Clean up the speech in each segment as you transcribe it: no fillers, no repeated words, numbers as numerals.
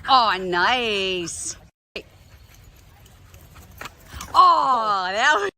Oh, nice. Oh, that was...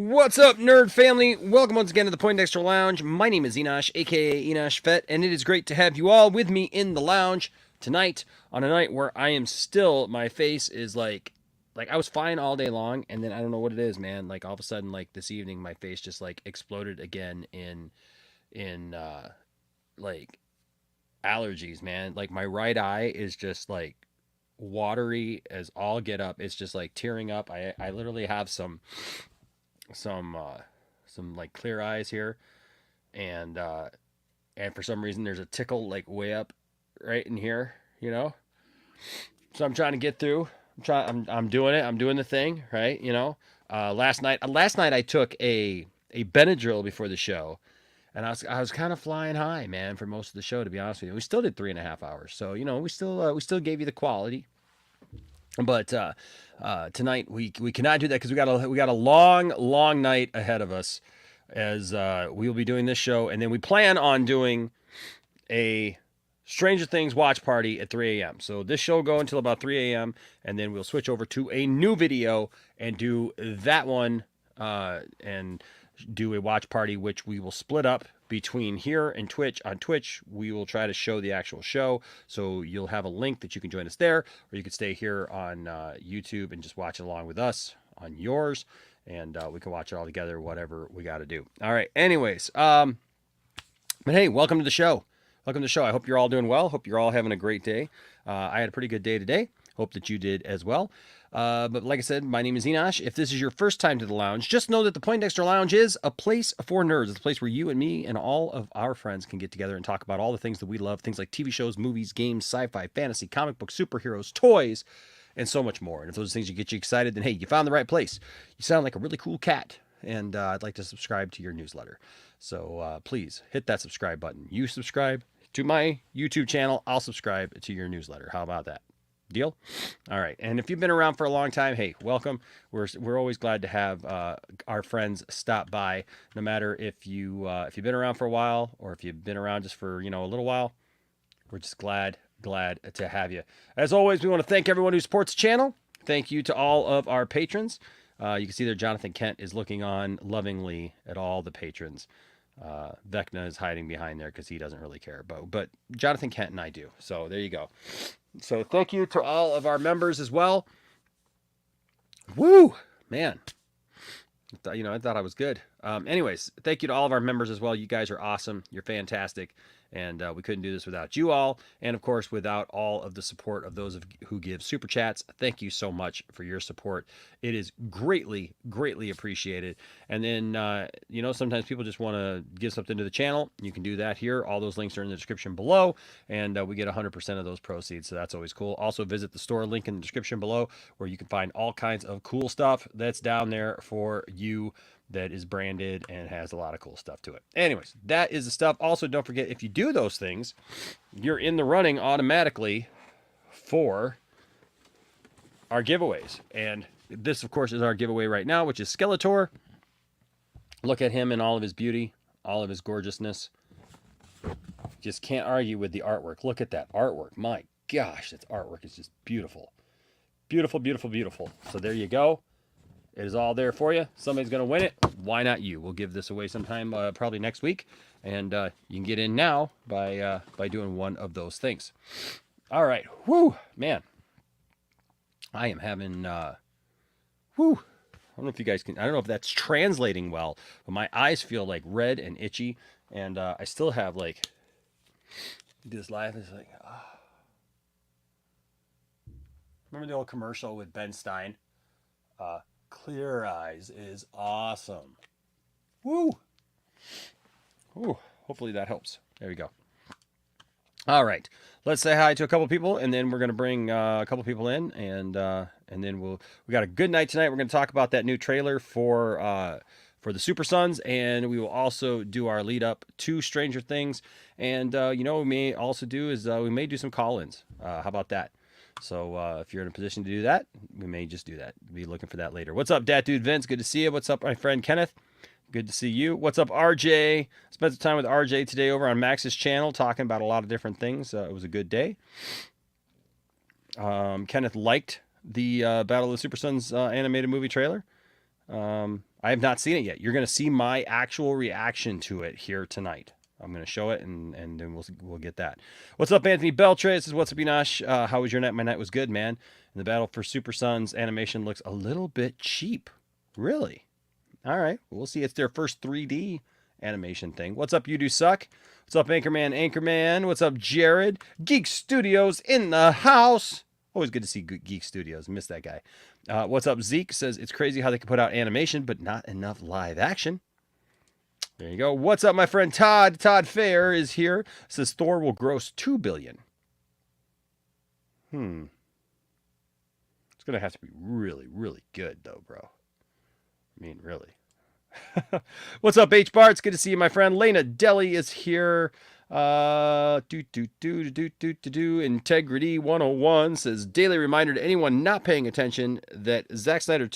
What's up, nerd family? Welcome once again to the Poindexter Lounge. My name is Enosh, aka Enosh Fett, and it is great to have you all with me in the lounge tonight on a night where I am still, my face is like I was fine all day long, and then I don't know what it is, man. Like all of a sudden, like this evening, my face just like exploded again in like allergies, man. Like my right eye is just like watery as all get up. It's just like tearing up. I literally have some uh some like clear eyes here, and for some reason there's a tickle like way up right in here, you know. So I'm trying to get through. I'm doing it. I'm doing the thing, right? You know. Last night I took a Benadryl before the show, and I was kind of flying high, man, for most of the show. To be honest with you, we still did 3.5 hours, so you know we still gave you the quality. But tonight we cannot do that because we got a long night ahead of us, as we will be doing this show, and then we plan on doing a Stranger Things watch party at 3 a.m. So this show will go until about 3 a.m. and then we'll switch over to a new video and do that one, and do a watch party, which we will split up between here and Twitch. On Twitch, we will try to show the actual show, so you'll have a link that you can join us there, or you can stay here on YouTube and just watch it along with us on yours, and we can watch it all together, whatever we got to do. All right. Anyways, but hey, welcome to the show. Welcome to the show. I hope you're all doing well. Hope you're all having a great day. I had a pretty good day today. Hope that you did as well. But like I said, my name is Enosh. If this is your first time to the lounge, just know that the Poindexter Lounge is a place for nerds. It's a place where you and me and all of our friends can get together and talk about all the things that we love. Things like TV shows, movies, games, sci-fi, fantasy, comic books, superheroes, toys, and so much more. And if those things get you excited, then hey, you found the right place. You sound like a really cool cat, and I'd like to subscribe to your newsletter. So please hit that subscribe button. You subscribe to my YouTube channel, I'll subscribe to your newsletter. How about that? Deal? All right. And if you've been around for a long time, hey, welcome. We're always glad to have our friends stop by, no matter if you've been around for a while or if you've been around just for, a little while. We're just glad to have you. As always, we want to thank everyone who supports the channel. Thank you to all of our patrons. You can see there Jonathan Kent is looking on lovingly at all the patrons. Vecna is hiding behind there because he doesn't really care, but Jonathan Kent and I do. So there you go. So thank you to all of our members as well. Woo, man! I thought I was good. Anyways, thank you to all of our members as well. You guys are awesome. You're fantastic. And we couldn't do this without you all. And of course, without all of the support of those who give super chats. Thank you so much for your support. It is greatly, greatly appreciated. And then, sometimes people just want to give something to the channel. You can do that here. All those links are in the description below. And we get 100% of those proceeds. So that's always cool. Also, visit the store link in the description below, where you can find all kinds of cool stuff that's down there for you, that is branded and has a lot of cool stuff to it. Anyways, that is the stuff. Also, don't forget, if you do those things, you're in the running automatically for our giveaways. And this, of course, is our giveaway right now, which is Skeletor. Look at him in all of his beauty, all of his gorgeousness. Just can't argue with the artwork. Look at that artwork. My gosh, that artwork is just beautiful. Beautiful, beautiful, beautiful. So there you go. It is all there for you. Somebody's going to win it. Why not you? We'll give this away sometime, probably next week. And you can get in now by doing one of those things. All right. Woo, man. I am having, woo. I don't know if you guys can, I don't know if that's translating well, but my eyes feel like red and itchy. And I still have like, this life is like, remember the old commercial with Ben Stein? Clear eyes is awesome. Woo! Ooh, hopefully that helps. There we go. All right. Let's say hi to a couple people, and then we're gonna bring a couple people in, and then we got a good night tonight. We're gonna talk about that new trailer for the Super Sons, and we will also do our lead up to Stranger Things. And what we may also do is we may do some call-ins. How about that? So if you're in a position to do that, we may just do that. Be looking for that later. What's up, Dat Dude Vince? Good to see you. What's up, my friend Kenneth? Good to see you. What's up, RJ? Spent some time with RJ today over on Max's channel talking about a lot of different things. It was a good day. Kenneth liked the Battle of the Super Sons animated movie trailer. I have not seen it yet. You're going to see my actual reaction to it here tonight. I'm going to show it, and then we'll get that. What's up, Anthony Beltre? This is What's up, Enosh? How was your night? My night was good, man. And the Battle for Super Sons animation looks a little bit cheap. Really? All right, we'll see. It's their first 3D animation thing. What's up, You Do Suck? What's up, Anchorman? What's up, Jared? Geek Studios in the house. Always good to see Geek Studios. Miss that guy. What's up, Zeke? Says it's crazy how they can put out animation, but not enough live action. There you go. What's up, my friend Todd? Todd Fair is here. Says Thor will gross $2 billion. It's going to have to be really, really good, though, bro. I mean, really. What's up, H Bar? It's good to see you, my friend. Lena Deli is here. Integrity 101 says daily reminder to anyone not paying attention that Zack Snyder's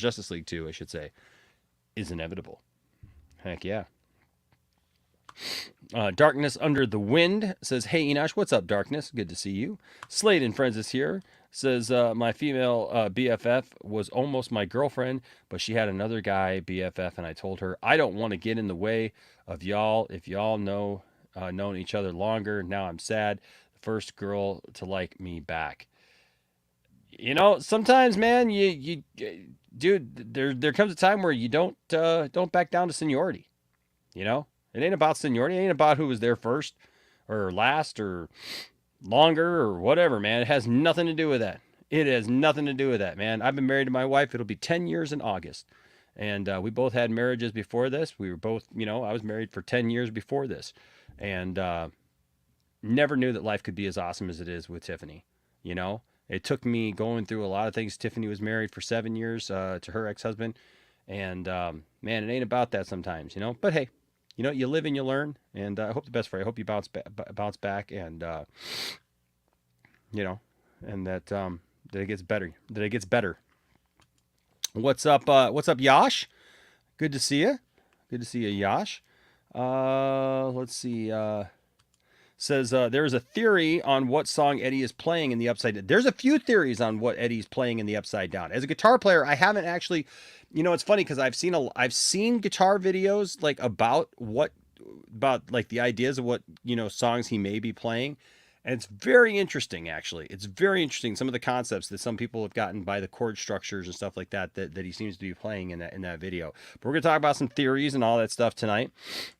Justice League 2, I should say, is inevitable. Heck yeah. Darkness Under the Wind says, hey, Enosh, what's up, Darkness? Good to see you. Slade and Friends is here. Says, my female BFF was almost my girlfriend, but she had another guy BFF, and I told her, I don't want to get in the way of y'all. If y'all known each other longer, now I'm sad. The first girl to like me back. You know, sometimes, man, you dude, there comes a time where you don't back down to seniority. You know, it ain't about seniority. It ain't about who was there first or last or longer or whatever, man. It has nothing to do with that. It has nothing to do with that, man. I've been married to my wife. It'll be 10 years in August. And we both had marriages before this. We were both, I was married for 10 years before this. And never knew that life could be as awesome as it is with Tiffany. You know, it took me going through a lot of things. Tiffany was married for 7 years to her ex-husband. And man, it ain't about that sometimes, But hey, you live and you learn, and I hope the best for you. I hope you bounce back, and and that it gets better. That it gets better. What's up? What's up, Yash? Good to see you. Good to see you, Yash. Let's see. Says there is a theory on what song Eddie is playing in the Upside Down. There's a few theories on what Eddie's playing in the Upside Down. As a guitar player, I haven't actually. It's funny because I've seen guitar videos like about like the ideas of what songs he may be playing, and it's very interesting. Actually, it's very interesting. Some of the concepts that some people have gotten by the chord structures and stuff like that he seems to be playing in that video. But we're gonna talk about some theories and all that stuff tonight.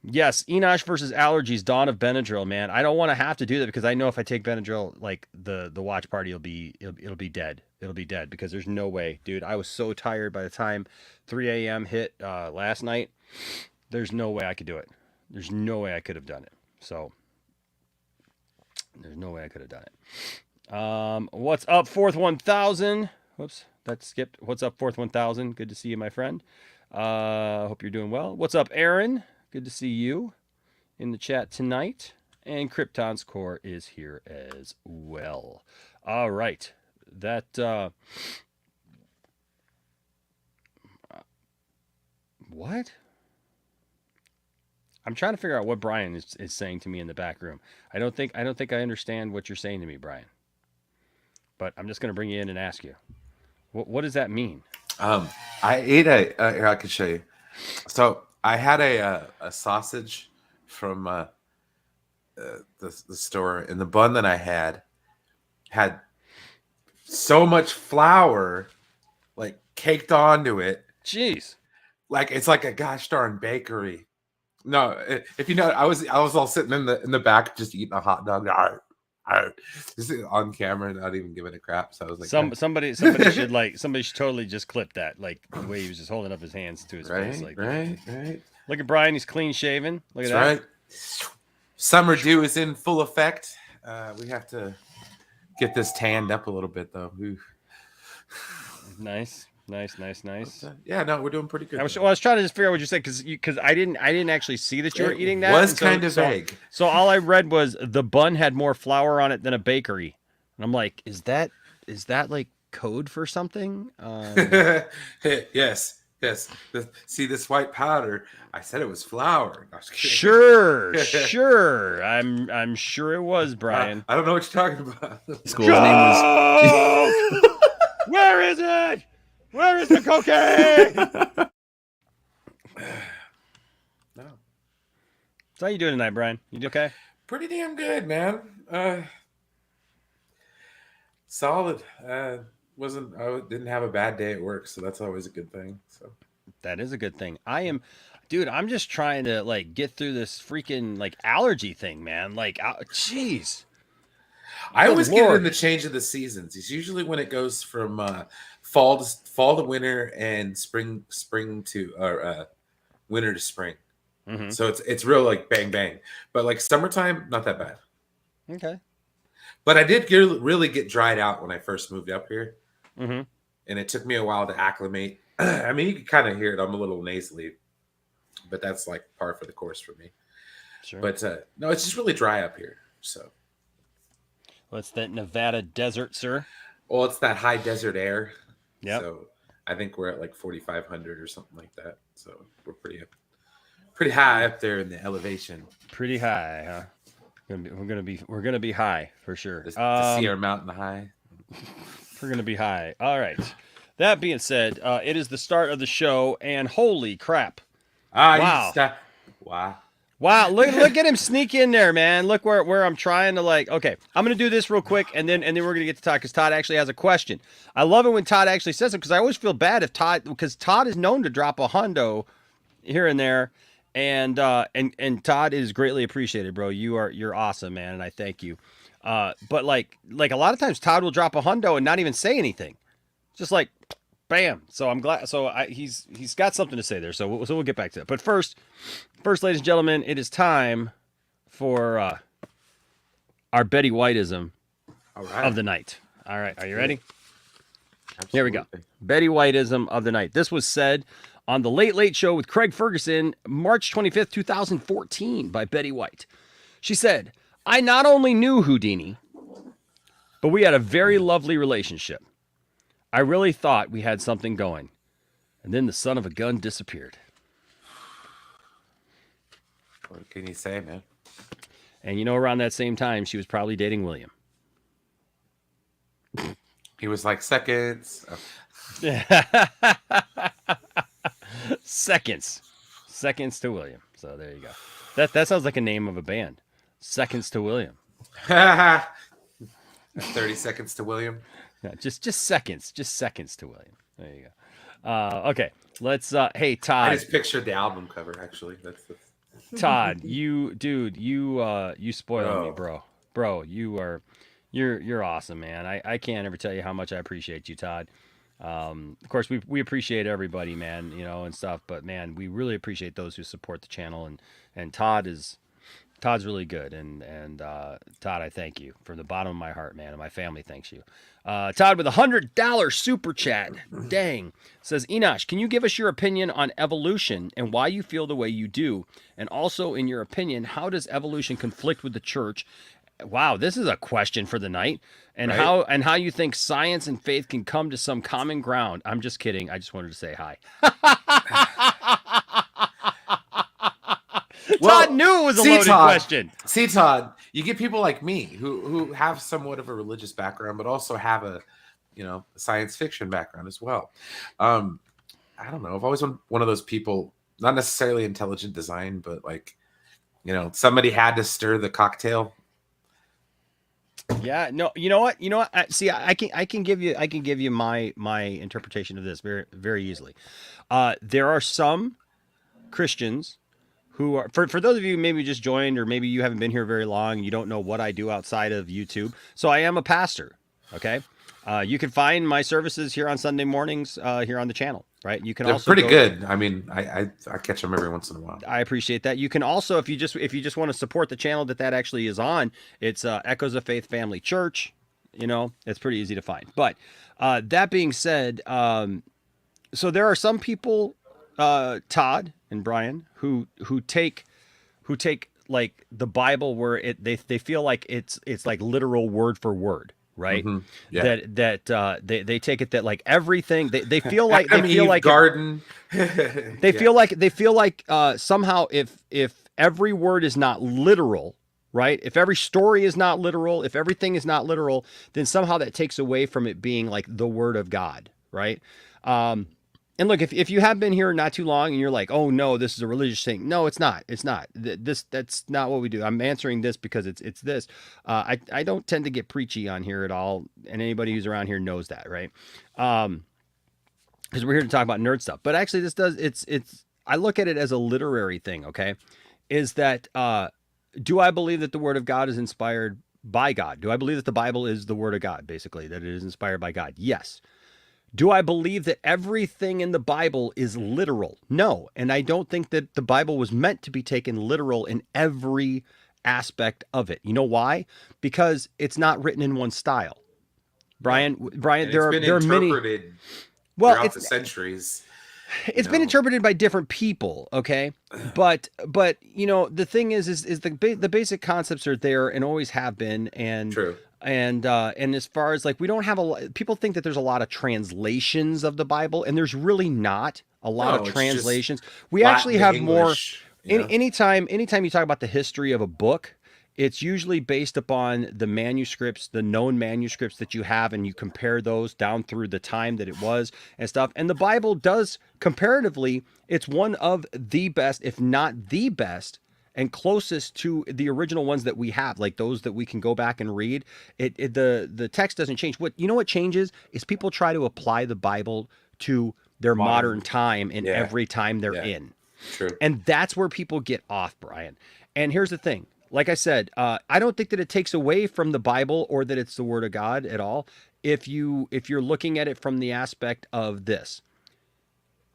Yes, Enosh versus allergies. Dawn of Benadryl, man. I don't want to have to do that because I know if I take Benadryl, like the watch party it'll be dead. It'll be dead because there's no way, dude. I was so tired by the time 3 a.m. hit last night. There's no way I could do it. There's no way I could have done it. So there's no way I could have done it. What's up, Fourth 1000? Whoops, that skipped. What's up, Fourth 1000? Good to see you, my friend. Hope you're doing well. What's up, Aaron? Good to see you in the chat tonight. And Krypton's Core is here as well. All right. What? I'm trying to figure out what Brian is saying to me in the back room. I don't think I understand what you're saying to me, Brian. But I'm just going to bring you in and ask you. What does that mean? I ate here, I can show you. So I had a sausage from the store, and the bun that I had so much flour like caked onto it. Jeez. Like it's like a gosh darn bakery. No, if I was all sitting in the back just eating a hot dog. This is on camera, not even giving a crap. So I was like, somebody should totally just clip that, like the way he was just holding up his hands to his face, like right. Look at Brian, he's clean shaven. Look at That's that. right. Summer dew is in full effect. We have to get this tanned up a little bit, though. Nice. Yeah, no, we're doing pretty good. I was trying to just figure out what you said because I didn't actually see that you were eating that. Was kind of vague. So all I read was the bun had more flour on it than a bakery, and I'm like, is that like code for something? Yes. See this white powder? I said it was flour. No, sure. I'm sure it was, Brian. I don't know what you're talking about. School name was. Where is it? Where is the cocaine? No. So how you doing tonight, Brian? You okay? Pretty damn good, man. Solid. I didn't have a bad day at work, so that's always a good thing. So that is a good thing. I'm just trying to like get through this freaking like allergy thing, man. Like, jeez. I always get in the change of the seasons. It's usually when it goes from fall to winter and spring to winter to spring. Mm-hmm. So it's real like bang bang. But like summertime, not that bad. Okay. But I did really get dried out when I first moved up here. Mm-hmm. And it took me a while to acclimate. I mean, you can kind of hear it. I'm a little nasally, but that's like par for the course for me. Sure. But no, it's just really dry up here. So. Well, it's that Nevada desert, sir. Well, it's that high desert air. Yeah. So I think we're at like 4,500 or something like that. So we're pretty high up there in the elevation. Pretty high, huh? We're gonna be high for sure. The Sierra Mountain high. We're gonna be high. All right. That being said, it is the start of the show, and holy crap! Wow! Wow! Look at him sneak in there, man. Look where I'm trying to like. Okay, I'm gonna do this real quick, and then we're gonna get to Todd because Todd actually has a question. I love it when Todd actually says it because I always feel bad if because Todd is known to drop a hundo here and there. And Todd is greatly appreciated, bro. You're awesome, man, and I thank you. But like a lot of times Todd will drop a hundo and not even say anything, just like, bam. So I'm glad. So he's got something to say there. So we'll get back to it. But first, ladies and gentlemen, it is time for our Betty Whiteism of the night. All right, are you ready? Absolutely. Here we go. Betty Whiteism of the night. This was said on The Late Late Show with Craig Ferguson, March 25th, 2014, by Betty White. She said, I not only knew Houdini, but we had a very lovely relationship. I really thought we had something going. And then the son of a gun disappeared. What can you say, man? And you know, around that same time, she was probably dating William. He was like seconds. Seconds to William. So there you go. That sounds like a name of a band. Seconds to William. 30 seconds to William. Yeah, just seconds to William. There you go. Okay, let's. Hey Todd. I just pictured the album cover. Actually, that's the. Todd, you spoiled me, bro. Bro, you're awesome, man. I can't ever tell you how much I appreciate you, Todd. Of course, we appreciate everybody, man, you know, and stuff. But man, we really appreciate those who support the channel, and Todd's really good, and Todd, I thank you from the bottom of my heart, man, and my family thanks you. Todd with $100 super chat, dang, says, Enosh, can you give us your opinion on evolution and why you feel the way you do? And also, in your opinion, how does evolution conflict with the church? Wow, this is a question for the night. And right? how you think science and faith can come to some common ground. I'm just kidding. I just wanted to say hi. Well, Todd knew it was a loaded question. See, Todd, you get people like me who have somewhat of a religious background, but also have a science fiction background as well. I don't know. I've always been one of those people, not necessarily intelligent design, but like, somebody had to stir the cocktail. Yeah, no, you know what? See, I can give you my interpretation of this very, very easily. There are some Christians who are, for those of you who maybe just joined, or maybe you haven't been here very long, you don't know what I do outside of YouTube. So I am a pastor. Okay. You can find my services here on Sunday mornings, here on the channel. right? You can They're also pretty go, good. I mean, I catch them every once in a while. I appreciate that. You can also, if you just want to support the channel that actually is on, it's Echoes of Faith Family Church. You know, it's pretty easy to find. But that being said, so there are some people, Todd and Brian, who take like the Bible where they feel like it's like literal word for word, right? Yeah. They take it that like everything they feel like Adam, Eve, garden. they feel like somehow if every word is not literal, right? If every story is not literal, if everything is not literal, then somehow that takes away from it being like the word of God, right? And look, if you have been here not too long and you're like, oh no, this is a religious thing. No, it's not. It's not. That's not what we do. I'm answering this because it's this. I don't tend to get preachy on here at all, and anybody who's around here knows that, right? Because we're here to talk about nerd stuff. But actually, it's I look at it as a literary thing. Okay, is that do I believe that the Word of God is inspired by God? Do I believe that the Bible is the Word of God? Basically, that it is inspired by God? Yes. Do I believe that everything in the Bible is literal? No. And I don't think that the Bible was meant to be taken literal in every aspect of it. You know why? Because it's not written in one style. Brian, there are many. Well, throughout the centuries. It's been interpreted by different people, okay? But you know, the thing is the basic concepts are there and always have been. And true. And as far as like, we don't have people think that there's a lot of translations of the Bible, and there's really not a lot of translations. We actually have English, more. Anytime you talk about the history of a book, it's usually based upon the manuscripts, the known manuscripts that you have, and you compare those down through the time that it was and stuff. And the Bible does, comparatively, it's one of the best, if not the best, and closest to the original ones that we have, like those that we can go back and read. The text doesn't change. What changes is people try to apply the Bible to their modern time in every time they're in. True. And that's where people get off, Brian. And here's the thing. Like I said, I don't think that it takes away from the Bible or that it's the Word of God at all. If you're looking at it from the aspect of this.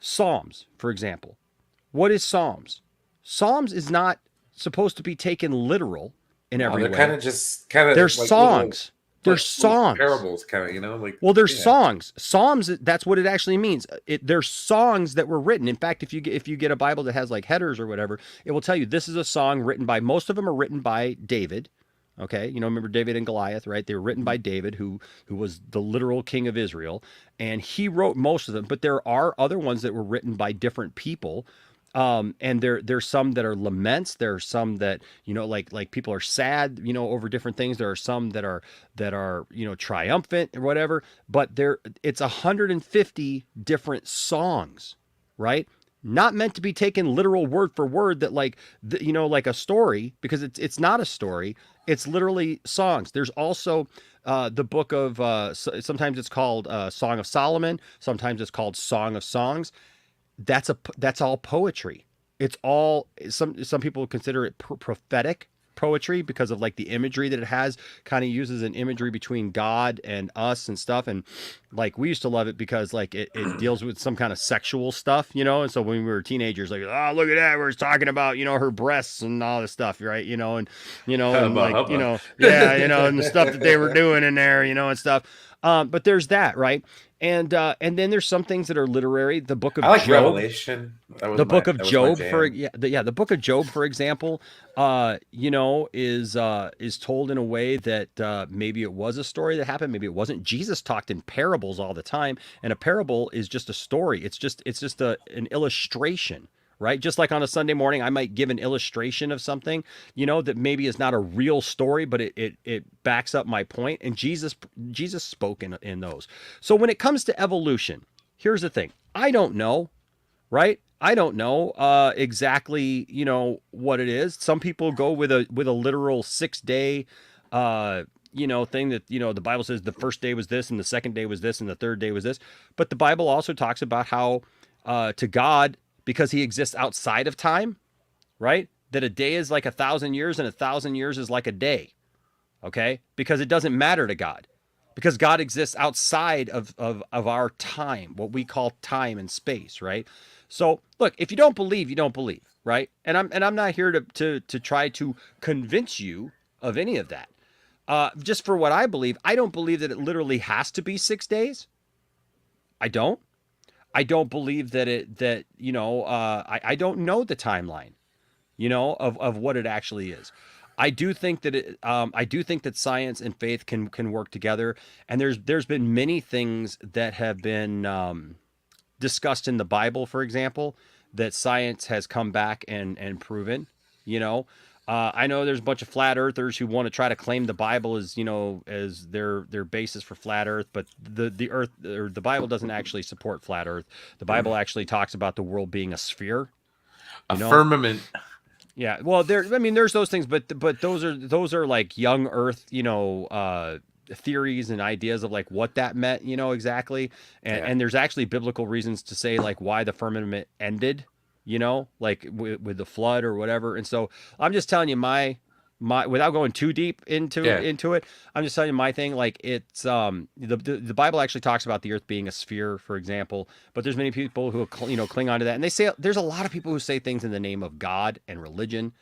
Psalms, for example. What is Psalms? Psalms is not supposed to be taken literal in every way. They're kind of they're like songs. They're songs. Parables, kind of, like. Well, they're songs. Psalms, that's what it actually means. They're songs that were written. In fact, if you get a Bible that has like headers or whatever, it will tell you this is a song written by, most of them are written by David. Okay, you know, remember David and Goliath, right? They were written by David, who was the literal king of Israel, and he wrote most of them. But there are other ones that were written by different people. And there's some that are laments. There are some that, you know, like people are sad, you know, over different things. There are some that are, you know, triumphant or whatever, but it's 150 different songs, right? Not meant to be taken literal word for word, that like, you know, like a story, because it's not a story. It's literally songs. There's also the book of, sometimes it's called Song of Solomon. Sometimes it's called Song of Songs. That's all poetry. It's all, some people consider it prophetic poetry because of like the imagery that it has, kind of uses an imagery between God and us and stuff. And like, we used to love it because like it deals with some kind of sexual stuff, you know? And so when we were teenagers, like, oh, look at that, we're talking about, you know, her breasts and all this stuff, right? You know, and, you know, and like, you know, yeah, you know, and the stuff that they were doing in there, you know, and stuff. But there's that, right? And then there's some things that are literary. The book of Job. Revelation. The book of Job, the book of Job, for example, you know, is told in a way that maybe it was a story that happened, maybe it wasn't. Jesus talked in parables all the time, and a parable is just a story. It's just an illustration. Right? Just like on a Sunday morning, I might give an illustration of something, you know, that maybe is not a real story, but it backs up my point. And Jesus spoke in those. So when it comes to evolution, here's the thing. I don't know, right? I don't know exactly, you know, what it is. Some people go with a literal 6-day, you know, thing that, you know, the Bible says the first day was this and the second day was this and the third day was this. But the Bible also talks about how to God, because he exists outside of time, right? That a day is like 1,000 years and 1,000 years is like a day, okay? Because it doesn't matter to God. because God exists outside of our time, what we call time and space, right? So look, if you don't believe, you don't believe, right? And I'm not here to try to convince you of any of that. Just for what I believe, I don't believe that it literally has to be 6 days. I don't. I don't believe that I don't know the timeline, of what it actually is. I do think that I do think that science and faith can work together. And there's been many things that have been discussed in the Bible, for example, that science has come back and proven. You know, I know there's a bunch of flat earthers who want to try to claim the Bible as as their basis for flat Earth, but the Earth or the Bible doesn't actually support flat Earth. The Bible actually talks about the world being a sphere. A You know, firmament. yeah. Well, I mean, there's those things, but those are like young Earth, theories and ideas of like what that meant, exactly. And there's actually biblical reasons to say like why the firmament ended, like with the flood or whatever. And so I'm just telling you my without going too deep into it, I'm just telling you my thing. Like it's the Bible actually talks about the earth being a sphere, for example. But there's many people who cling on to that, and they say there's a lot of people who say things in the name of God and religion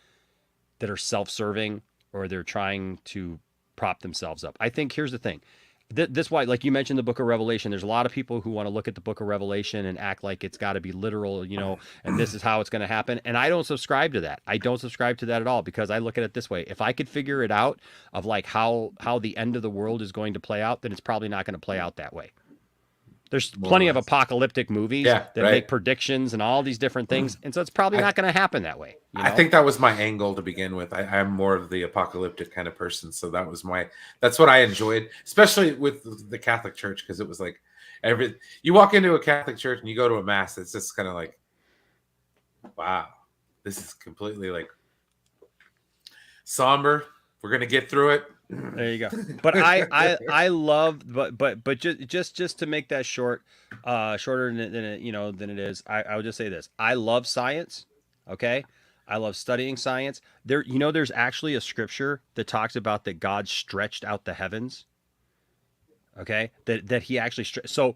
that are self-serving, or they're trying to prop themselves up. I think here's the thing. This why, like you mentioned, the book of Revelation, there's a lot of people who want to look at the book of Revelation and act like it's got to be literal, and this is how it's going to happen. And I don't subscribe to that. I don't subscribe to that at all, because I look at it this way. If I could figure it out of like how the end of the world is going to play out, then it's probably not going to play out that way. There's plenty of apocalyptic movies that make predictions and all these different things. And so it's probably not going to happen that way. I think that was my angle to begin with. I'm more of the apocalyptic kind of person. So that's what I enjoyed, especially with the Catholic Church, because it was like you walk into a Catholic church and you go to a mass, it's just kind of like, wow, this is completely like somber. We're going to get through it. There you go. But I love, but just to make that shorter than it is, I would just say this. I love science. Okay. I love studying science. There's actually a scripture that talks about that God stretched out the heavens. Okay. That he actually, so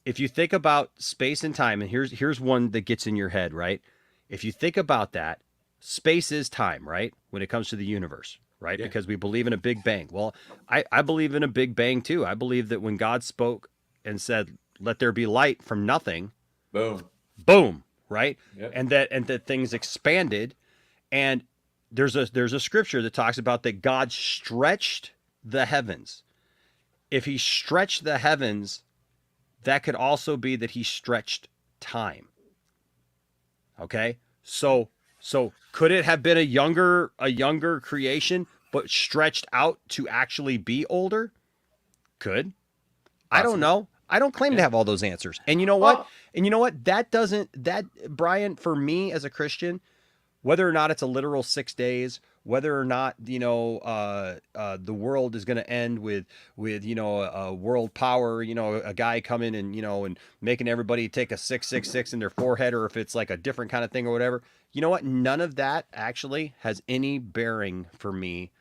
if you think about space and time, and here's one that gets in your head, right? If you think about that, space is time, right? When it comes to the universe. Right? Yeah. Because we believe in a big bang. Well, I believe in a big bang too. I believe that when God spoke and said, let there be light from nothing, boom, right? Yep. And that things expanded. And there's a scripture that talks about that God stretched the heavens. If he stretched the heavens, that could also be that he stretched time. Okay? So could it have been a younger creation, but stretched out to actually be older? Could. Possibly. I don't know. I don't claim to have all those answers. And you know what? That Brian, for me as a Christian, whether or not it's a literal 6 days, whether or not, the world is going to end with a world power, a guy coming and making everybody take a 666 in their forehead, or if it's like a different kind of thing or whatever. You know what? None of that actually has any bearing for me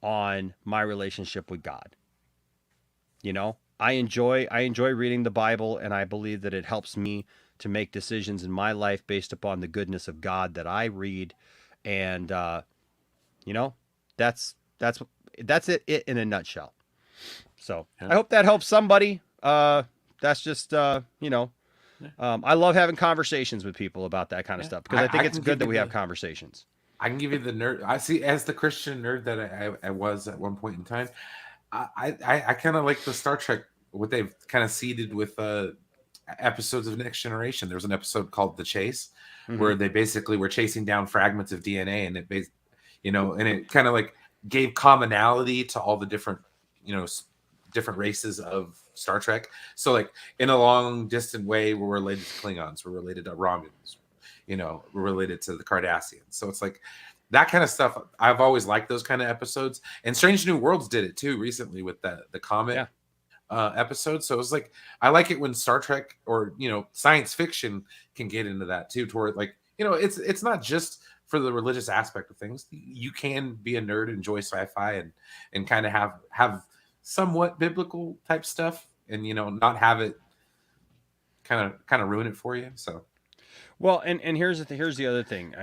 on my relationship with God. I enjoy reading the Bible, and I believe that it helps me to make decisions in my life based upon the goodness of God that I read. And, that's it in a nutshell. So I hope that helps somebody. That's just, I love having conversations with people about that kind of stuff, because I think it's good that we have conversations. I can give you the nerd. I see, as the Christian nerd that I was at one point in time, I kind of like the Star Trek, what they've kind of seeded with episodes of Next Generation. There was an episode called The Chase, where they basically were chasing down fragments of DNA, and it kind of like gave commonality to all the different races of Star Trek. So like in a long distant way, we're related to Klingons, we're related to Romulans, we're related to the Cardassians. So it's like that kind of stuff. I've always liked those kind of episodes. And Strange New Worlds did it too recently with the comet episode. So it's like, I like it when Star Trek or science fiction can get into that too, toward like, it's not just for the religious aspect of things. You can be a nerd, enjoy sci-fi, and kind of have somewhat biblical type stuff, and not have it kind of ruin it for you. So Well, and here's the other thing.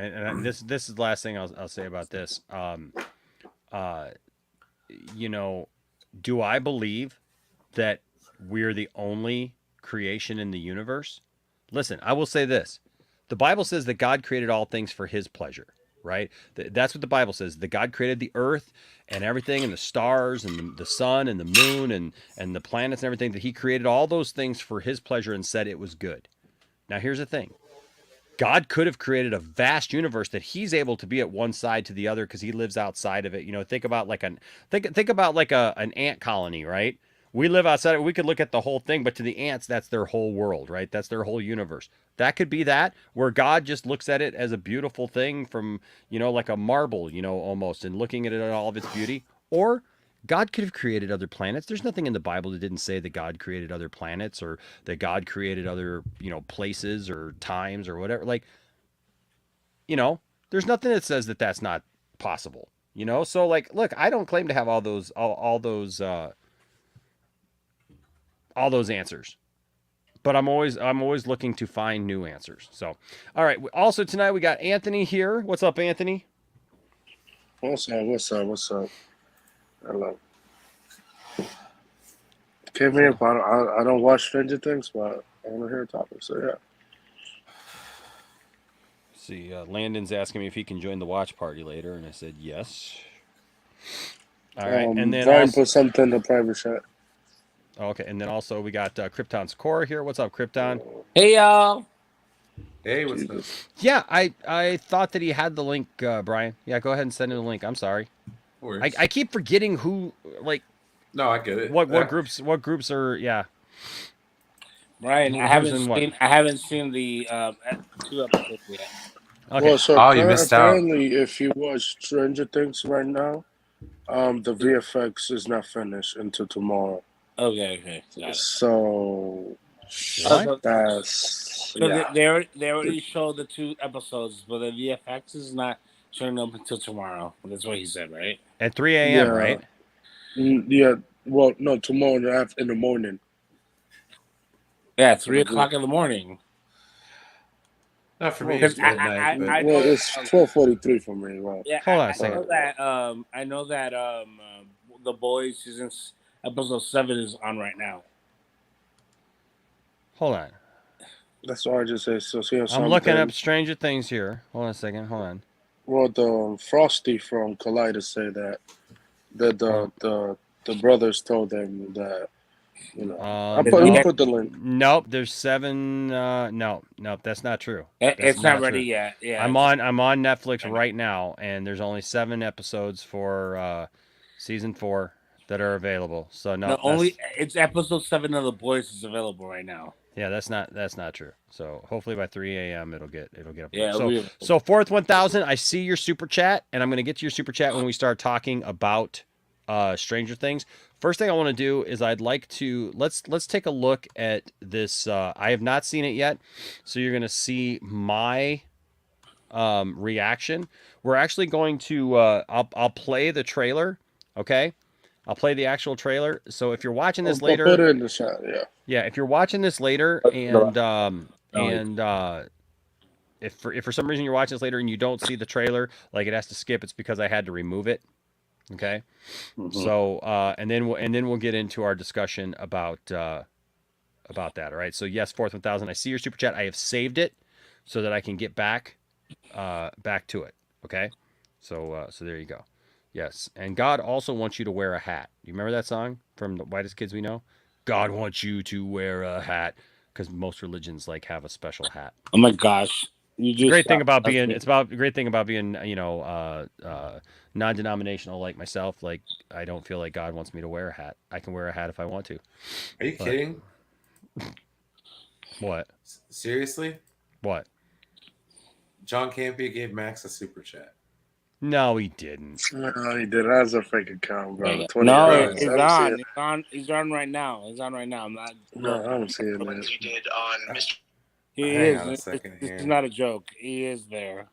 This is the last thing I'll say about this. You know, do I believe that we're the only creation in the universe? Listen, I will say this. The Bible says that God created all things for his pleasure, right? That's what the Bible says. That God created the earth and everything and the stars and the sun and the moon and the planets and everything, that he created all those things for his pleasure and said it was good. Now, here's the thing. God could have created a vast universe that he's able to be at one side to the other because he lives outside of it. Think about like an ant colony, right? We live outside. We could look at the whole thing, but to the ants, that's their whole world, right? That's their whole universe. That could be that, where God just looks at it as a beautiful thing from, like a marble, almost, and looking at it in all of its beauty. Or God could have created other planets. There's nothing in the Bible that didn't say that God created other planets or that God created other, places or times or whatever. Like, there's nothing that says that that's not possible. So like, look, I don't claim to have all those answers, but I'm always looking to find new answers. So, all right. Also tonight we got Anthony here. What's up, Anthony? What's up? Hello. Came here, but I don't watch Stranger Things, but I want to hear a topic. So yeah. See, Landon's asking me if he can join the watch party later, and I said yes. All right, and then Brian also, put something in the private chat. Okay, and then also we got Krypton's Core here. What's up, Krypton? Hey y'all. hey, what's up? Yeah, I thought that he had the link, Brian. Yeah, go ahead and send him the link. I'm sorry. I keep forgetting who, like. No, I get it. What groups are? Yeah. Brian, I haven't seen the 2 episodes yet. Okay. Well, so you missed out. apparently, if you watch Stranger Things right now, the VFX is not finished until tomorrow. Okay. Got it. So What? They already showed the 2 episodes, but the VFX is not showing up until tomorrow. That's what he said, right? At 3 a.m., right? Yeah. Well, no, tomorrow in the morning. Yeah, 3 o'clock in the morning. Not for me. It's midnight. It's 12:43 for me. Right? Yeah, Hold on a second. I know that The Boys episode 7 is on right now. Hold on. That's all I just said. So I'm looking up Stranger Things here. Hold on a second. Hold on. Well, the Frosty from Collider said that the brothers told them that, I put the link. Nope, there's 7. Nope, that's not true. It's not ready yet. Yeah, I'm on Netflix right now, and there's only 7 episodes for season 4 that are available. So it's episode 7 of The Boys is available right now. Yeah, that's not true. So hopefully by 3 a.m. it'll get up. Yeah. So Fourth 1000, I see your super chat, and I'm gonna get to your super chat when we start talking about Stranger Things. First thing I want to do is I'd like to let's take a look at this. I have not seen it yet, so you're gonna see my reaction. We're actually going to I'll play the trailer. Okay, I'll play the actual trailer. So if you're watching this later, put it in the chat. Yeah. Yeah, if you're watching this later and if for some reason you're watching this later and you don't see the trailer, like it has to skip, it's because I had to remove it. Okay. Mm-hmm. So and then we'll get into our discussion about that. All right. So yes, Fourth 1000. I see your super chat. I have saved it so that I can get back to it. Okay. So there you go. Yes, and God also wants you to wear a hat. You remember that song from the Whitest Kids We Know? God wants you to wear a hat, because most religions have a special hat. Oh my gosh! Great thing about being non-denominational like myself. Like, I don't feel like God wants me to wear a hat. I can wear a hat if I want to. Are you kidding? What? Seriously? What? John Campia gave Max a super chat. No, he didn't. No, he did. That's a fake account, bro. No, He's on right now. He's on right now. I'm not. No, I don't see it. You did on Mr. He Hang is. on This is not a joke. He is there.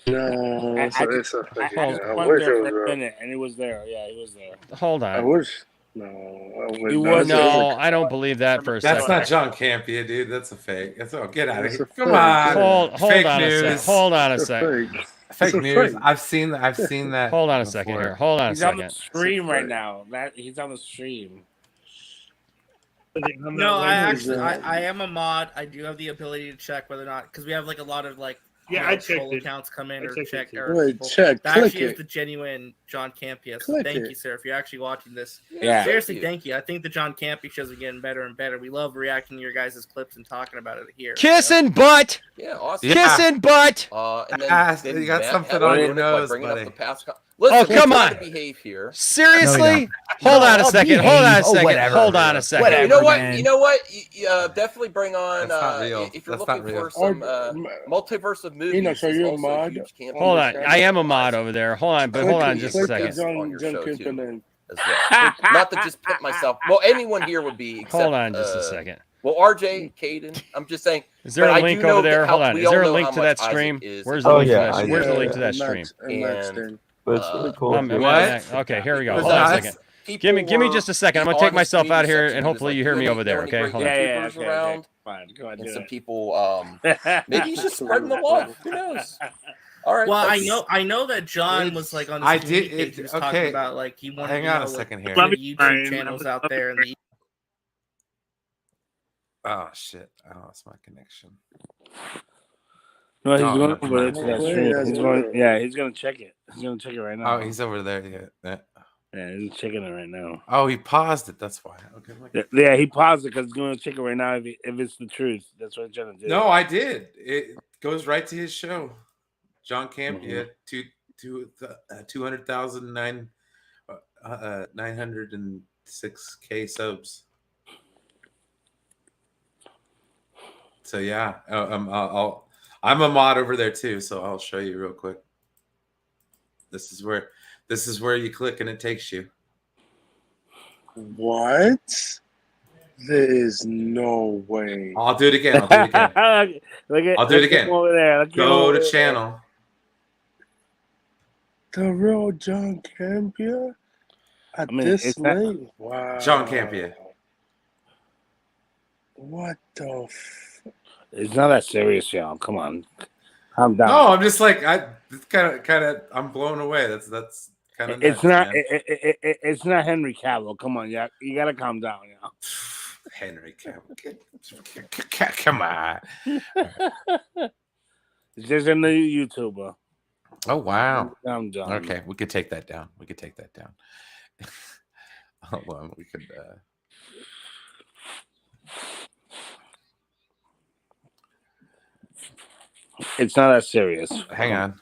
No, it's a fake account. I went there for a minute, and he was there. Yeah, he was there. Hold on. I wish. No, He was No, I don't believe that for a That's second. not John Campia, dude. That's a fake. Get out of It's here. a Come fake. on. Hold Fake on news. a sec. Hold on a It's a sec. fake. Fake It's a news. fake. I've seen that. Hold on a second before. here. Hold on a He's on the second. stream right fake. now. He's on the stream. No, I am a mod. I do have the ability to check whether or not, because we have like a lot of like I checked troll it. accounts come in I or checked check it too. or Wait, people. check. That Click actually is it. the genuine John Campia. So Click thank it. you, sir, if you're actually watching this. Yeah. Seriously, thank you. I think the John Campia shows are getting better and better. We love reacting to your guys' clips and talking about it here. Kissing butt. Yeah, awesome. Yeah. Kissing butt. And then You got Matt something had on to your ruin it by nose, bringing buddy. up the past. Listen, come we're trying on. to behave here. Seriously? No, Hold on a I'll second. Hold on a behave. second. Whatever. Hold on a second. You know what? You know what? Definitely bring on. That's not real. If you're That's looking not real. for some multiverse of movies, Enoch, are is you a also mod? huge camp. Hold on. I am a mod over there. Hold on, but hold on just a Click second. the John on your show, Campia too. name. As well. Not to just put myself. Well, anyone here would be. Except, Hold on just a second. Well, RJ, Caden, I'm just saying. Is there but a I link do know over there? that Hold how- on. we Is all there a know link how to much that Isaac stream? is Where's a the link to fan. that? Where's the link to that stream? And But it's really cool. Okay, here we go. Hold on a second. Give me just a second. I'm gonna take myself out here, and hopefully you hear me over there. Okay, hold on. Yeah. Around. Fine. Go ahead. And do some it. people, maybe he's just spreading the love. Who knows? All right. Well, I know that John was like on his community page. He was talking about like he wanted Hang to on know a second here. the YouTube channels out there and the Oh shit! I lost my connection. No, he's No, going no, over to that no. stream. He's going. Yeah, he's gonna check it. He's gonna check it right now. Oh, he's over there. Yeah. Yeah, he's checking it right now. Oh, he paused it. That's why. Okay. Yeah, he paused it because he's going to check it right now if it's the truth. That's what he's trying to do. No, I did. It goes right to his show. John Campia, 200,000 906K subs. So yeah, I'm a mod over there too. So I'll show you real quick. This is where you click and it takes you. What? There is no way. I'll do it again. I'll do it again. Over there. Go to channel. The real John Campia? At this late? Wow. John Campia. What the It's not that serious, y'all. Come on. Calm down. No, I'm just like I'm blown away. That's kind of it's not it's not Henry Cavill. Come on, yeah. You gotta calm down, y'all. Henry Cavill. Come on. It's just a new YouTuber. Oh wow. I'm done. Okay, we could take that down. Hold on, we could It's not that serious. hang on.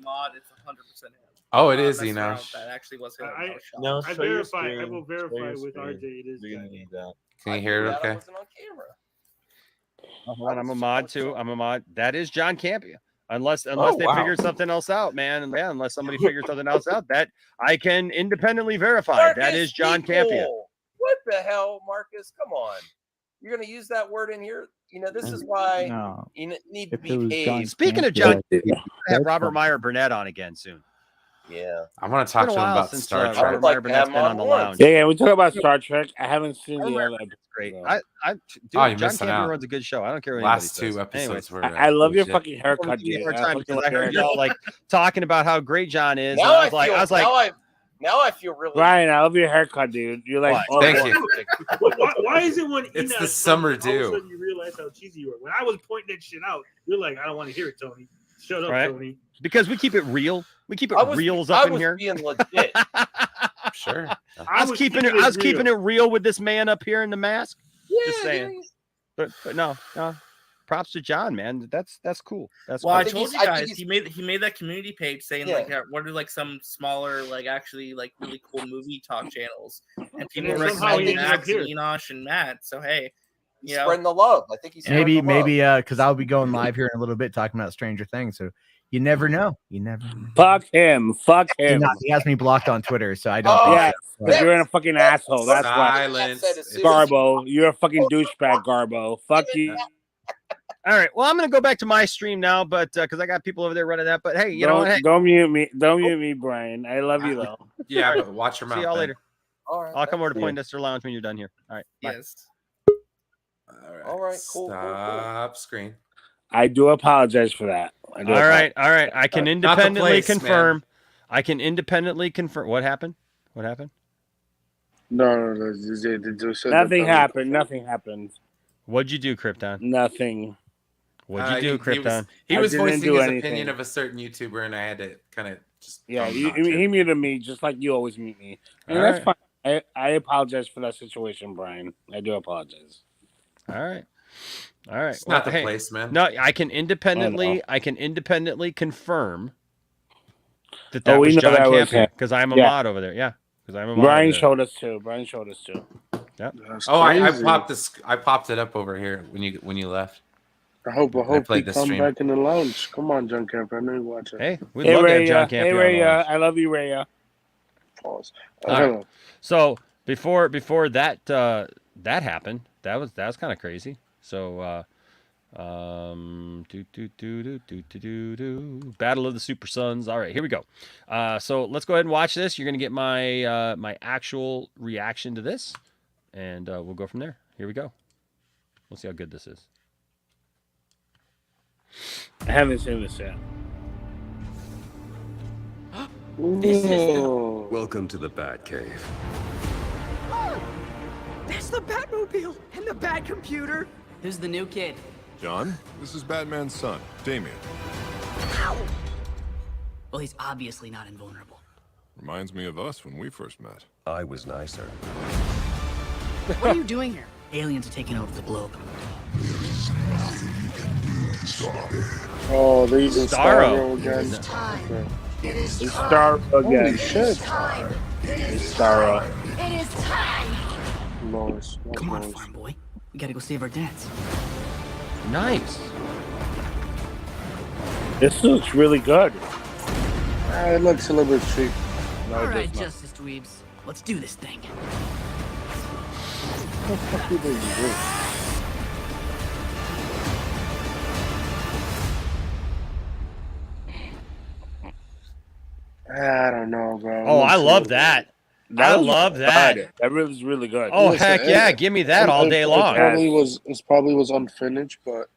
mod. It's 100% him. Oh, it is That's Enoch. around. That actually was him. I No, I show your verify. I screen. will Show verify your with screen. RJ. It is. You're gonna need that. Can you hear it? I Okay. wasn't on camera. Hold on, I'm a mod too. I'm a mod. That is John Campia. Unless wow. they figure something else out, man. Yeah, unless somebody figures something else out, that I can independently verify. Marcus, That is John people. Campia. What the hell, Marcus? Come on. You're going to use that word in here? You know, this is why you need to be paid. Speaking of John, have Robert Meyer Burnett on again soon. Yeah. I want to talk to him about since Star Trek. Robert Meyer Burnett's been on the lounge. Yeah, we talk about Star Trek. I haven't seen the other episode. Great. Dude, you're John missing Campia out. runs a good show. I don't care what Last anybody two says. episodes Anyways, were. I love your legit. fucking haircut, dude. I heard y'all like talking about how great John is. Now and I was like, now I feel really. Ryan, I love your haircut, dude. You're like, What? Thank you. Why is it when It's Enoch the summer talks, all of a dew. sudden you realize how cheesy you were? When I was pointing that shit out, you're like, I don't want to hear it, Tony. Shut up, Right. Tony. because we keep it real. We keep it reals I up in was here. being legit. Sure. I was keeping it real with this man up here in the mask. Just saying. But no. Props to John, man. That's cool. That's Well, cool. I told you guys he made that community page saying like what are like some smaller like actually like really cool movie talk channels and people then somehow he recommended ended up Max and here. Enoch and Matt. So hey, He's spreading the love. I think he's maybe spreading the love. because I'll be going live here in a little bit talking about Stranger Things. So you never know. You never know. fuck him. Fuck him. He has me blocked on Twitter, so I don't. Oh, Yeah, because you're in a fucking asshole. That's why. Silence. Garbo, you're a fucking douchebag, Garbo. Fuck you. All right. Well, I'm gonna go back to my stream now, but because I got people over there running that. But hey, you know what? Hey. Don't mute me. Don't mute me, Brian. I love you though. Yeah, but watch your mouth. See y'all later. All right. I'll come over to Poindexter Lounge when you're done here. All right. Bye. Yes. All right. Cool. Stop screen. I do apologize for that. All right. I can independently place, confirm. man. I can independently confirm. What happened? What happened? No. Nothing happened. Nothing happened. What'd you do, Krypton? Nothing. What'd you do, Krypton? He was voicing his anything. opinion of a certain YouTuber, and I had to kind of just. He muted me just like you always mute me, and that's fine. I apologize for that situation, Brian. I do apologize. All right. It's not the place, man. No, I can independently confirm that Oh, was we know John that was Campion him. because I'm a Yeah. mod over there. Yeah, because I'm a mod. Brian over there. showed us too. Yep. Oh, I popped this. I popped it up over here when you left. I hope I you played the come stream. back in the lounge. Come on, John Camp. I know you watch it. Hey, we'd love to have John Campion. Hey, Raya. I love you, Raya. Pause. Right. So before that happened, that was kind of crazy. So Battle of the Super Sons. All right, here we go. So let's go ahead and watch this. You're gonna get my my actual reaction to this, and we'll go from there. Here we go. We'll see how good this is. I haven't seen this yet. Welcome to the Batcave. That's the Batmobile and the Bat computer. Who's the new kid? John, this is Batman's son, Damian. Ow! Well, he's obviously not invulnerable. Reminds me of us when we first met. I was nicer. What are you doing here? Aliens are taking over the globe. Oh, they using Starro again. It is It's time. Starro again. Holy shit. Time. It's Starro. It is time. Lois. Come on, farm boy. We gotta go save our dads. Nice. This looks really good. It looks a little bit cheap. No, All it right, does not. Justice Dweebs. Let's do this thing. What the fuck you doing? I don't know, bro. Oh, I love that. I love that. That was really good. Oh, heck yeah. Give me that all day long. It probably was unfinished, but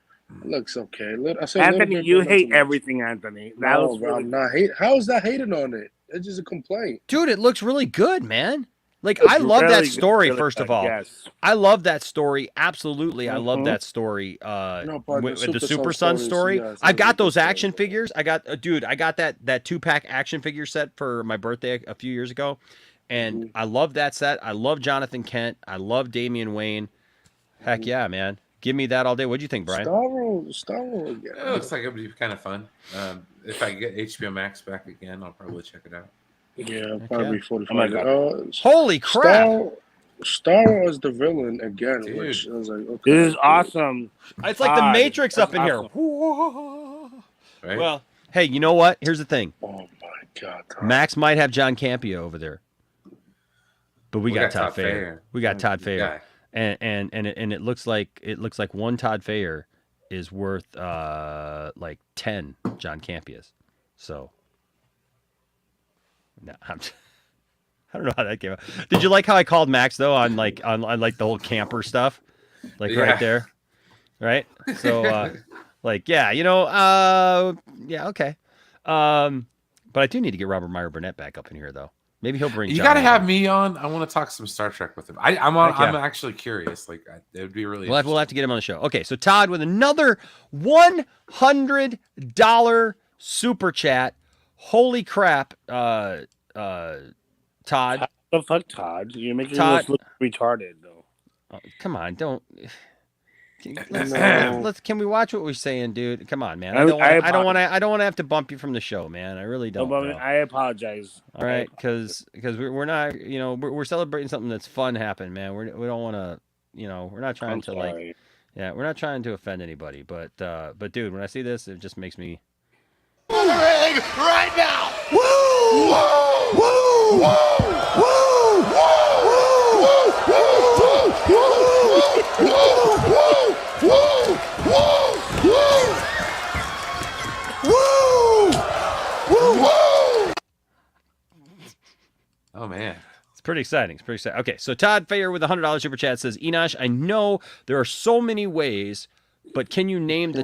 it looks okay. Anthony, you hate everything, Anthony. That No, was bro, really I'm not hate. How is that hating on it? It's just a complaint. Dude, it looks really good, man. Like, It's I love that really story, good, first of all. yes. I love that story. Absolutely. I love that story. No, but with the the Super Super Son Son story. stories, yes, I got those those action figures. I got that 2-pack action figure set for my birthday a few years ago. And I love that set. I love Jonathan Kent. I love Damian Wayne. Heck yeah, man. Give me that all day. What'd you think, Brian? Starro again. It looks like it'd be kind of fun. If I get HBO Max back again, I'll probably check it out. Yeah, probably 45. Oh my God. Holy crap! Starro is the villain again, Dude. which I was like, okay. This is awesome. It's like the Todd, Matrix that's up in here. awesome. Right? Well, hey, you know what? Here's the thing. Oh my God. Max might have John Campia over there, but we got Todd Fayer. Fayer. We got Todd Fayer, Yeah. and it looks like one Todd Fayer is worth like 10 John Campias. So, no, I don't know how that came out. Did you like how I called Max though on like the whole camper stuff, like right there, right? So like yeah, yeah, okay. But I do need to get Robert Meyer Burnett back up in here though. Maybe he'll bring. You John got to on. have me on. I want to talk some Star Trek with him. I'm actually curious. Like it would be really. We'll have to get him on the show. Okay, so Todd with another $100 super chat. Holy crap, Todd. The fuck, Todd? You're making Todd. us look retarded, though. Come on, don't. Can we watch what we're saying, dude? Come on, man. I don't want to have to bump you from the show, man. I really don't. No, I apologize. All right, because we're not, we're celebrating something that's fun happened, man. We don't want to, we're not trying to like, yeah, we're not trying to offend anybody, but dude, when I see this, it just makes me. Right now. Woo! Woo! Woo! Woo! Woo! Woo! Woo! Woo! Woo! Woo! Woo! Oh man. It's pretty exciting. It's pretty exciting. Okay, so Todd Fayer with $100 super chat says, Enosh, I know there are so many ways, but can you name the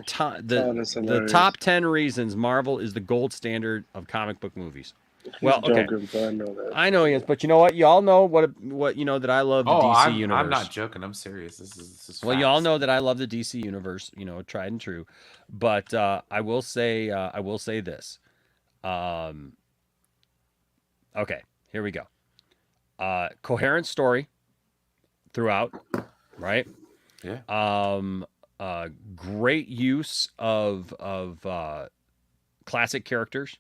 top 10 reasons Marvel is the gold standard of comic book movies? Well, okay. Joking, but I know that. I know he is, but you know what? You all know what you know that I love the DC universe. I'm not joking. I'm serious. This is well, facts. you all know that I love the DC universe. You know, tried and true. But I will say this. Okay, here we go. Coherent story throughout, right? Yeah. Great use of classic characters,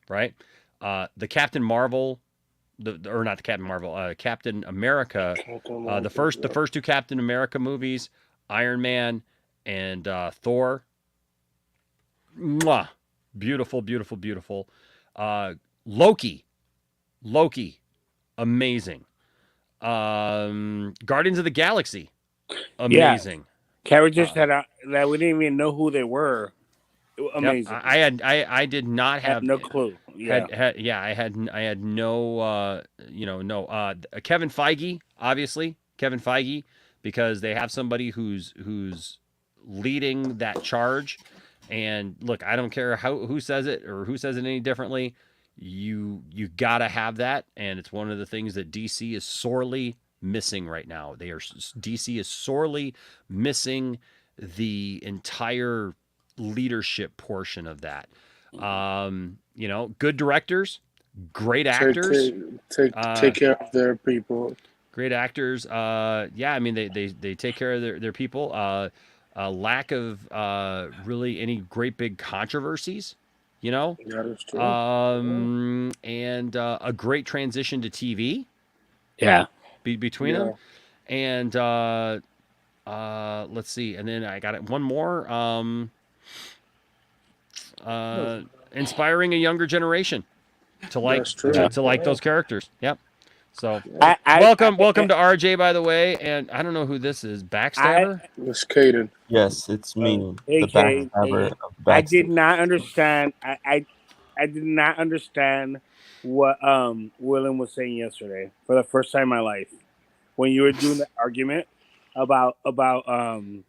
right? The Captain Marvel, Captain America, the first two Captain America movies, Iron Man and Thor. Mwah! Beautiful, beautiful, beautiful. Loki, amazing. Guardians of the Galaxy, amazing. Yeah. Characters that we didn't even know who they were. Amazing. Yep. I did not have no clue. Yeah. I had no Kevin Feige, obviously Kevin Feige, because they have somebody who's leading that charge. And look, I don't care who says it or who says it any differently. You gotta have that, and it's one of the things that DC is sorely missing right now. DC is sorely missing the entire leadership portion of that. Good directors, great actors, take care of their people. Great actors. I mean they take care of their people. Lack of really any great big controversies. That is true. And a great transition to TV. Yeah. Between them. And let's see. And then I got it. One more. Inspiring a younger generation to like those characters. Yep. So welcome to RJ, by the way. And I don't know who this is. Backstabber? It's Caden. Yes, it's me. Hey, the backstabber of I did not understand. I did not understand what Willem was saying yesterday for the first time in my life when you were doing the argument about Feige,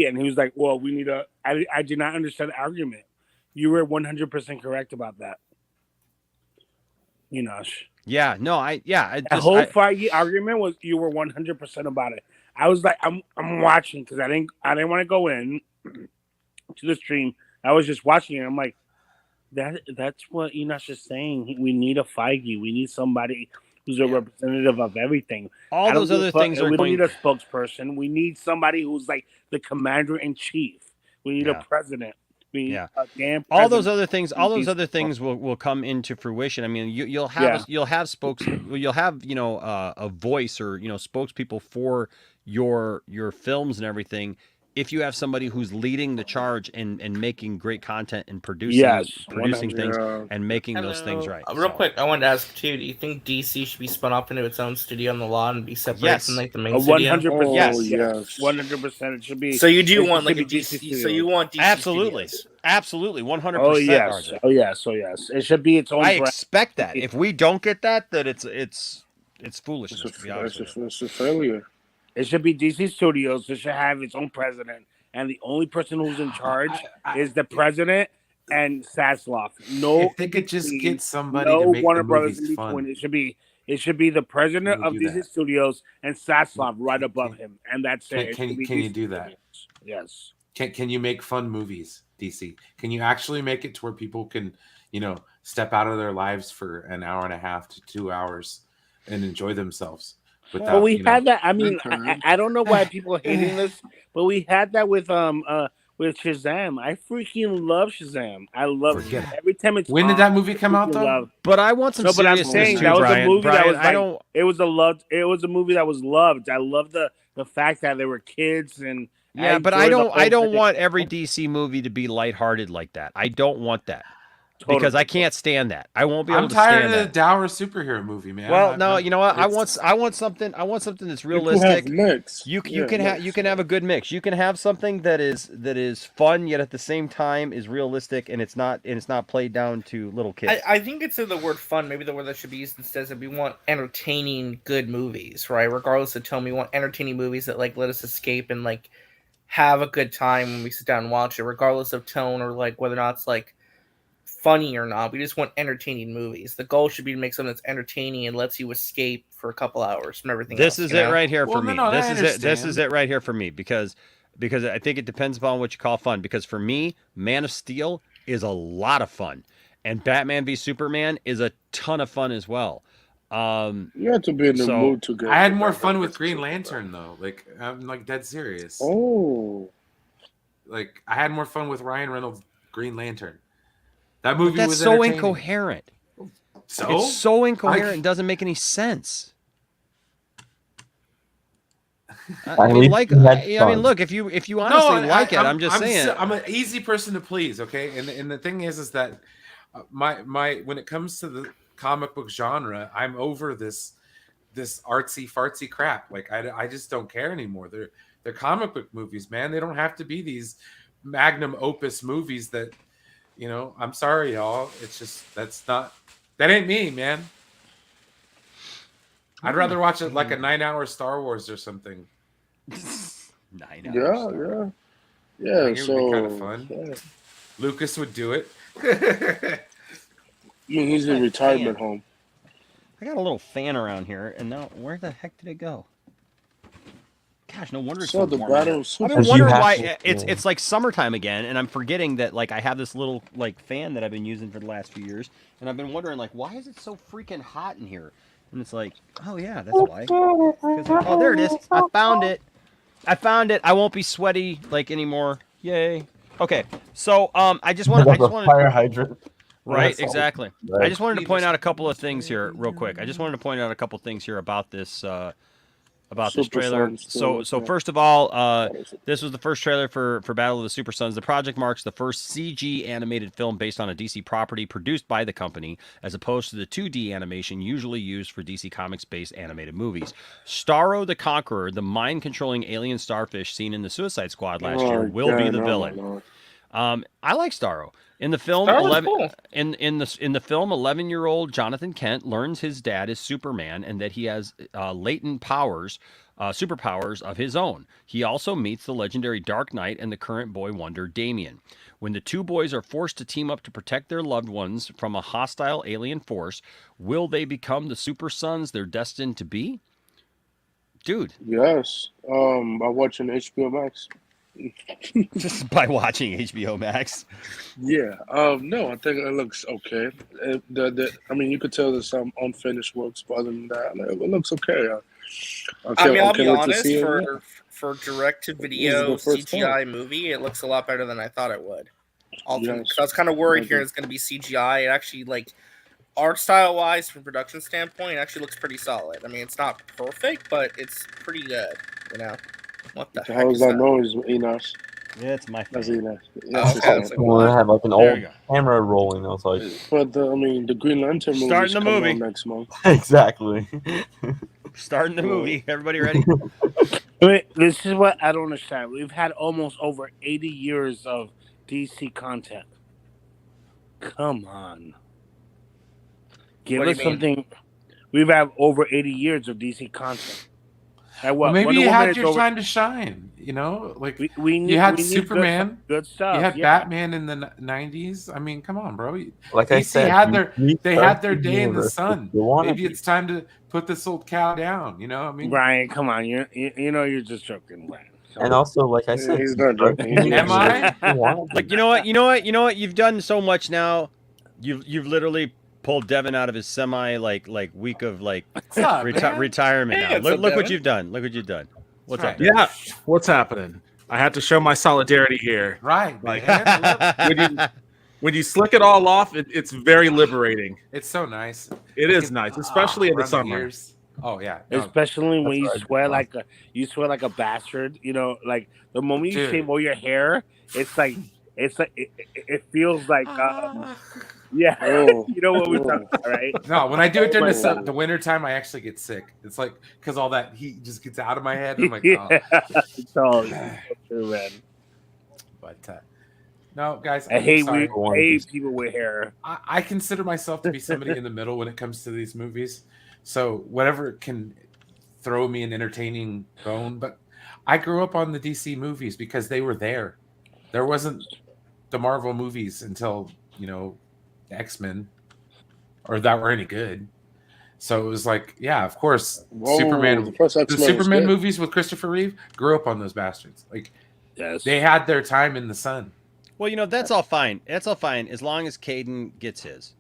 and he was like, "Well, we need a." I did not understand the argument. You were 100% correct about that. Yeah, no, the whole Feige argument was you were 100% about it. I was like, I'm watching because I didn't want to go in to the stream. I was just watching it. I'm like, that's what Enosh is saying. We need a Feige. We need somebody who's a representative of everything. All those other things are. We don't need a spokesperson. We need somebody who's like the commander in chief. We need a president. All those other things will come into fruition. I mean, you'll have a voice or spokespeople for your films and everything. If you have somebody who's leading the charge and making great content and producing things and making those things right. Real quick, I wanted to ask too. Do you think DC should be spun off into its own studio on the lawn and be separate from like the main studio? 100%. Yes, 100%. It should be. So you do want like a DC? So you want DC? Absolutely, absolutely, 100%. Oh yes, oh yes. It should be its own. I expect that. If we don't get that it's foolishness. It's a failure. It should be DC Studios. It should have its own president, and the only person who's in charge is the president and Zaslav. No, if they could just get somebody to make Warner the Brothers movies in fun. between. It should be the president of DC Studios and Zaslav right above him, and that's it. Can you do that? Yes. Can you make fun movies, DC? Can you actually make it to where people can, step out of their lives for an hour and a half to 2 hours and enjoy themselves? Well, we had that. I mean, I don't know why people are hating this, but we had that with Shazam. I freaking love Shazam. I love it. Every time it's when did that movie come out though? But I want some. No, but I'm saying that was a movie that was I don't. It was a movie that was loved. I love the fact that there were kids and. Yeah, but I don't want every DC movie to be lighthearted like that. I don't want that. because I can't stand that. I won't be able I'm to tired stand of the that. dour superhero movie, man. Well, no, you know what? I want something that's realistic. You can have a good mix. You can have something that is fun yet at the same time is realistic and it's not played down to little kids. I think it's in the word fun. Maybe the word that should be used instead is we want entertaining good movies, right? Regardless of tone, we want entertaining movies that like let us escape and like have a good time when we sit down and watch it, regardless of tone or like whether or not it's like funny or not. We just want entertaining movies. The goal should be to make something that's entertaining and lets you escape for a couple hours from everything else. This is it right here for me. This is it right here for me because I think it depends upon what you call fun. Because for me, Man of Steel is a lot of fun, and Batman v Superman is a ton of fun as well. You have to be in the mood to go. I had more fun with Green Lantern though. Like I'm like dead serious. Oh, like I had more fun with Ryan Reynolds' Green Lantern. That movie that's was so entertaining. incoherent. So it's so incoherent and doesn't make any sense. I mean, look, if you honestly like it, I'm just saying. I'm an easy person to please, okay? And the thing is that my when it comes to the comic book genre, I'm over this artsy fartsy crap. Like I just don't care anymore. They're comic book movies, man. They don't have to be these magnum opus movies that, you know, I'm sorry, y'all. It's just that ain't me, man. I'd rather watch it like a 9-hour Star Wars or something. 9 hours. Yeah. It would be kind of fun. Yeah. Lucas would do it. I mean, he's in retirement home. I got a little fan around here, and now where the heck did it go? Gosh, no wonder it's so the warm. battle. I've been wondering why it's like summertime again, and I'm forgetting that like I have this little like fan that I've been using for the last few years, and I've been wondering like why is it so freaking hot in here? And it's like, oh yeah, that's why. Oh, there it is. I found it. I won't be sweaty like anymore. Yay. Okay, so I just want fire hydrant. Right, exactly. I just wanted to point out a couple of things here real quick. I just wanted to point out a couple of things here about this this trailer. So first of all, this was the first trailer for Battle of the Super Sons. The project marks the first CG animated film based on a DC property produced by the company, as opposed to the 2D animation usually used for DC Comics-based animated movies. Starro the Conqueror, the mind-controlling alien starfish seen in the Suicide Squad last year, will be the villain. I like Starro. In the film, in the film, 11-year-old Jonathan Kent learns his dad is Superman and that he has latent powers, superpowers of his own. He also meets the legendary Dark Knight and the current boy wonder Damian. When the two boys are forced to team up to protect their loved ones from a hostile alien force, will they become the Super Sons they're destined to be? Dude. Yes. By watching HBO Max. Just by watching HBO Max. Yeah. No, I think it looks okay. I mean, you could tell there's some unfinished works, but other than that, it looks okay. I'll be honest. For direct-to-video CGI movie, it looks a lot better than I thought it would. Yes. I was kind of worried here it's going to be CGI. It actually, like, art style-wise, from production standpoint, it actually looks pretty solid. I mean, it's not perfect, but it's pretty good. You know. What the heck is that noise, Enos? Yeah, it's my phone. That's Enos. I have like an old camera rolling. I was like, but I mean, the Green Lantern movie starting the movie next month. Exactly. Starting the movie. Everybody ready? Wait, this is what I don't understand. We've had almost over 80 years of DC content. Come on, give us something. We've had over 80 years of DC content. Well, maybe you had your time to shine, you know? Like you had Superman, good stuff. You had Batman in the 90s. I mean, come on, bro. Like I said, they had their day in the sun. Maybe it's time to put this old cow down, you know? I mean, Brian, come on. You know you're just joking, Brian. And also, like I said, he's not joking. Am I? Like, you know what? You've done so much now. You've literally pulled Devin out of his semi like week of like retirement now. Look what you've done. Look what you've done. What's up? Yeah, what's happening? I had to show my solidarity here. Right. Like when you slick it all off, it's very liberating. It's so nice. It is nice, especially in the summer. Oh yeah. Especially when you sweat like a bastard. You know, like the moment you shave all your hair, it's like It's like it feels like yeah. Oh. You know what we're talking about, right? No, when I do it during Oh. the winter time, I actually get sick. It's like because all that heat just gets out of my head. I'm like, Yeah, oh. it's so true, man. But no, guys, I I'm hate sorry. people with hair. I consider myself to be somebody in the middle when it comes to these movies. So whatever can throw me an entertaining bone. But I grew up on the DC movies because they were there. There wasn't the Marvel movies until, X-Men or that were any good. So it was like, yeah, of course, Superman. The Superman movies with Christopher Reeve, grew up on those bastards. Like, they had their time in the sun. Well, that's all fine. That's all fine as long as Caden gets his.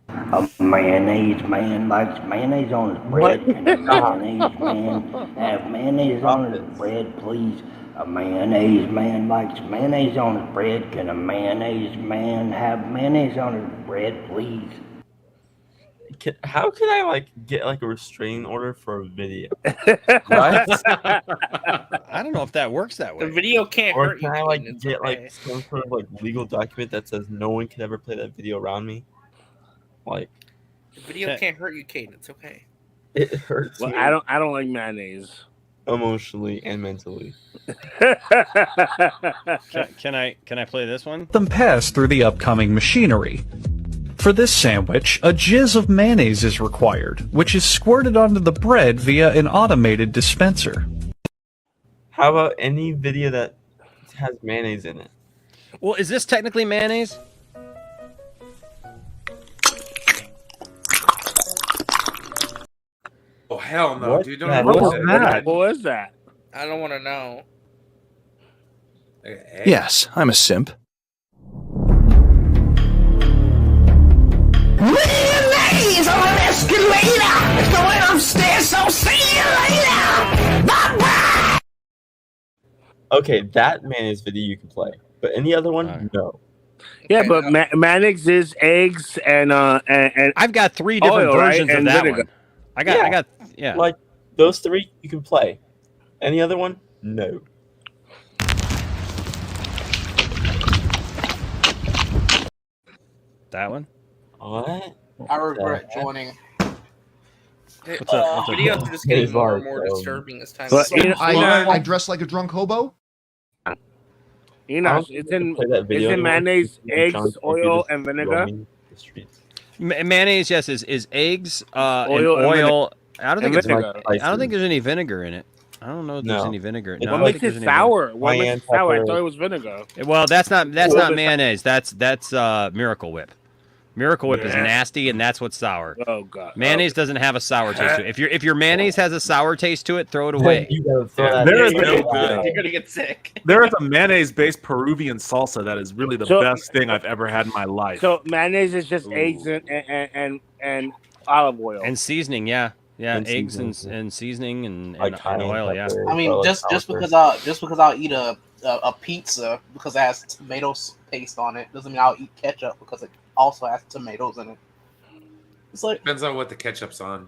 A mayonnaise man likes mayonnaise on his bread. Can a mayonnaise man have mayonnaise on his bread, please? A mayonnaise man likes mayonnaise on his bread. Can a mayonnaise man have mayonnaise on his bread, please? How can I get a restraining order for a video? What? I don't know if that works that way. The video can't Or hurt can you. I Caden, it's get okay. some sort of legal document that says no one can ever play that video around me? The video can't hurt you, Caden. It's okay. It hurts Well, me I don't like mayonnaise. emotionally and mentally. Can I play this one? Them pass through the upcoming machinery. For this sandwich, a jizz of mayonnaise is required, which is squirted onto the bread via an automated dispenser. How about any video that has mayonnaise in it? Well, is this technically mayonnaise? Oh hell no, What dude! the Don't heck ever was say that? What was that? I don't want to know. Hey. Yes, I'm a simp. Mayonnaise on an escalator! It's going upstairs, so see you later! Bye-bye! Okay, that mayonnaise video you can play, but any other one, no. Yeah, but mayonnaise is eggs and I've got 3 different oil, versions right? of And that vinegar. one. I got yeah. Like those 3 you can play. Any other one, no. That one? What? I regret joining. What's up? Videos are just getting more and more disturbing as time goes on. I dress like a drunk hobo. It's in mayonnaise, eggs, oil, and vinegar. Mayonnaise, yes, is eggs, Oil and and oil. I don't and think it's. vinegar. I don't think there's any vinegar in it. I don't know if there's No. any vinegar. What No, I don't makes think it there's any sour? vinegar. What makes it sour? I thought it was vinegar. Well, that's not Well, mayonnaise. That's Miracle Whip. Miracle Whip is Yeah. nasty, and that's what's sour. Oh god. Mayonnaise doesn't have a sour taste to it. If your mayonnaise has a sour taste to it, throw it away. There is You're gonna get sick. There is a mayonnaise-based Peruvian salsa that is really the So- best thing I've ever had in my life. So mayonnaise is just eggs and olive oil And seasoning, yeah, And eggs seasoning, and seasoning and cayenne oil, yeah. pepper, I mean, garlic just powder. because I'll eat a pizza because it has tomato paste on it doesn't mean I'll eat ketchup because it also has tomatoes in it. It's like Depends on what the ketchup's on.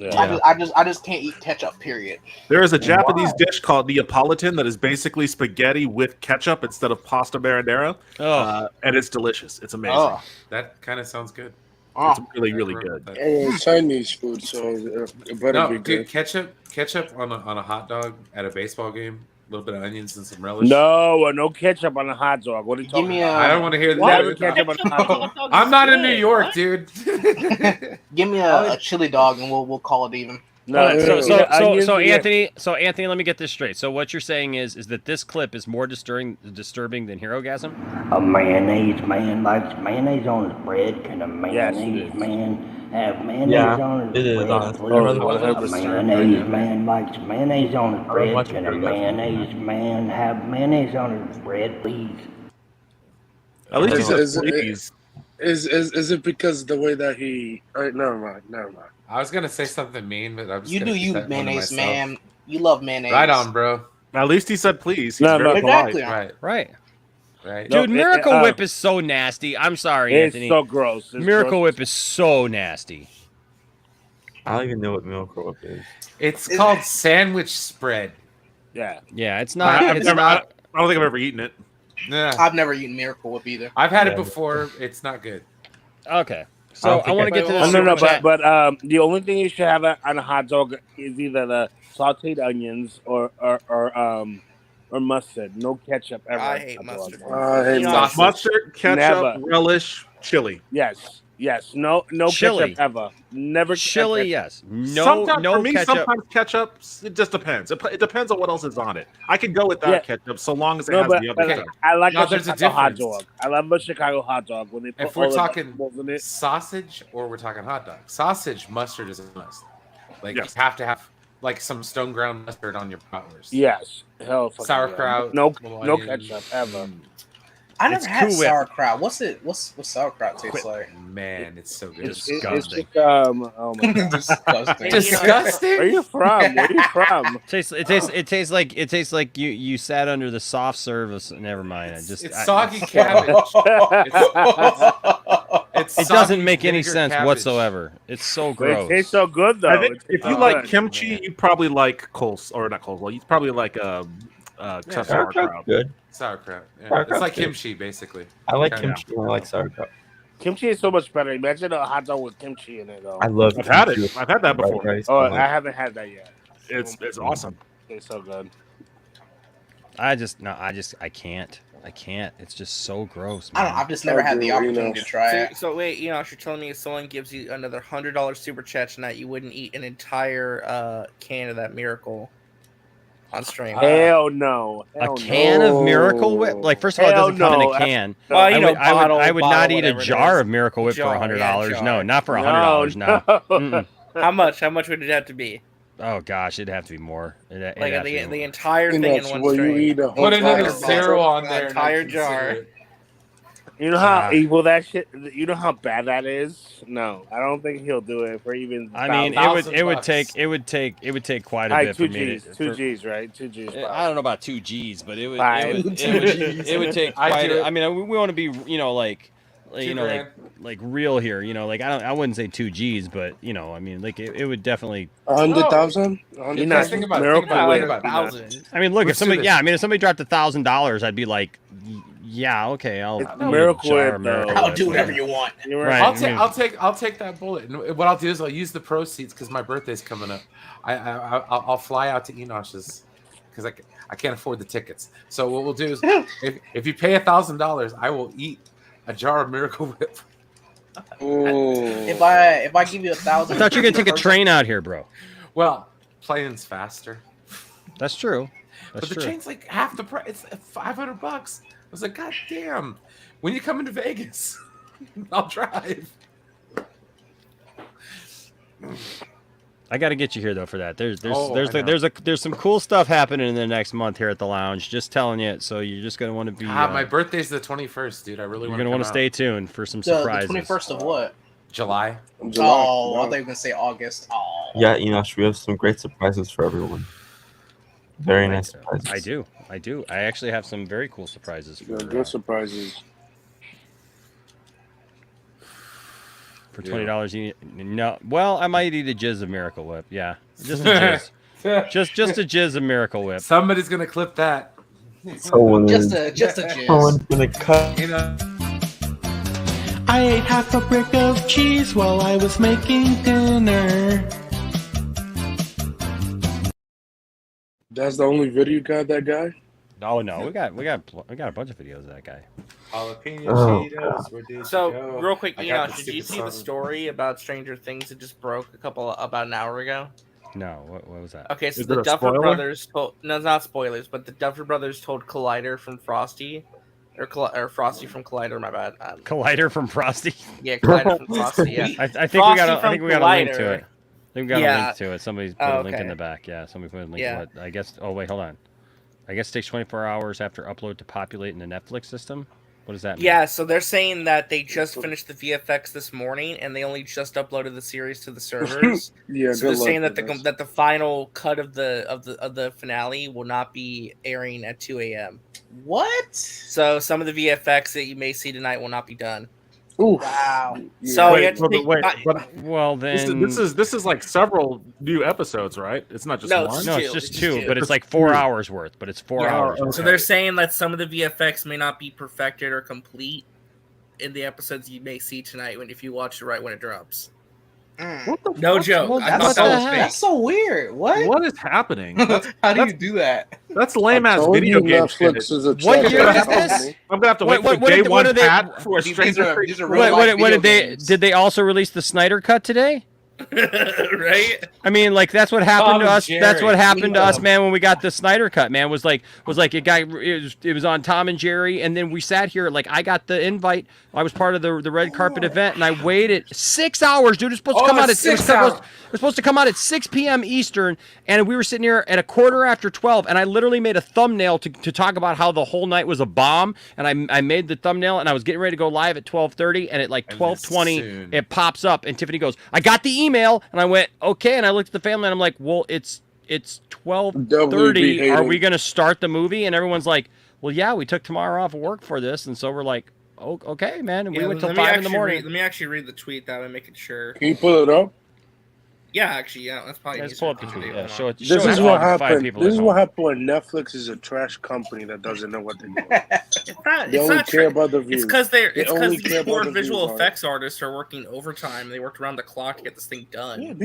I just can't eat ketchup. Period. There is a Japanese dish called Neapolitan that is basically spaghetti with ketchup instead of pasta marinara, and it's delicious. It's amazing. Oh. That kind of sounds good. It's really, really good. Chinese food, so it better No, be dude, good. ketchup on a hot dog at a baseball game. A little bit of onions and some relish. No ketchup on a hot dog. What are you talking about? I don't want to hear Never that. ketchup on a hot dog. I'm not in New York, dude. Give me a chili dog and we'll call it even. No, So Anthony, let me get this straight. So what you're saying is that this clip is more disturbing than Herogasm? A mayonnaise man likes mayonnaise on his bread. Can a mayonnaise man have mayonnaise on his it is, bread, honestly. please? A mayonnaise man likes mayonnaise on his bread. Can a mayonnaise man have mayonnaise on his bread, please? At least he Is- said is- please. Is it because the way that he? All right, never mind. I was gonna say something mean, but I'm just You gonna do keep you, that one to mayonnaise myself. man. You love mayonnaise. Right on, bro. At least he said please. He's No, very exactly. polite. Right. Right. Dude, No, Miracle Whip is so nasty. I'm sorry, It's Anthony. so gross. It's Miracle gross. Whip is so nasty. I don't even know what Miracle Whip is. It's called sandwich spread. Yeah. Yeah, it's not. I don't It's think not. I've ever eaten it. Yeah. I've never eaten Miracle Whip either. I've had it before. It's not good. Okay. So I want to get to the No, super chat. but the only thing you should have on a hot dog is either the sautéed onions or mustard. No ketchup ever. I hate mustard. I hate mustard. Mustard, ketchup, Never. relish, chili. Yes. No Chili. ketchup ever. Never Chili, ketchup. yes. No, Sometimes, no for me, ketchup. sometimes ketchup. It just depends. It depends on what else is on it. I can go without ketchup so long as it has the other stuff. I like No, a there's a Chicago hot difference. dog. I love a Chicago hot dog when they put If we're all the talking vegetables in it. sausage or we're talking hot dog, sausage mustard is a must. Like you have to have like some stone ground mustard on your bratwurst. Yes. Hell, fucking Sauerkraut. yeah. No onion. ketchup ever. I never It's had Cool Whip. sauerkraut. What's sauerkraut taste like? Man, it's so good. It's Disgusting. oh my God. Disgusting. Disgusting. Where are you from? Where are you from? It tastes like you sat under the soft service. Never mind. It's soggy cabbage. It's It soggy doesn't make any vinegar sense cabbage. whatsoever. It's so But it gross. tastes so good though. I think It if tastes you so like good. kimchi, you probably like or not coleslaw. You probably like sauerkraut. Good. Sauerkraut. Yeah. Sauerkraut's It's like good. kimchi, basically. I like Kinda. kimchi and I like sauerkraut. Kimchi is so much better. Imagine a hot dog with kimchi in it though. I love. I've had it. kimchi. I've had that before. White rice, Oh, I like- I haven't had that yet. It's awesome. It's so good. I can't. It's just so gross. I don't know. man. I've just never had the opportunity to try it. So wait, you're telling me if someone gives you another $100 super chat tonight, you wouldn't eat an entire can of that Miracle on stream? Hell no. A Hell can no. of Miracle Whip? Like, first of all, it Hell doesn't come in no. a can. Well, I would not bottle, eat a whatever it jar is. of Miracle Whip Jar, for $100. yeah, jar. No, not for $100. No. Mm-mm. How much? How much would it have to be? Oh gosh, it'd have to be more. It'd Like have to be more. the entire thing in one Will you stream. eat a whole Put another bottle? zero on there. and Entire I'd consider jar. it. You know how evil that shit. You know how bad that is. No, I don't think he'll do it for even. I mean, it would take quite a bit for me. Two G's, right? 2 G's. I don't know about 2 G's, but it would take I quite. do it. I mean, we want to be $2,000. like real here. Like I wouldn't say 2 G's, but I mean, like it would definitely. 100,000. You're not Think about it. Miracle Think Whip. about it. I mean, look, Let's if do this. somebody dropped $1,000, I'd be like, yeah, okay, I'll It's eat a Miracle jar Whip, of though. Miracle I'll Whip. do whatever you want. You're Right. right. I'll take that bullet. And what I'll do is I'll use the proceeds because my birthday's coming up. I'll fly out to Enosh's because I can't afford the tickets. So what we'll do is if you pay $1,000, I will eat a jar of Miracle Whip. If I give you $1,000, I thought you were gonna take a train out here, bro. Well, plane's faster. That's true. But the train's like half the price. It's $500. I was like, God damn! When you come into Vegas, I'll drive. I got to get you here though for that. Oh, I know. There's some cool stuff happening in the next month here at the lounge. Just telling you, so you're just gonna want to be. My birthday's the 21st, dude. I really You're want. gonna want to stay tuned for some surprises. The 21st of what? July. Oh, I thought you were gonna say August. Oh. Yeah, Enosh, we have some great surprises for everyone. Very nice surprises. I do. I actually have some very cool surprises for. Good surprises. For $20, no. Well, I might eat a jizz of Miracle Whip. Yeah, just a jizz. just a jizz of Miracle Whip. Somebody's gonna clip that. Someone Just a jizz. Someone's gonna cut. You know. I ate half a brick of cheese while I was making dinner. That's the only video you got, that guy? Oh no, we got a bunch of videos of that guy. Jalapeno Oh, Cheetos. Where did So, you go? real quick, I got Enosh, the did you stupid see the song. story about Stranger Things that just broke about an hour ago? No, what was that? Okay, so Is the it a Duffer spoiler? Brothers told, no, it's not spoilers, but the Duffer Brothers told Collider from Frosty, or Frosty from Collider, my bad. Collider from Frosty. Yeah, Collider from Frosty, yeah. I think Frosty we got a from link to Collider. it. I think we got a Yeah. link to it. Somebody's put Oh, a link in okay. the back. Yeah, somebody put a link. Yeah. I guess. Oh wait, hold on. I guess it takes 24 hours after upload to populate in the Netflix system. What does that mean? Yeah, so they're saying that they just finished the VFX this morning, and they only just uploaded the series to the servers. Yeah, So they're good luck saying that with the final cut of the finale will not be airing at 2 a.m. What? So some of the VFX that you may see tonight will not be done. Wow. So you Wait, have to take, well then this is like several new episodes, right? It's not just No, one. no, two. it's just It's two, two. but it's like 4 hours worth. But it's 4 Yeah. hours. So they're saying that some of the VFX may not be perfected or complete in the episodes you may see tonight if you watch it right when it drops. No joke. Well, I thought that was fake. That's so weird. What? What is happening? How do you do that? That's lame ass told video you game Netflix shit. is a What trash year is company. this? I'm gonna have to wait What- for what day did- what one are they- pat for These Stranger are- Things. these are real life video games. Did they also release the Snyder cut today? Right? I mean, like that's what happened Tom to and us. That's what Jerry, happened to us, Leadup. man. When we got the Snyder cut, man, was like it was on Tom and Jerry, and then we sat here. Like I got the invite. I was part of the red carpet event, and I waited 6 hours, dude. It's supposed to come out at it was supposed to come out at 6 p.m. Eastern, and we were sitting here at 12:15, and I literally made a thumbnail to talk about how the whole night was a bomb, and I made the thumbnail, and I was getting ready to go live at 12:30, and at like 12:20, it pops up, and Tiffany goes, "I got the email," and I went, "Okay," and I looked at the family, and I'm like, "Well, it's 12:30. Are we gonna start the movie?" And everyone's like, "Well, yeah, we took tomorrow off of work for this," and so we're like, "Oh, okay, man." And we went till 5 in the morning. Let me actually read the tweet that I'm making sure. Can you pull it up? Yeah, actually, yeah. That's probably. Let's pull up the tweet. Yeah, show it. This show is it what all the 5 happened. people This at is home. what happened when Netflix is a trash company that doesn't know what they're doing. They It's only not care tra- about the views. It's because They it's only because care these poor about the visual views, effects artists are working overtime. They worked around the clock to get this thing done.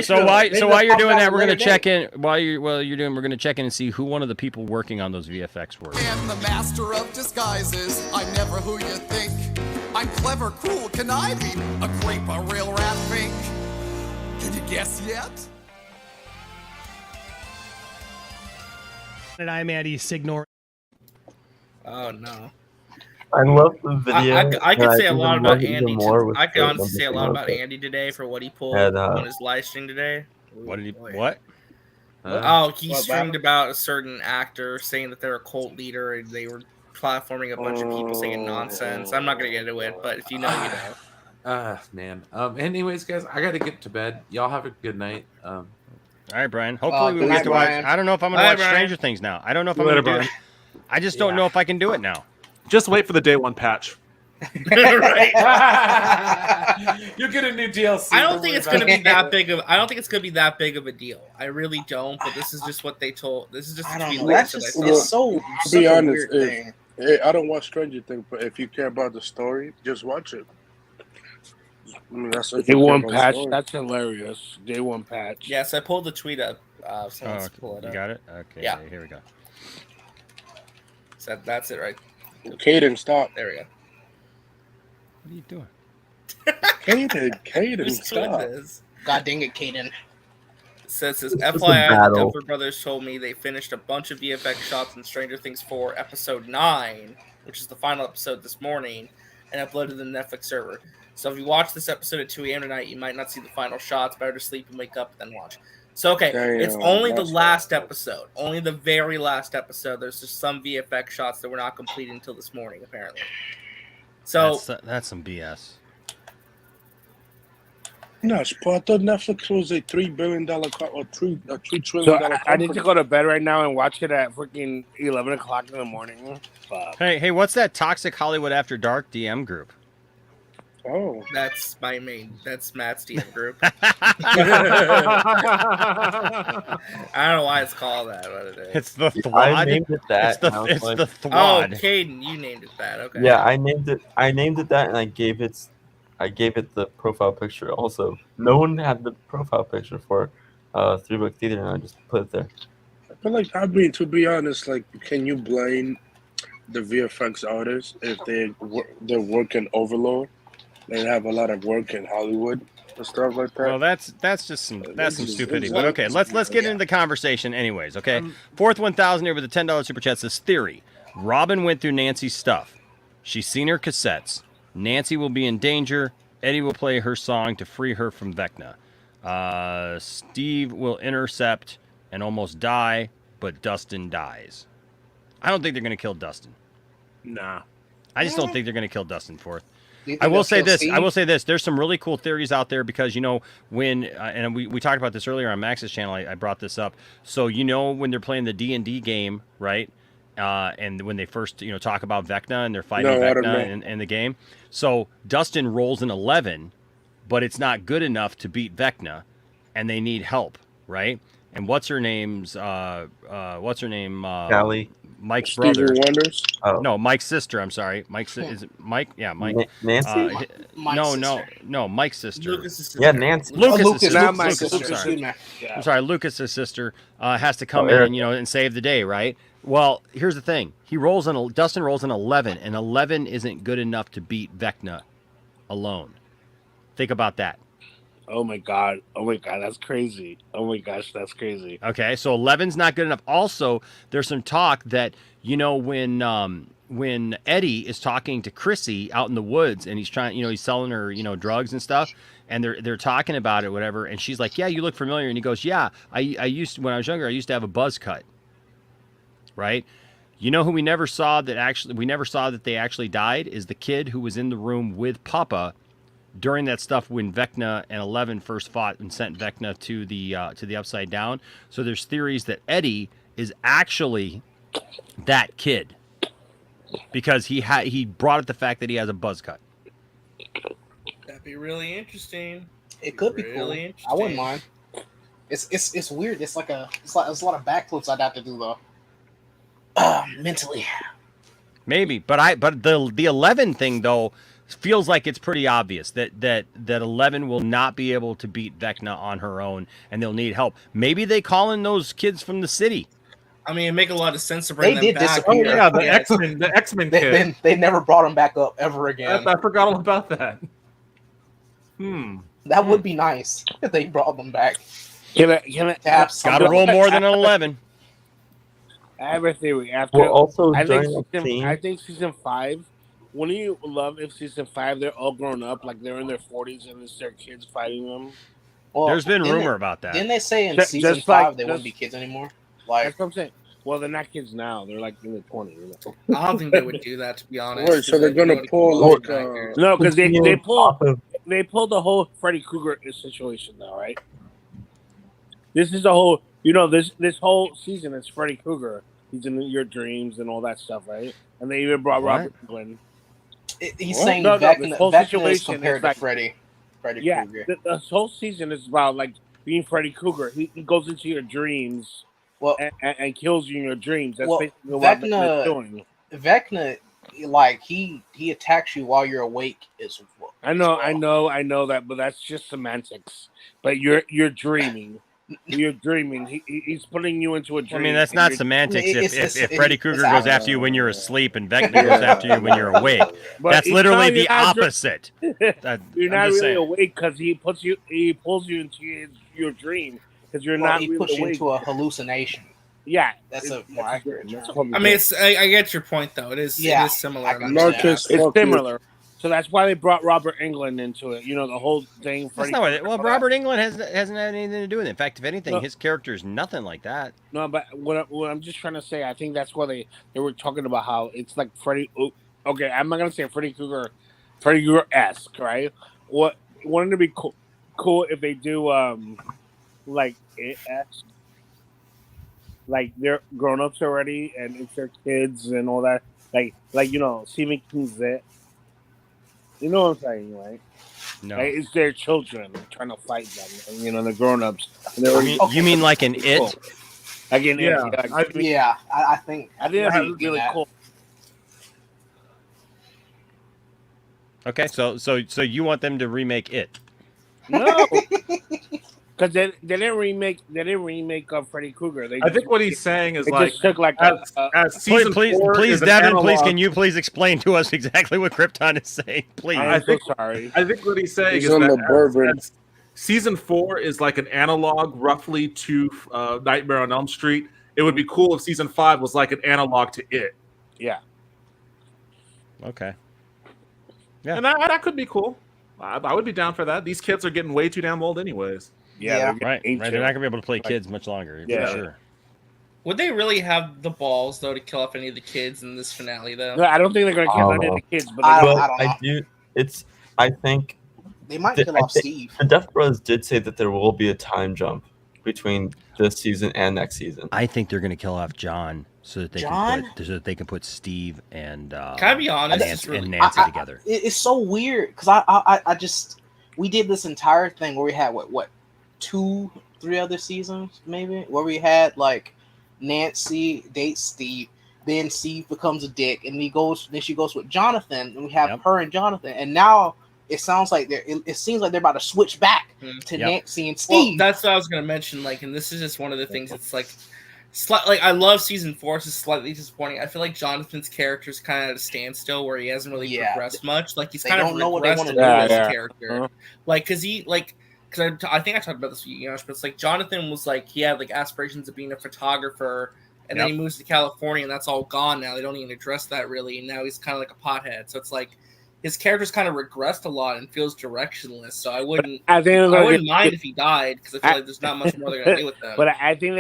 So while you're doing that, we're gonna check in. While you're doing, we're gonna check in and see who one of the people working on those VFX were. I'm the master of disguises. I'm never who you think. I'm clever, cruel, conniving. A creep, a real rat fink. Can you guess yet? And I'm Andy Signor. Oh no. I love the video. I could say a and lot even about love even Andy. more with I could the honestly say a lot Olympic about outfit. Andy today for what he pulled And, on his live stream today. What did he? What? Oh, he What streamed about? about a certain actor saying that they're a cult leader and they were platforming a bunch of people saying nonsense. I'm not gonna get into it, but if you know, you know. Man. Anyways, guys, I got to get to bed. Y'all have a good night. All right, Brian. Hopefully we good get night, to watch. Brian. I don't know if I'm gonna Bye, watch Brian. Stranger Things now. I don't know if I'm Later, gonna do it. Brian. I just don't know if I can do it now. Just wait for the day one patch. Right. You'll get a new DLC. I don't think it's gonna be that big of. I don't think it's gonna be that big of a deal. I really don't. But this is just what they told. This is just. I a don't tweet know. that That's I just saw. it's so. To such be a honest, weird thing. I don't watch Stranger Things, but if you care about the story, just watch it. I mean, that's if Day you care one about the patch. story. That's hilarious. Day one patch. Yes, I pulled the tweet up. Oh, Someone wants to okay. pull it You up. got it. Okay. Yeah. Here we go. So that's it, right? Caden, stop. There we go. What are you doing? Caden, Who's doing stop. this? God dang it, Caden. Says This is a FYI, the battle. Duffer Brothers told me they finished a bunch of VFX shots in Stranger Things 4 episode 9, which is the final episode this morning, and uploaded to the Netflix server. So if you watch this episode at 2 a.m. tonight, you might not see the final shots. Better to sleep and wake up and then watch. So okay, it's Damn, only the that's last episode, only the very last episode. There's just some VFX shots that were not completed until this morning, apparently. So That's some BS. No, I thought Netflix was a $3 billion or $3 trillion So company. I need to go to bed right now and watch it at freaking 11 o'clock in the morning. Fuck. Hey, what's that Toxic Hollywood After Dark DM group? Oh, that's that's Matt's DM group. I don't know why it's called that, but it is. It's the I Thwad. named it that. It's the and I was it's like- the Oh, Thwad. Caden, you named it that. Okay. Yeah, I named it that, and I gave it the profile picture. Also, no one had the profile picture for 3 Book Theater, and I just put it there. but like, I mean, to be honest, like, can you blame the VFX artists if they're working overload? They have a lot of work in Hollywood and stuff like that. Well, that's just some stupidity. it's But like- okay, let's get into the conversation anyways. Okay, fourth 1,000 here with a $10 super chat says theory. Robin went through Nancy's stuff. She's seen her cassettes. Nancy will be in danger. Eddie will play her song to free her from Vecna. Steve will intercept and almost die, but Dustin dies. I don't think they're going to kill Dustin. Nah. I just don't think they're going to kill Dustin Fourth. Do you think I will they'll say kill this. Steve? I will say this. There's some really cool theories out there because, you know, when and we talked about this earlier on Max's channel. I brought this up. So, you know, when they're playing the D&D game, right? and when they first talk about Vecna and they're fighting No, I don't Vecna know. in the game. So Dustin rolls an 11, but it's not good enough to beat Vecna, and they need help, right? And what's her name? Callie. Mike's Stevie brother. Wonders? Oh. No, Mike's sister. I'm sorry, Mike's. Is it Mike? Yeah, Mike. Nancy? No, Mike's sister. Lucas's sister. Yeah, Nancy. Lucas's sister. Not my Lucas, sister. I'm sorry. Excuse me. Yeah. I'm sorry. Lucas's sister has to come Oh, in and and save the day, right? Well, here's the thing. Dustin rolls an 11, and 11 isn't good enough to beat Vecna alone. Think about that. Oh my god, that's crazy. Oh my gosh, that's crazy. Okay, so 11's not good enough. Also, there's some talk that when Eddie is talking to Chrissy out in the woods and he's trying, he's selling her, drugs and stuff, and they're talking about it, whatever, and she's like, "Yeah, you look familiar," and he goes, "Yeah, I used to, when I was younger, I used to have a buzz cut." Right? You know who we never saw that they actually died is the kid who was in the room with Papa during that stuff when Vecna and 11 first fought and sent Vecna to the Upside Down. So there's theories that Eddie is actually that kid because he brought up the fact that he has a buzz cut. That'd be really interesting. It could be cool. I wouldn't mind. It's weird. It's a lot of backflips I'd have to do though. Mentally. Maybe, but the 11 thing though feels like it's pretty obvious that 11 will not be able to beat Vecna on her own, and they'll need help. Maybe they call in those kids from the city. I mean, it make a lot of sense to bring them back. Disappear. Oh yeah, the X-Men kid. They never brought him back up ever again. I forgot all about that. That would be nice if they brought them back. Gotta roll more than an 11. I have a theory. I think season 5. Wouldn't you love if season 5 they're all grown up, like they're in their 40s and it's their kids fighting them? Well, there's been rumor about that. Didn't they say in season 5 they wouldn't be kids anymore? Like, that's what I'm saying. Well, they're not kids now. They're like in their 20s. I don't think they would do that, to be honest. Wait, so they're gonna pull like no, because they pulled the whole Freddy Krueger situation now, right? This is the whole this whole season is Freddy Krueger. He's in your dreams and all that stuff, right? And they even brought Robert Englund. He's saying Vecna is compared to Freddy Krueger. The whole season is about like being Freddy Krueger. He goes into your dreams, and kills you in your dreams. That's basically what Vecna is doing. Vecna, like he attacks you while you're awake. I know that, but that's just semantics. But you're dreaming. You're dreaming. He's putting you into a dream. I mean, that's not semantics. If Freddy Krueger goes after you when you're asleep and Vecna goes after you when you're awake, that's literally the opposite. You're not really awake because he pulls you into your dream because you're not. He puts you into a hallucination. Yeah, that's a more accurate term. I mean, I get your point though. It is similar. It's similar. So that's why they brought Robert Englund into it. The whole thing. That's not what Robert Englund hasn't had anything to do with it. In fact, if anything, his character is nothing like that. No, but what I'm just trying to say, I think that's why they were talking about how it's like Freddy. Okay, I'm not gonna say Freddy Krueger-esque, right? Wouldn't it be cool if they do like it-esque? Like they're grown-ups already and it's their kids and all that. Like Stephen King's It. You know what I'm saying, right? No. Like, it's their children trying to fight them. And, the grown-ups. You mean like an It? Cool. Like an It. I think that'd be really cool. Okay, so you want them to remake It? No. Because they didn't remake Freddy Krueger. I think what he's saying is just took like as season please, is Devin, can you please explain to us exactly what Krypton is saying, please? I'm so sorry. I think what he's saying is that season 4 is like an analog, roughly, to Nightmare on Elm Street. It would be cool if season 5 was like an analog to It. Yeah. Okay. Yeah, and that could be cool. I would be down for that. These kids are getting way too damn old, anyways. Yeah. Right. They're not gonna be able to play kids much longer. For sure. Would they really have the balls though to kill off any of the kids in this finale though? No, I don't think they're gonna kill any of the kids. But I don't know. I think they might kill off Steve. The Death Bros did say that there will be a time jump. between this season and next season. I think they're going to kill off John so that they can put Steve and Can I be honest? Nancy together. It's so weird because I just we did this entire thing where we had what 2-3 other seasons maybe where we had like Nancy dates Steve, then Steve becomes a dick, and then she goes with Jonathan, and we have her and Jonathan, and now it sounds like it seems like they're about to switch back to Nancy and Steve. Well, that's what I was going to mention. Like, and this is just one of the things. It's like I love season 4. It's just slightly disappointing. I feel like Jonathin's character is kind of at a standstill where he hasn't really progressed much. Like he's kind of regressed into his character. Like, because I think I talked about this with you, but it's like Jonathan was like he had like aspirations of being a photographer, and then he moves to California, and that's all gone now. They don't even address that really, and now he's kind of like a pothead. So it's like his character's kind of regressed a lot and feels directionless. So I wouldn't mind if he died because I feel like there's not much more they're gonna do with them. But I think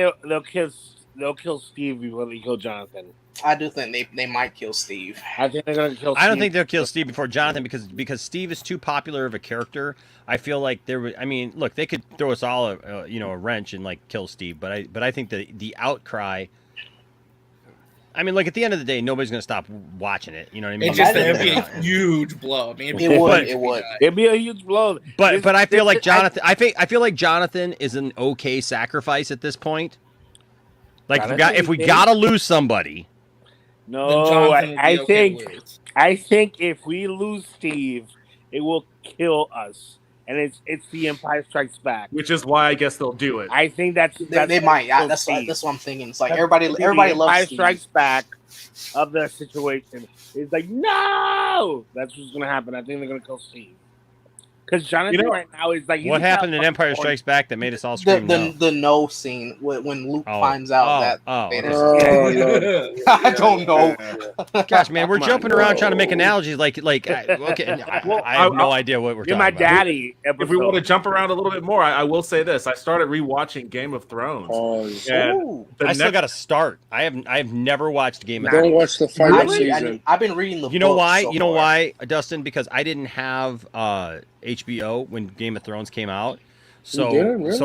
they'll kill Steve before they kill Jonathan. I do think they might kill Steve. I think they're gonna kill. I don't think they'll kill Steve before Jonathan because Steve is too popular of a character. I feel like look, they could throw us all a wrench and like kill Steve, but I think the outcry. I mean, like at the end of the day, nobody's gonna stop watching it. You know what I mean? It'd be a huge blow. I mean, it'd be a huge blow. But I feel like Jonathan. I feel like Jonathan is an okay sacrifice at this point. Like if we gotta lose somebody. No, I think if we lose Steve, it will kill us, and it's the Empire Strikes Back, which is why I guess they'll do it. I think they might. Yeah, that's what I'm thinking. It's like everybody loves Empire Steve. Strikes Back of the situation. It's like no, that's what's gonna happen. I think they're gonna kill Steve. Because Jonathan right now is like... What happened in Empire Strikes Back that made us all scream the no scene when Luke finds out that... No. I don't know. Gosh, man, we're jumping around trying to make analogies okay, I have no idea what we're talking about. You're my daddy. If we want to jump around a little bit more, I will say this. I started rewatching Game of Thrones. I still got to start. I have never watched Game of Thrones. Don't watch the final season. I've been reading the You know why? You know why, Dustin? Because I didn't have... HBO when Game of Thrones came out, so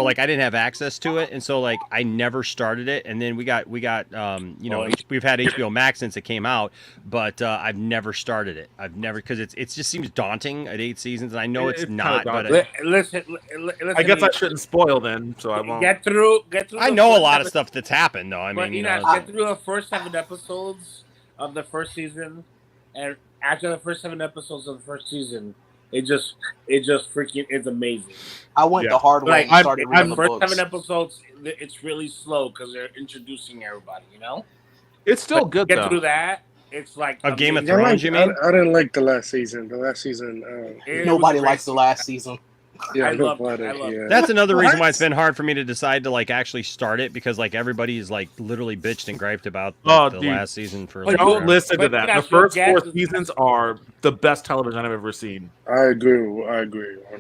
like I didn't have access to it, and so like I never started it. And then we got we've had HBO Max since it came out, but I've never started it. I've never because it just seems daunting at 8 seasons, and I know it's not. But listen, I guess I shouldn't spoil then, so I won't. Get through. I know a lot of stuff that's happened though. I mean, get through the first 7 episodes of the first season, and after the first 7 episodes of the first season. It just freaking is amazing. I went the hard way and started reading the books. 7 episodes, it's really slow because they're introducing everybody, It's still good, though. Get through that, it's like... A Game of Thrones, you mean? I didn't like the last season. The last season... Nobody likes the last season. Yeah, I love it. That's another reason why it's been hard for me to decide to like actually start it because like everybody's like literally bitched and griped about the last season for. Don't listen to that. The first 4 seasons are the best television I've ever seen. I agree.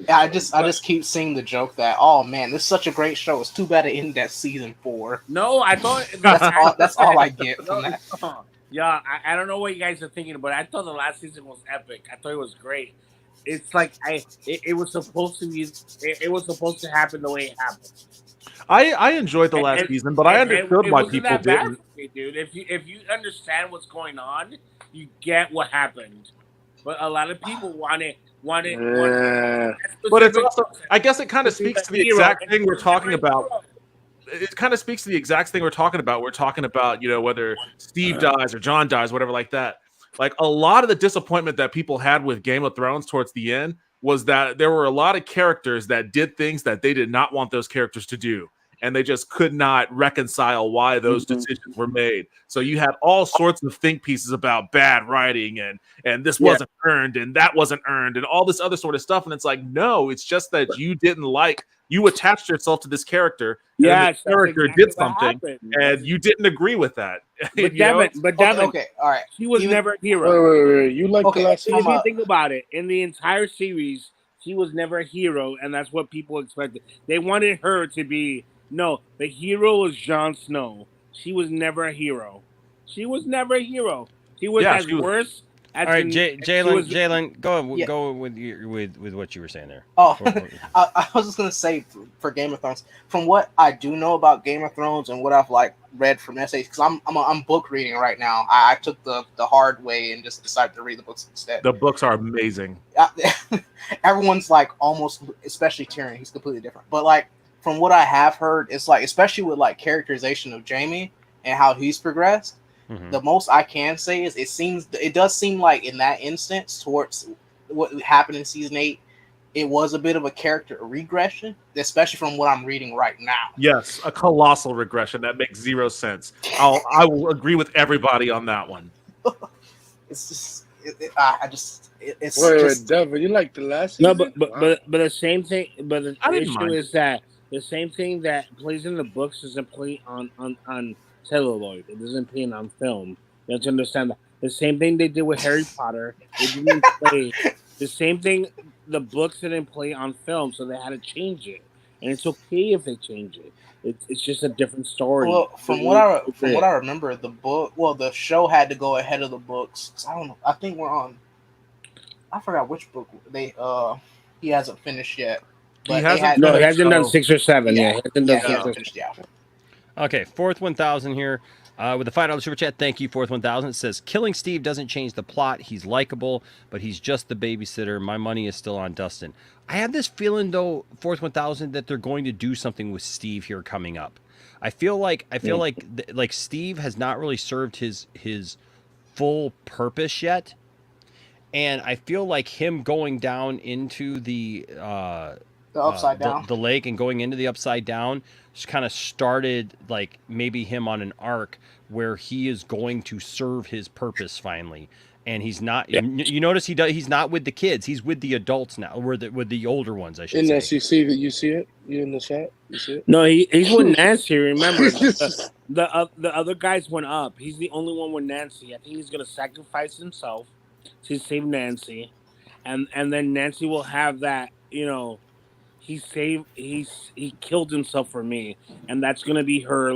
Yeah, I just keep seeing the joke that man, this is such a great show. It's too bad it ended at season 4. No, I thought that's all I get from that. Yeah, I don't know what you guys are thinking, but I thought the last season was epic. I thought it was great. It's like it was supposed to be. It was supposed to happen the way it happened. I enjoyed the last season, but I understood why people didn't. Dude, if you understand what's going on, you get what happened. But a lot of people want it. But it's also, I guess, it kind of speaks to the exact thing we're talking about. It kind of speaks to the exact thing we're talking about. We're talking about whether Steve dies or John dies, whatever like that. Like a lot of the disappointment that people had with Game of Thrones towards the end was that there were a lot of characters that did things that they did not want those characters to do. And they just could not reconcile why those decisions were made. So you had all sorts of think pieces about bad writing and this wasn't earned and that wasn't earned and all this other sort of stuff. And it's like, no, it's just that you attached yourself to this character. Yeah, the character did something and you didn't agree with that. But Devin, okay, all right. She was never a hero. Wait. You like the last season? If you think about it, in the entire series, she was never a hero, and that's what people expected. They wanted her to be the hero was Jon Snow. She was never a hero. She was worse All right, Jalen, go with what you were saying there. Oh, I was just gonna say for Game of Thrones, from what I do know about Game of Thrones and what I've like read from essays, because I'm book reading right now. I took the hard way and just decided to read the books instead. The books are amazing. Everyone's like almost, especially Tyrion, he's completely different. But like from what I have heard, it's like especially with like characterization of Jaime and how he's progressed. Mm-hmm. The most I can say is it does seem like in that instance towards what happened in season 8, it was a bit of a character regression, especially from what I'm reading right now. Yes, a colossal regression that makes zero sense. I will agree with everybody on that one. It's just it's wait, Devin, you like the last No, season? but the same thing. But the I didn't issue mind is that the same thing that plays in the books doesn't play on celluloid. It doesn't play on film. You have to understand that. The same thing they did with Harry Potter. It didn't play. The same thing. The books didn't play on film, so they had to change it, and it's okay if they change it. It's just a different story. Well, from what I remember, the show had to go ahead of the books. I don't know. I think we're on. I forgot which book he hasn't finished yet. But he hasn't done 6 or 7. Yeah, he hasn't done 6 or 7. Finished, yeah. Okay, Fourth 1000 here. With the $5 super chat, thank you, Fourth 1000. It says, killing Steve doesn't change the plot. He's likable, but he's just the babysitter. My money is still on Dustin. I have this feeling, though, Fourth 1000, that they're going to do something with Steve here coming up. I feel like Steve has not really served his full purpose yet. And I feel like him going down into the upside down, the lake, and going into the upside down, just kind of started like maybe him on an arc where he is going to serve his purpose finally. And he's not. Yeah. You notice he's not with the kids. He's with the adults now, or with the older ones, I should say. Unless you see that, you see it. You in the chat? You see it? No, he's with Nancy. Remember, the other guys went up. He's the only one with Nancy. I think he's gonna sacrifice himself to save Nancy, and then Nancy will have that. You know, he killed himself for me, and that's gonna be her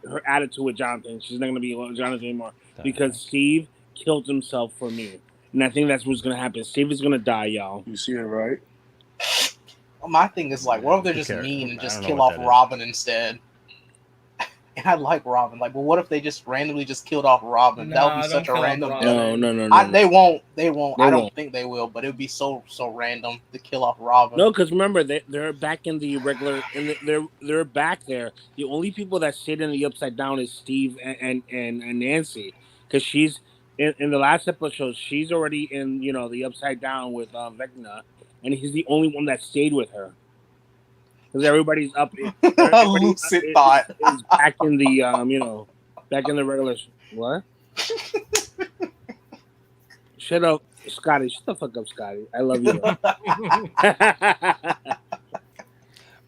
her attitude with Jonathan. She's not gonna be Jonathan anymore because Steve killed himself for me, and I think that's what's gonna happen. Steve is gonna die, y'all. You see it, right? My thing is like, what if they're just mean and just kill off Robin instead? And I like Robin. Like, well, what if they just randomly just killed off Robin? That would be such a random. No. They won't. I don't think they will, but it would be so random to kill off Robin. No, because remember they're back in the regular, and they're back there. The only people that stayed in the upside down is Steve and Nancy, because she's in the last episode. She's already in the upside down with Vecna, and he's the only one that stayed with her. Because everybody's up. Lucid thought is back in the back in the regular. What? Shut up, Scotty. Shut the fuck up, Scotty. I love you.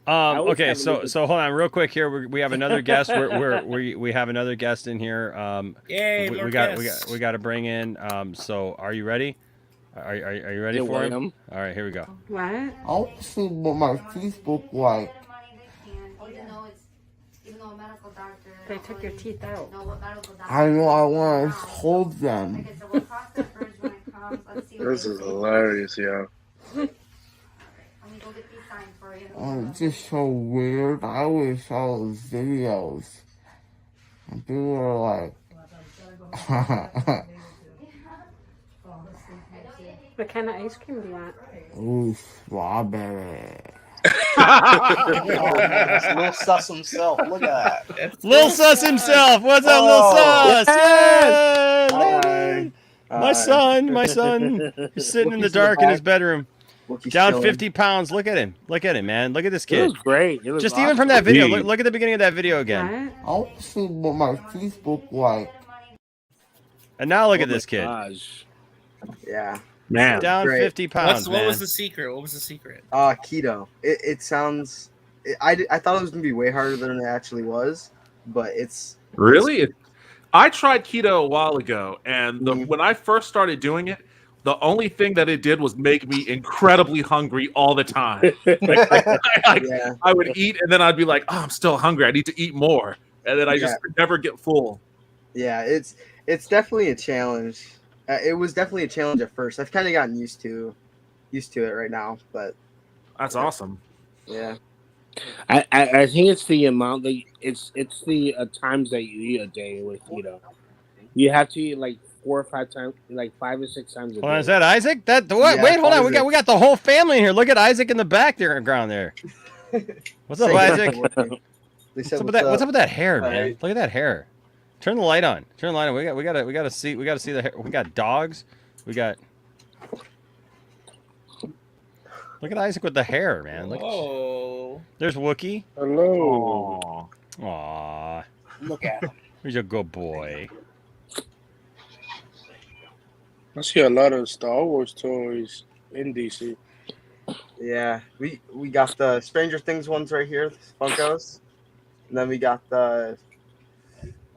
Okay, so hold on real quick here. We have another guest. We have another guest in here. Yay! We got to bring in. So are you ready? Are you ready for him? All right, here we go. What? I want to see what my teeth look like. They took your teeth out. I know, I want to hold them. This is hilarious, yo. It's just so weird. I always saw those videos. And people are like... What kind of ice cream do you want? Ooh, strawberry. Lil Sus himself. Look at that. Lil Sus himself. What's up, Lil Sus? Yes! My son. He's sitting in the dark in his bedroom. Down 50 pounds. Look at him, man. Look at this kid. It was great. It was just awesome. even from that video. Look at the beginning of that video again. I want to see what my teeth look like. And now look at this kid. Gosh. Yeah. Man, down great. 50 pounds. What was the secret? What was the secret? Keto. It sounds. I thought it was gonna be way harder than it actually was, but it's really. I tried keto a while ago, and when I first started doing it, the only thing that it did was make me incredibly hungry all the time. I would eat, and then I'd be like, "Oh, I'm still hungry. I need to eat more," and then I just never get full. Yeah, it's It's definitely a challenge. It was definitely a challenge at first. I've kind of gotten used to it right now, but That's awesome. Yeah. I think it's the amount that it's the times that you eat a day with you have to eat like 4 or 5 times, like 5 or 6 times a Hold on, day. is that Isaac? That what? Yeah, Wait, hold on. Isaac. We got the whole family in here. Look at Isaac in the back there, ground there. What's up, Isaac? What's up with that? What's up with that hair, man? Alright. Look at that hair. Turn the light on. Turn the light on. We gotta see the hair. We got dogs. We got. Look at Isaac with the hair, man. Look. Oh. There's Wookie. Hello. Aww. Look at him. He's a good boy. I see a lot of Star Wars toys in DC. Yeah, we got the Stranger Things ones right here, Funkos, and then we got the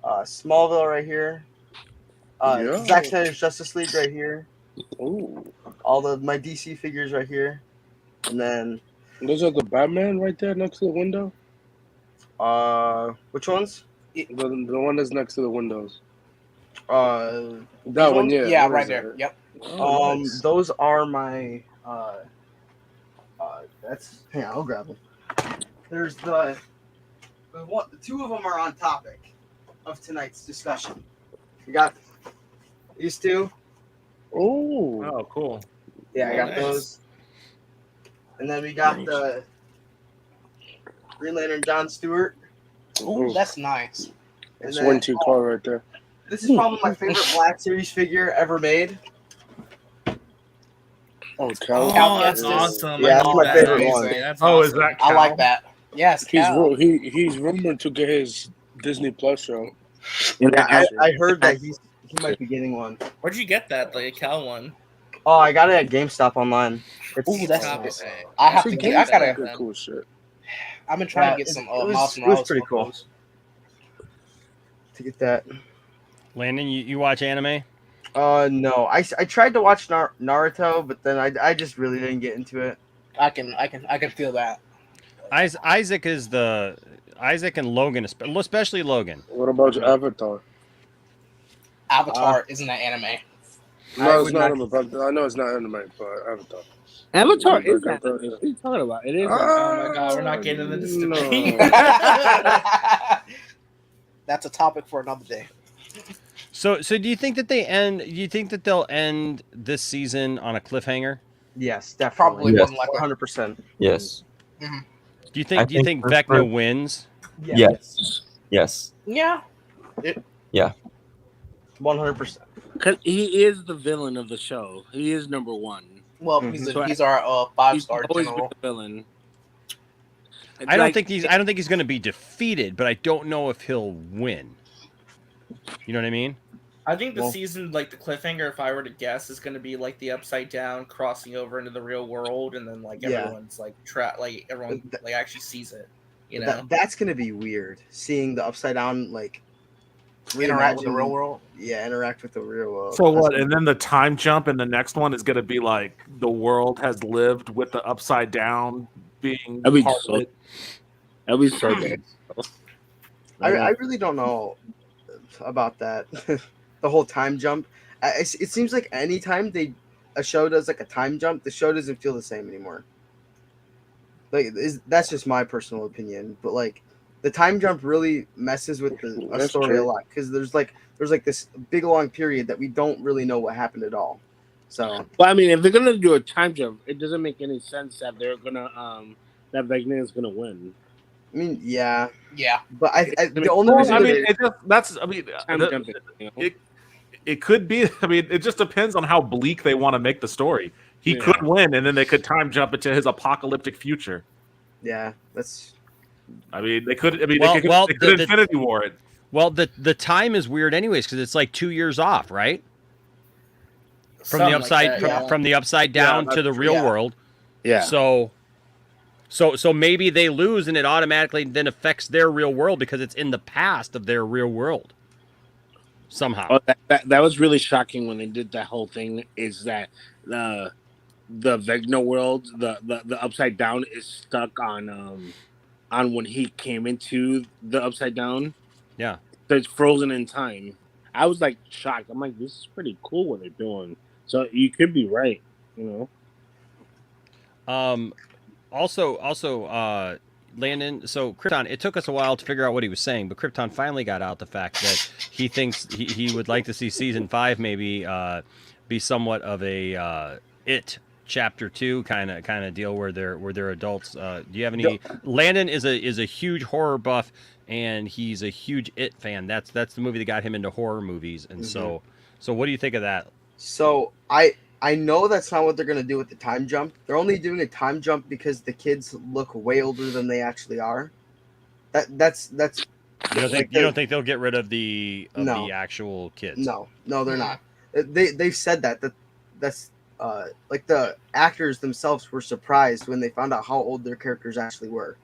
Smallville right here. Yeah. Zack Snyder's Justice League right here. Ooh. All my DC figures right here, and then those are the Batman right there next to the window. Which ones? The one that's next to the windows. That That one, yeah. Yeah, What right is there. that? Yep. Oh, nice. Those are my. That's. Hang on, I'll grab them. There's the one. Two of them are on topic of tonight's discussion. We got these two. Oh, cool. Yeah, I got Nice. those. And then we got the Green Lantern John Stewart. Ooh, that's nice. That's 1-2 car right there. This is probably my favorite Black Series figure ever made. Oh, Cal. Oh, that's awesome. Yeah, I that's love my that. favorite one. That's Oh, is awesome. that I Cal? like that. Yes, Cal. He's rumored to get his Disney Plus show. Yeah, I heard that he might be getting one. Where'd you get that? Like a Cal one? Oh, I got it at GameStop online. Ooh, that's Top nice. of it. I have See, to get. I gotta. good cool shit. I've been trying to get it- some it was- Miles it was Morales. pretty cool. Funkos. To get that. Landon, you watch anime? No. I tried to watch Naruto, but then I just really didn't get into it. I can feel that. Isaac and Logan, especially Logan. What about your Avatar? Avatar isn't an anime. No, it's not anime. But I know it's not anime, but Avatar. Avatar Yeah, is that. but- What are you talking about? It is. Oh my god, we're not getting into this No. debate. That's a topic for another day. So do you think that they'll end this season on a cliffhanger? Yes, definitely. Probably Yes. wasn't like 100%. Yes. Do you think I think Vecna for- wins? Yes. Yes. Yeah. Yeah. 100%. Because he is the villain of the show. He is number one. Well, So he's our He's 5-star always been general. the villain. I don't think he's going to be defeated, but I don't know if he'll win. You know what I mean? I think the Well- season, like the cliffhanger, if I were to guess, is going to be like the Upside Down crossing over into the real world, and then like Yeah. everyone's like like everyone like actually sees it. You know, That's gonna be weird. Seeing the Upside Down like Interact with the reimagine- real world. Yeah, interact with the real world. So That's what? gonna And then the time jump in the next one is going to be like the world has lived with the upside down being That'd be part so- of it. That'd be so good. I really don't know about that. The whole time jump. It seems like anytime a show does like a time jump, the show doesn't feel the same anymore. Like that's just my personal opinion, but like the time jump really messes with a That's story a true. lot because there's like this big long period that we don't really know what happened at all. So Well, I mean, if they're gonna do a time jump, it doesn't make any sense that they're gonna that Vecna is gonna win. I mean, yeah, Yeah. but the only Well, reason I mean, that it just, that's. I mean, Time the- jumping. You know? it could be. I mean, it just depends on how bleak they want to make the story. He Yeah. could win, and then they could time jump into his apocalyptic future. yeah, that's I mean, they could. I mean, Well- they could, well, they could the- Infinity War it. Well, the time is weird anyways because it's like 2 years off, right? From Something the like upside that, from, yeah. from the upside down to the that's real true. world. Yeah. So maybe they lose and it automatically then affects their real world because it's in the past of their real world. Somehow. Oh, that was really shocking when they did that whole thing. Is that the Vecna world, the upside down is stuck on when he came into the upside down. Yeah. So it's frozen in time. I was like shocked. I'm like, this is pretty cool what they're doing. So you could be right, you know. Also, Landon. So Krypton. It took us a while to figure out what he was saying, but Krypton finally got out the fact that he thinks he would like to see season 5 maybe be somewhat of a chapter 2 kind of deal where they're adults. Do you have any? Landon is a huge horror buff, and he's a huge It fan. That's the movie that got him into horror movies, and so what do you think of that? So I know that's not what they're gonna do with the time jump. They're only doing a time jump because the kids look way older than they actually are. That's. You don't think they'll get rid of the actual kids? No, they're not. They've said that's like the actors themselves were surprised when they found out how old their characters actually were.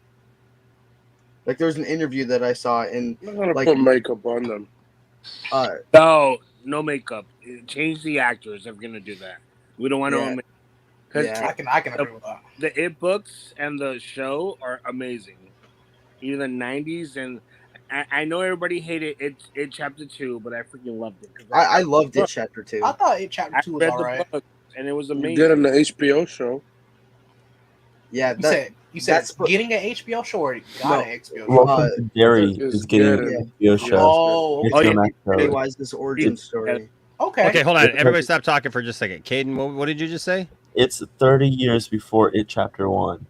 Like there was an interview that I saw and I'm gonna like put makeup on them. No makeup. Change the actors if we're gonna do that. We don't want to. Yeah, I can agree with that. The It books and the show are amazing. Even the '90s, and I know everybody hated it chapter 2, but I freaking loved it. I loved it chapter 2. I thought it chapter 2 was alright, and it was You amazing. did on the HBO show. Yeah, you said getting an HBO show or got an HBO show? Welcome to Derry is getting an HBO show. Oh, yeah. Pennywise, this origin story. Okay, hold on. Everybody stop talking for just a second. Caden, what did you just say? It's 30 years before It Chapter 1.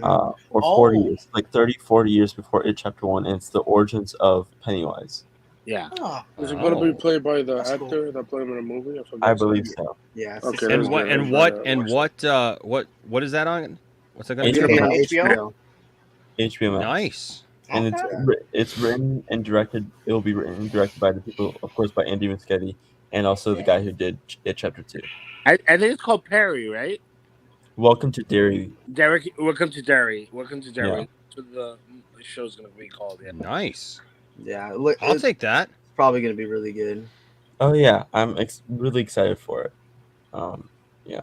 Or 40 years. Like 30, 40 years before It Chapter 1. And it's the origins of Pennywise. Yeah. Is it going to be played by the actor that played him in the movie? I believe so. Yeah. Okay. And what is that on? What's that going to be? HBO. HBO Max. Nice. And it's written and directed. It will be written and directed by the people, of course, by Andy Muschietti, and also the guy who did It Chapter 2. I think it's called Perry, right? Welcome to Derry. Derek, welcome to Derry. Welcome to Derry. Yeah. So the show's gonna be called. Yeah. Nice. Yeah, I'll take that. It's probably gonna be really good. Oh yeah, I'm really excited for it. Yeah,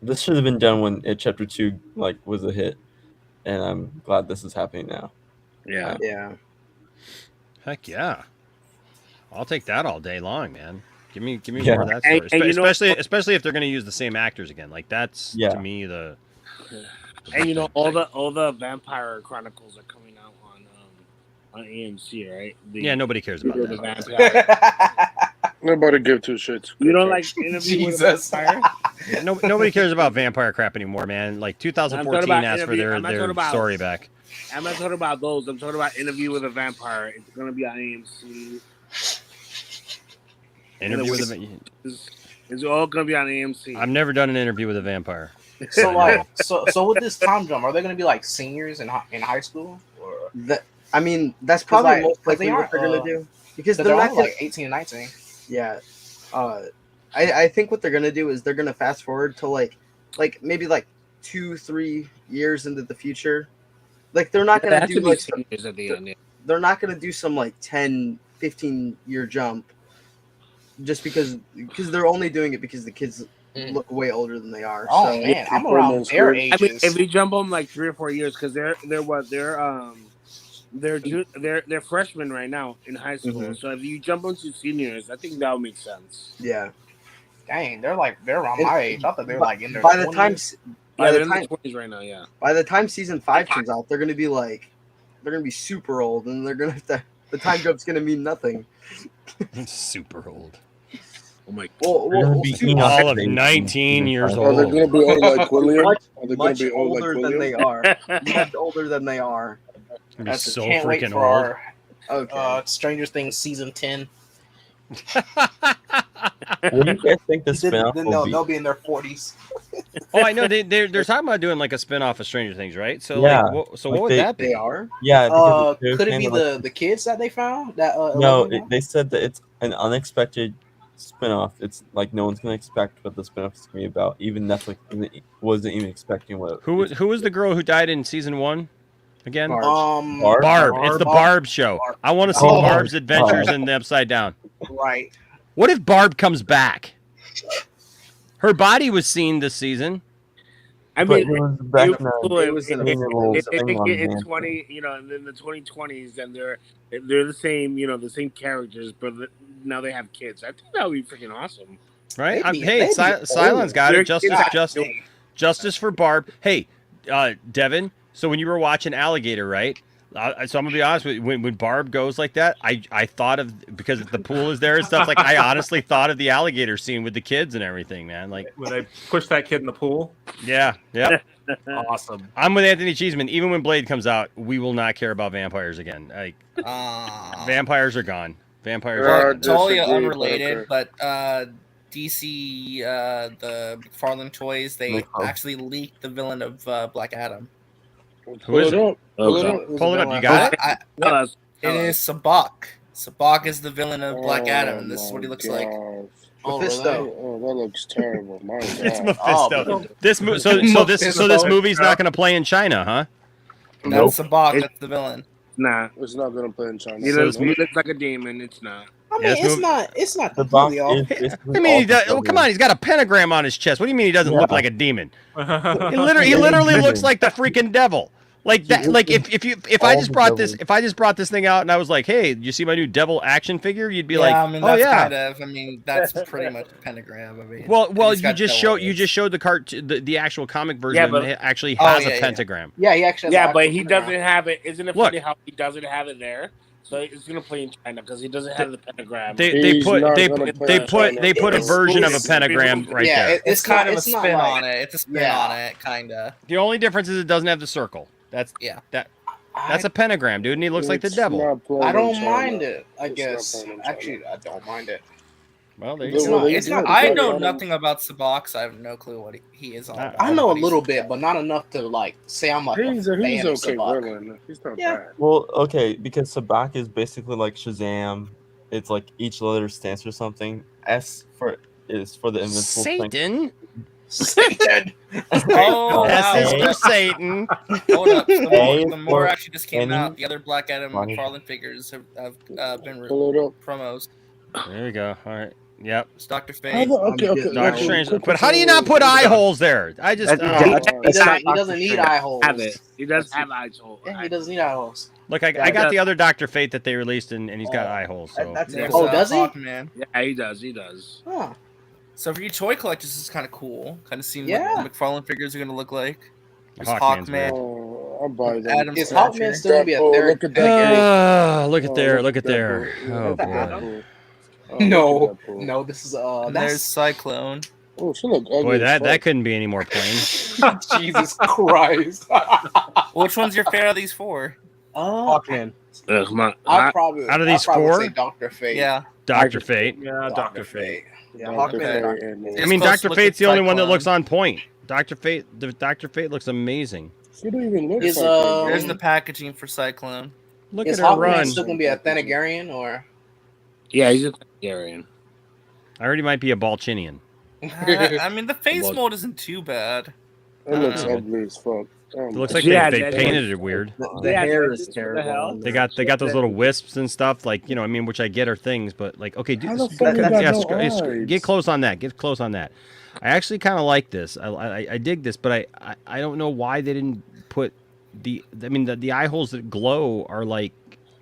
this should have been done when It Chapter 2 was a hit, and I'm glad this is happening now. Yeah. Heck yeah. I'll take that all day long, man. Give me Yeah. more of that story. And Especially if they're going to use the same actors again. Like that's to me the. And all the Vampire Chronicles are coming out on AMC, right? Yeah, nobody cares about that. Nobody give two shits. You don't like Interview with a Vampire? Yeah, nobody cares about vampire crap anymore, man. Like 2014 asked for their story back. I'm not talking about those. I'm talking about Interview with a Vampire. It's gonna be on AMC. Interview with a It's all gonna be on AMC. I've never done an interview with a vampire. So so with this time jump, are they gonna be like seniors in high school? Or I mean, that's probably most likely they what they're gonna do because they're not only like 18 and 19. Yeah, I think what they're gonna do is they're gonna fast forward to like maybe 2-3 years into the future. Like they're not gonna do like seniors at the end. They're not gonna do some 10-15 year jump just because they're only doing it because the kids look way older than they are. Oh so, man, I'm around their ages. I mean, if we jump them 3 or 4 years, because they're freshmen right now in high school. Mm-hmm. So if you jump them to seniors, I think that would make sense. Yeah. Dang, they're around my age. I thought they were in their by 20s. the time they're in their 20s right now. Yeah. By the time season 5 comes out, they're gonna be super old, and they're gonna have to. The time jump's gonna mean nothing. Super old. Oh my! We'll see. All of 19 years old. Are they gonna be old like William? Much, Are they gonna much be old older like than William? they are. Much older than they are. Be so Can't wait freaking for old. our Stranger Things season 10. What do you guys think the spinoff will be? They'll be in their 40s. Oh, I know they're talking about doing a spin-off of Stranger Things, right? So Yeah. what would that be? They are. Yeah. because they're Could it saying be the kids that they found? That No, they said that it's an unexpected spinoff. It's no one's gonna expect what the spinoff is gonna be about. Even Netflix wasn't even expecting what. Who was the girl who died in season 1? Again, Barb. Barb. It's the Barb show. Barb. I want to see Barb's adventures in the Upside Down. Right. What if Barb comes back? Her body was seen this season. I But mean, it was back it then. was It was a little in thing on hand. 20, in the 2020s, and they're the same, the same characters, but now they have kids. I think that would be freaking awesome. Right? They'd be- Hey, they'd be Cylon's got Their it. kids Justice, are justice, dope. justice for Barb. Hey, Devin. So when you were watching Alligator, right? So I'm gonna be honest with you. When Barb goes like that, I thought of, because the pool is there and stuff. Like, I honestly thought of the alligator scene with the kids and everything, man. Like, When they push that kid in the pool. yeah. Awesome. I'm with Anthony Cheeseman. Even when Blade comes out, we will not care about vampires again. Like, vampires are gone. Vampires are Well, gone. Totally disagree, unrelated, but but DC, the McFarlane toys, they actually leaked the villain of Black Adam. Who is it? Pull it up. Pull it up. You got it? It is Sabak. Sabak is the villain of Black Adam, and this is what he looks like. Oh, Mephisto. Oh, that looks terrible. My God. It's Mephisto. This movie's not going to play in China, huh? That's Sabak. That's the villain. Nah, it's not gonna play in China. He looks like a demon. It's not. I mean, it's not The completely box off. is I mean, he does, oh, come on, he's got a pentagram on his chest. What do you mean he doesn't look like a demon? He literally looks like the freaking devil. Like that. Like if I just brought this thing out and I was like, hey, you see my new devil action figure? You'd be like, I mean, oh that's yeah. kind of. I mean, that's pretty much a pentagram. I mean, Well, he's you got just devil showed the actual comic version. Yeah, and but- it actually has a yeah. pentagram. Yeah, he actually. Has Yeah, an but actual he pentagram. doesn't have it. Isn't it Look. funny how he doesn't have it there? So it's gonna play in China because he doesn't have the pentagram. They He's put not they gonna put play they in put China. they put a version of a pentagram right there. It's kind of a it's not spin like- on it. It's a spin Yeah. on it, kind of. The only difference is it doesn't have the circle. That's a pentagram, dude, and he looks like the It's devil. not playing I in don't China. mind it. I It's guess not playing in China. actually, I don't mind it. Well, there you It's go. not- It's not. I know nothing about Sabak, so I have no clue what he is all about. I know a but he's- little bit, but not enough to like say I'm like He's a fan of okay Sabak. villain. He's not Yeah. bad. Well, okay, because Sabak is basically like Shazam. It's like each letter stands for something. S is for the invincible strength. Satan. Satan. Oh, S is wow. for Satan. Hold up. A The more for actually just came any out. The other Black Adam body. McFarlane figures have been Pull it up. promos. There we go. All right. Yep. It's Dr. How Fate. the- Okay. Doctor okay, Strange. quick But how do you not put eye holes there? I just He doesn't need eye holes. Have it. He does have eyes. Yeah, he doesn't need eye holes. look. I got the other Doctor Fate that they released, and he's got eye holes. So That's There's, Oh, does he? Hawkman. Yeah, he does. He does. Huh. So for you toy collectors, this is kind of cool. Kind of seeing Yeah. what the McFarlane figures are going to look like. There's Hawkman's Hawkman. Oh, I'll buy that. Adam Is Scratcher. Hawkman still gonna be a Oh, third? look at that. look at there. Oh, Look at there. Deadpool. Oh Look at boy. Deadpool. Oh, No, look at Deadpool. no. This is And there's that's Cyclone. Oh, she look ugly. Boy, as that fuck. couldn't be any more plain. Jesus Christ. Which one's your favorite of these four? Hawkman. Come on. I'll probably Out of these I'll probably four? say Dr. Fate. Yeah. Doctor Fate. Yeah, Dr. Fate. Yeah, Dr. Hawkman. Fate and I It's mean, supposed to Doctor look Fate's the like only one that Cyclone. looks on point. Doctor Fate. The Doctor Fate looks amazing. She don't even look Is, like her. There's the packaging for Cyclone. Look Is at her Hawkman run. still gonna be a Thanagarian or? Yeah, he's a Hungarian. I already might be a Balchinian. I mean, the face mold isn't too bad. It looks Uh, ugly as fuck. Oh It my looks like Yeah, they that painted is- it weird. The Yeah, hair that is is- terrible. the hell? on They that. got those little wisps and stuff, like, you know, I mean, which I get are things, but like, okay, How the fuck you got no eyes? get close on that. Get close on that. I actually kind of like this. I dig this, but I don't know why they didn't put the eye holes that glow are like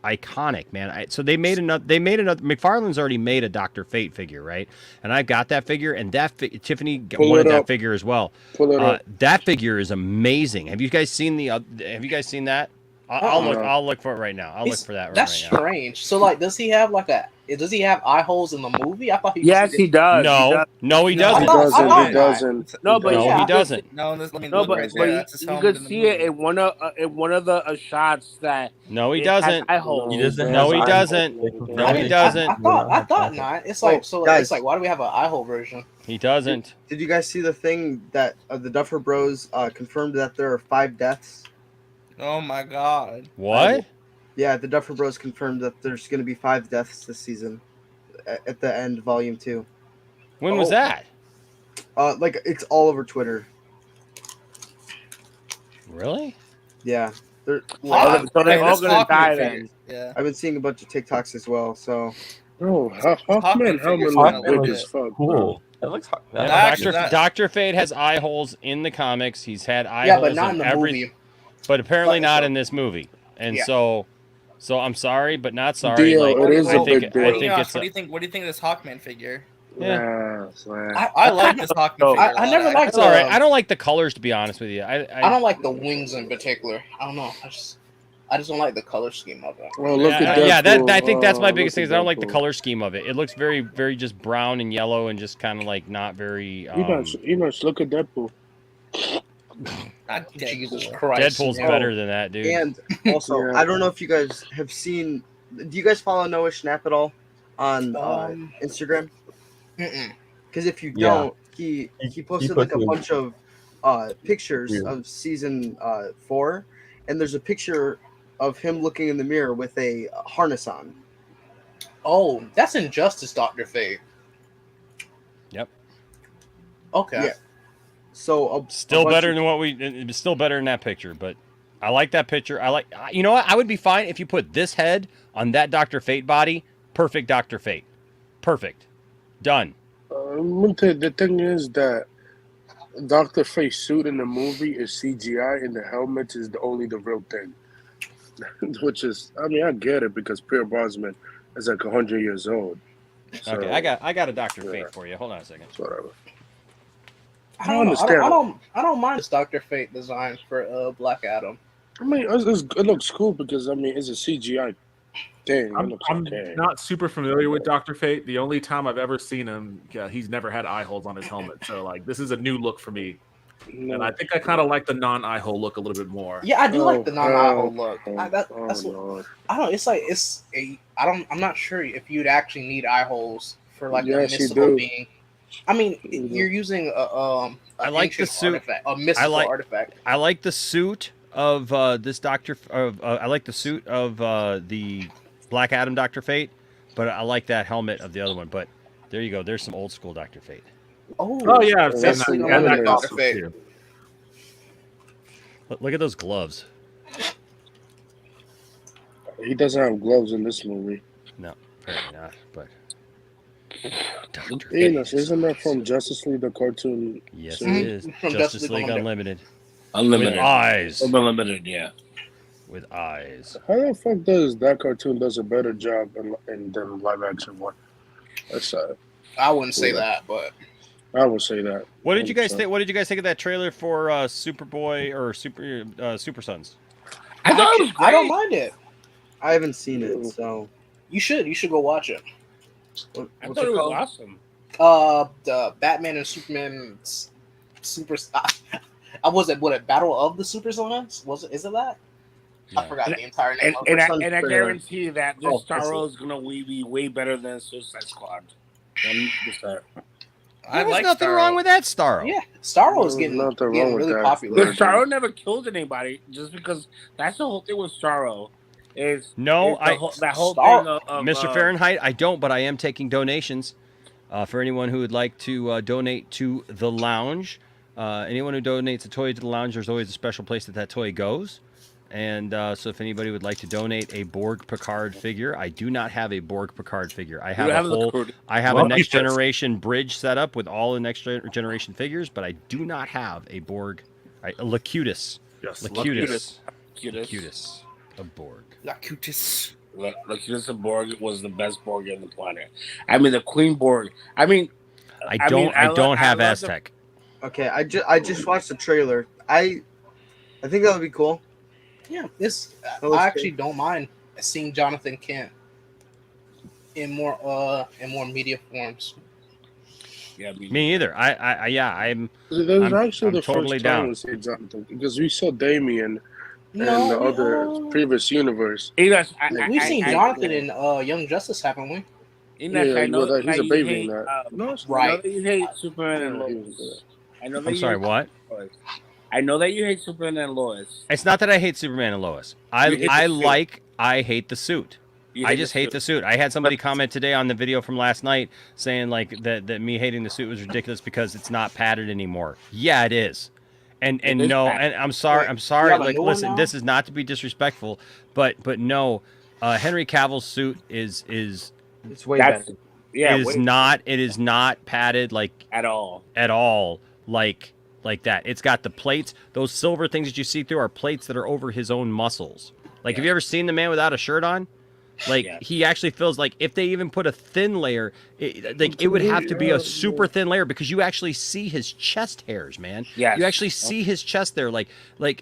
iconic, man. So they made another. McFarlane's already made a Dr. Fate figure, right? And I've got that figure, and Tiffany Pull wanted it that up. figure as well. Pull it up. That figure is amazing. Have you guys seen Have you guys seen that? I'll look for it right now. I'll look for that That's right now. strange. So like, does he have eye holes in the movie? I thought he. Yes, he does. No, he He doesn't. doesn't. He doesn't. No, but No, yeah, he doesn't. No, let me No, look but, right but there. That's his you helmet could in the see movie. it in one of the shots that No, he it has doesn't. eye holes. He doesn't No, have he eye doesn't. holes. No, he doesn't. I thought not. It's like guys. It's like, why do we have an eye hole version? He doesn't. Did you guys see the thing that the Duffer Bros confirmed that there are 5 deaths? Oh my god. What? Yeah, the Duffer Bros confirmed that there's going to be 5 deaths this season at the end, Volume 2. When was that? Like it's all over Twitter. Really? Yeah. They're, So they're all That's gonna Hawkman die figures. then. Yeah. I've been seeing a bunch of TikToks as well. So Oh, Hawkman Hawkman helmet figures look kinda good look as fuck. Cool. That looks hot. Yeah, Actually, Dr. Fate has eye holes in the comics. He's had eye Yeah, holes but not in the movie. but apparently But- not in this movie. And Yeah. so So I'm sorry, but not sorry. Deal, Like it is I a think big deal. I think it's What do you think? What do you think of this Hawkman figure? Yeah. I like this Hawkman figure. I never liked. It's all right. I don't like the colors, to be honest with you. I don't like the wings in particular. I don't know. I just don't like the color scheme of it. Oh, look at yeah, that Deadpool. I think that's my Oh, biggest look thing. at Is I don't like the Deadpool. color scheme of it. It looks very, very just brown and yellow and just kind of like not very. Enos, look at Deadpool. Jesus Christ. Deadpool's better than that, dude. And also, I don't know if you guys have seen. Do you guys follow Noah Schnapp at all on Instagram? Because if you don't, he posted like a bunch of pictures of season 4, and there's a picture of him looking in the mirror with a harness on. Oh, that's Injustice, Dr. Fate. Yep. Okay. Yeah. So Still better than what we. Still better than that picture, but I like that picture. I like. You know what? I would be fine if you put this head on that Dr. Fate body. Perfect Dr. Fate. Perfect. Done. The thing is that Dr. Fate's suit in the movie is CGI, and the helmet is only the real thing. Which is, I mean, I get it because Pierre Brosnan is like 100 years old. So, Okay, I got a Dr. Fate for you. Hold on a second. Whatever. I don't understand. I don't mind this Dr. Fate design for Black Adam. I mean, it looks cool because, I mean, it's a CGI thing. I'm not super familiar with Dr. Fate. The only time I've ever seen him, he's never had eye holes on his helmet. So, like, this is a new look for me. And I think I kind of like the non-eye hole look a little bit more. Yeah, I do like the non-eye hole look. That's what I don't. It's like I'm not sure if you'd actually need eye holes for like a mystical being. I mean, you're using I like the suit. A mystical artifact. I like the suit of this Doctor. I like the suit of the Black Adam Dr. Fate, but I like that helmet of the other one. But there you go. There's some old school Dr. Fate. Oh yeah, I've seen that. I like Dr. Fate. Look at those gloves. He doesn't have gloves in this movie. No, apparently not. But Enos, isn't that from Justice League, the cartoon? Yes, series? it is. Justice League Unlimited. Unlimited. With eyes. Unlimited, yeah. With eyes. How the fuck does that cartoon does a better job than live action one? That's sad. I wouldn't say that, but I would say that. What did you guys think? What did you guys think of that trailer for Superboy or Super Sons? I thought it was great. I don't mind it. I haven't seen it, so you should go watch it. I thought it was awesome. The Batman and Superman Super. I was it. What a Battle of the Super Sons? Was it? Is it that? Yeah. I forgot the entire name. And I guarantee that this Starro is gonna be way better than Suicide Squad. There's nothing wrong with that Starro. Yeah, Starro is getting really popular. Starro never killed anybody just because that's the whole thing with Starro. That whole thing of Mr. Fahrenheit. I don't, but I am taking donations for anyone who would like to donate to the lounge. Anyone who donates a toy to the lounge, there's always a special place that toy goes. And so if anybody would like to donate a Borg Picard figure, I do not have a Borg Picard figure. I have a Next Generation bridge set up with all the Next Generation figures, but I do not have a Borg, a Locutus. Yes, Locutus of Borg. Locutus of Borg was the best Borg on the planet. I mean, the Queen Borg. I mean, I don't have Aztec. Okay, I just watched the trailer. I think that would be cool. Yeah, I actually don't mind seeing Jonathan Kent in more media forms. Yeah, me either. I'm actually the totally first time down. we see Jonathan because we saw Damien in the other previous universe. We've seen Jonathan in Young Justice, haven't we? I know that he's a baby in that. Right. I know that you hate Superman and Lois. I'm sorry, what? I know that you hate Superman and Lois. It's not that I hate Superman and Lois. I hate the suit. I just hate the suit. I had somebody comment today on the video from last night saying like that me hating the suit was ridiculous because it's not padded anymore. Yeah, it is. And no, and I'm sorry. Like, listen, this is not to be disrespectful, but no, Henry Cavill's suit is it's way better. Yeah, it is not padded like at all like that. It's got the plates. Those silver things that you see through are plates that are over his own muscles. Like, have you ever seen the man without a shirt on? Like, he actually feels like if they even put a thin layer, it would have to be a super thin layer because you actually see his chest hairs, man. Yes. You actually see his chest there. Like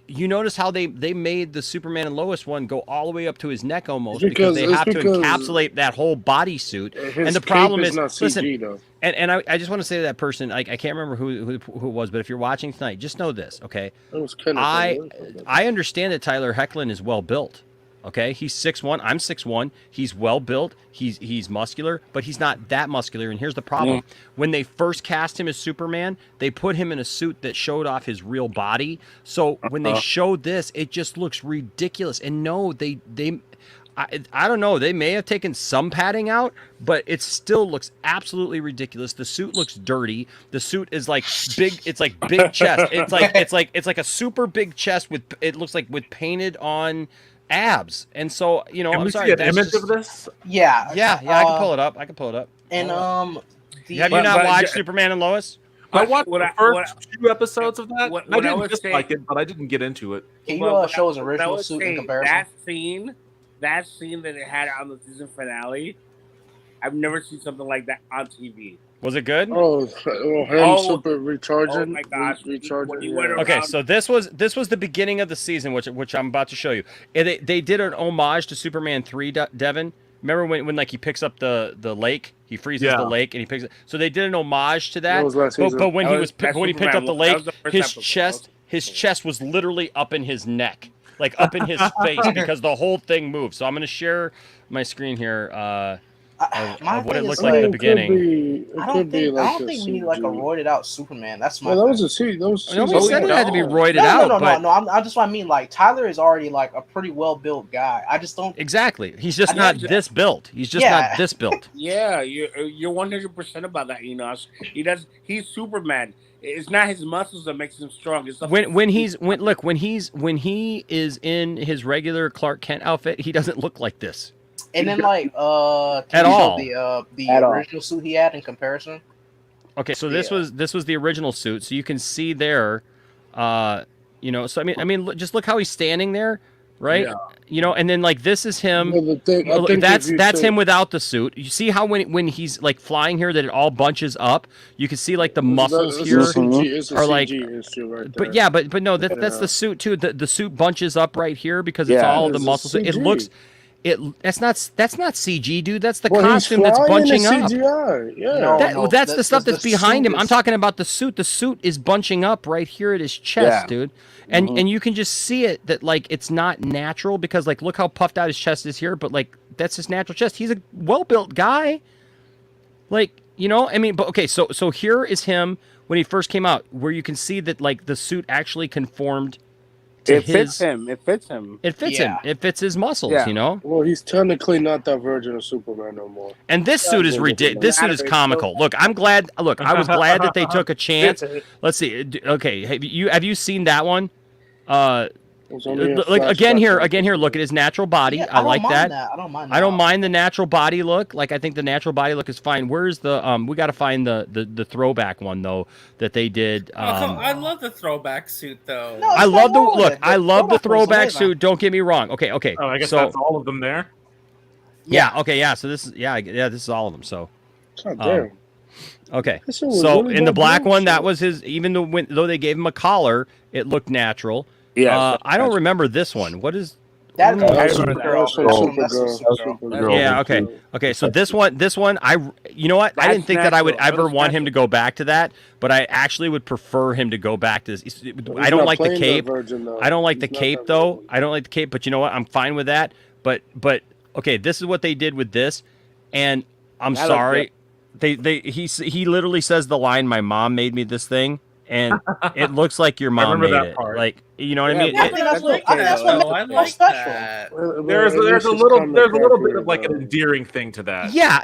you notice how they made the Superman and Lois one go all the way up to his neck almost because they have to encapsulate that whole bodysuit. And the problem is, not CG, listen, though. and I just want to say to that person, I can't remember who it was, but if you're watching tonight, just know this, okay? It was Kenneth, I understand that Tyler Hoechlin is well built. Okay, he's 6'1", I'm 6'1", he's well built, he's muscular, but he's not that muscular, and here's the problem. When they first cast him as Superman, they put him in a suit that showed off his real body, so when they showed this, it just looks ridiculous, and no, I don't know, they may have taken some padding out, but it still looks absolutely ridiculous. The suit looks dirty. The suit is like big, it's like big chest. It's like a super big chest it looks like with painted on abs, and so Can I'm we sorry. see an image of this? Yeah. Yeah. I can pull it up. And have you not watched Superman and Lois? I watched the first 2 episodes of that. I didn't dislike it, but I didn't get into it. Can you show his original suit in comparison? That scene that it had on the season finale, I've never seen something like that on TV. Was it good? Super recharging. Oh my gosh! Recharging. Okay, so this was the beginning of the season, which I'm about to show you. And they did an homage to Superman 3, Devin. Remember when like he picks up the lake, he freezes the lake, and he picks it. So they did an homage to that. But when he picked up the lake, his chest was literally up in his neck, like up in his face, because the whole thing moved. So I'm gonna share my screen here. Of what it looked like at the beginning. I don't think we need like a roided out Superman. That's my. That was a scene. Nobody said it had to be roided out. No. I just want to mean like Tyler is already like a pretty well built guy. I just don't. Exactly. He's just not this built. He's just not this built. Yeah, you're 100% about that. He's Superman. It's not his muscles that makes him strong. It's when he is in his regular Clark Kent outfit, he doesn't look like this. And then like at all the original suit he had in comparison. Okay, so this was the original suit. So you can see there, so I mean, just look how he's standing there, right? Yeah. And then like this is him. That's him without the suit. You see how when he's like flying here that it all bunches up. You can see like the muscles here are like. But no, that's the suit too. The suit bunches up right here because it's all the muscles. It looks. That's not CG, dude. That's the costume that's bunching up. CGI. That's the stuff that's behind him. I'm talking about the suit. The suit is bunching up right here at his chest, dude. And you can just see it that like it's not natural because like look how puffed out his chest is here, but like that's his natural chest. He's a well-built guy. Like, but okay, so here is him when he first came out, where you can see that like the suit actually conformed. It fits him. It fits him. It fits his muscles, Well, he's technically not that version of Superman no more. And this suit is ridiculous. This suit is comical. Look, I was glad that they took a chance. Let's see. Okay, have you seen that one? Like again here, look at his natural body. Yeah, I like that. I don't mind that. I don't mind the natural body look. Like I think the natural body look is fine. Where's the we got to find the throwback one though that they did. I love the throwback suit though. No, I love the throwback suit. Don't get me wrong. Okay. Oh, I guess that's all of them there. Yeah. Okay. Yeah. So this is this is all of them. So. Okay. So really in the black good, one, that was his. Even though they gave him a collar, it looked natural. Yeah. I don't remember this one. What is? That's Yeah. Okay. Okay. So this one, you know what? I didn't think that I would ever want him to go back to that, but I actually would prefer him to go back to this. I don't like the cape. I don't like the cape though. I don't like the cape, but you know what? I'm fine with that. But okay, this is what they did with this, and I'm sorry. He literally says the line, "My mom made me this thing." And it looks like your mom made it. Part. Like, you know what I mean? I think that's what makes it special. There's a little bit of like an endearing thing to that. Yeah.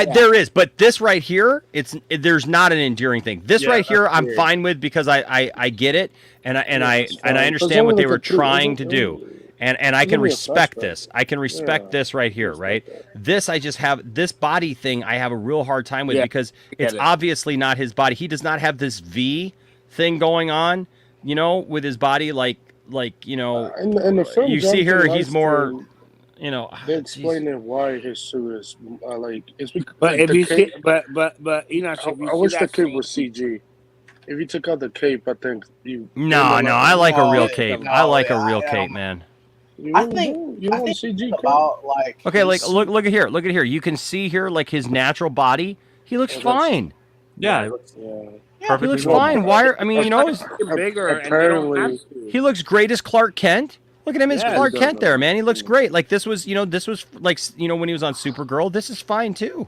There is, but this right here, there's not an endearing thing. This right here, I'm fine with because I get it and I understand what they were trying to do. And I can respect this. I can respect this right here, right? This I just have this body thing I have a real hard time with because it's obviously not his body. He does not have this V thing going on, with his body like like in the film, you see here Jonathan he's Light more, Skin, you know. they geez. explaining why his suit is like it's because But like if the you cape. see, but Enoch, if you I see wish the that cape scene, was CG. If you took out the cape, I think you. No, I like a real cape. I like a real cape, man. You I really think do? You don't want CG cape? about like Okay, like his look at here. Look at here. You can see here like his natural body. He looks fine. Yeah, it looks He perfectly looks normal. fine. Why? I mean, you know, bigger, and they don't have apparently, to. he looks great as Clark Kent. Look at him as Yes. Clark He Kent does, there, man. He looks great. Like this was like when he was on Supergirl. This is fine too.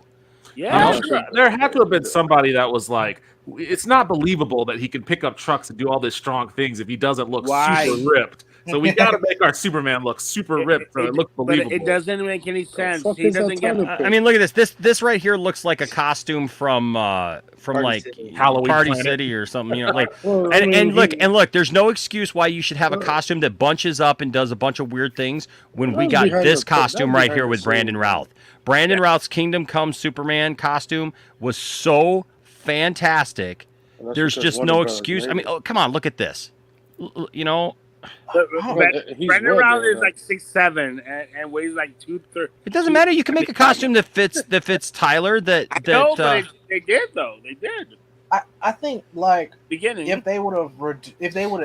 Yeah, I'm sure there had to have been somebody that was like, it's not believable that he can pick up trucks and do all these strong things if he doesn't look Why? super ripped. So we got to make our Superman look super ripped so it looks believable. But it doesn't make any sense. fuck He is that doesn't get. title? I mean, look at this. This right here looks like a costume from like City. Halloween Party Planet. City or something. You know, like Well, I and mean, look. There's no excuse why you should have a costume that bunches up and does a bunch of weird things when we That's got behind this the- that's costume right behind here the with Brandon scenes. Routh. Brandon Routh's Kingdom Come Superman costume was so fantastic. That's There's because just Warner no Brothers excuse. made I mean, it. oh, come on, look at this. You know, He's Brandon what, Routh man? is like 6'7" and weighs like 230. it doesn't matter. You can make a costume that fits Tyler. No, but they did though. They did. I think like Beginning. if they would have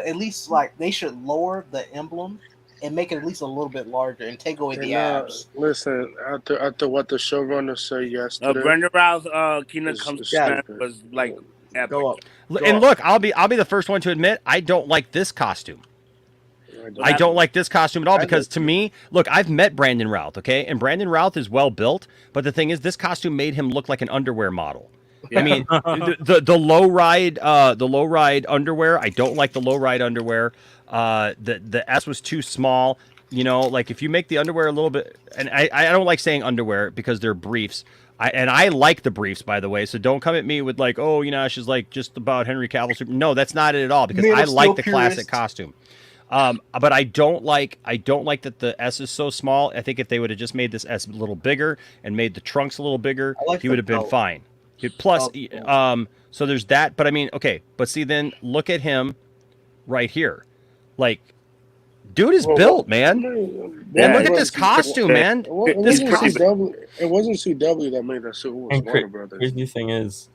at least like they should lower the emblem and make it at least a little bit larger and take away the abs. Listen, after what the showrunner said yesterday, Brandon Routh, Kingdom It's Come stupid. Superman was like epic. Go up. and look, I'll be the first one to admit I don't like this costume. I don't like this costume at all because to me, look, I've met Brandon Routh, okay, and Brandon Routh is well built, but the thing is, this costume made him look like an underwear model. I mean, the low ride underwear. I don't like the low ride underwear. The S was too small. You know, like if you make the underwear a little bit, and I don't like saying underwear because they're briefs. I like the briefs, by the way. So don't come at me with like, oh, you know, she's like just about Henry Cavill. No, that's not it at all because I like the classic costume. But I don't like that the S is so small. I think if they would have just made this S a little bigger and made the trunks a little bigger, he would have been fine. Plus, so there's that. But I mean, okay. But see, then look at him right here. Like, dude is built, man. And look at this costume, man. It wasn't CW that made that suit. It was And Warner Brothers. crazy thing is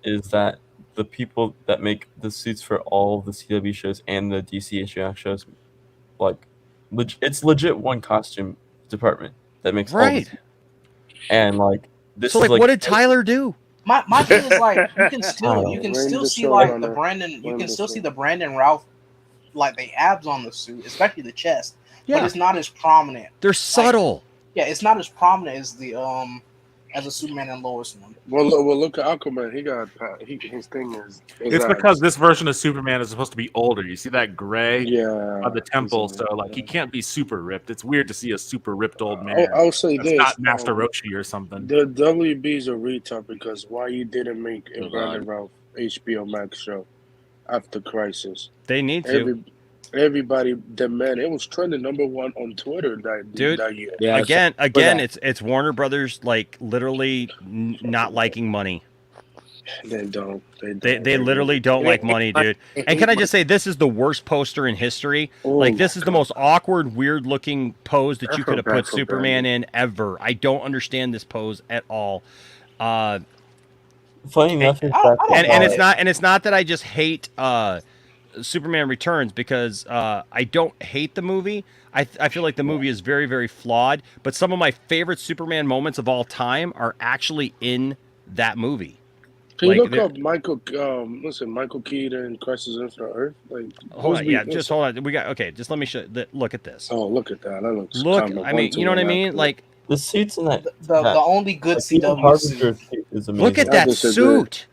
that the people that make the suits for all of the CW shows and the DC HBO shows, like, it's legit one costume department that makes all the suits. And like this. So is like, what did Tyler do? My thing is like you can still Blame the see like the showrunner. Brandon you Blame can the still see show. the Brandon Routh like the abs on the suit, especially the chest. Yeah. But it's not as prominent. They're subtle. Yeah, it's not as prominent as the as a Superman and Lois one. Well, look at Aquaman. He got his thing is. It's because this version of Superman is supposed to be older. You see that gray on the temple, he's- so like he can't be super ripped. It's weird to see a super ripped old man. I'll say that's this: not Master Roshi or something. The WB's a retard because why you didn't make a Brandon Routh HBO Max show after Crisis? They need to. Everybody demanded. It was trending #1 on Twitter that year. Again, it's Warner Brothers like literally not liking money. They don't. They literally don't like money, dude. And can I just say, this is the worst poster in history. Like, this is the most awkward, weird-looking pose that you could have put Superman in ever. I don't understand this pose at all. Funny enough, and it's not that I just hate Superman Returns because I don't hate the movie. I feel like the movie is very, very flawed. But some of my favorite Superman moments of all time are actually in that movie. Can you look up Michael Keaton, Crisis on Infinite Earth? Like, hold on. We got just let me show. Look at this. Oh, look at that. That looks. I mean, you know what I mean? Like the suits in that. The only good CW suit is amazing. Look at that suit.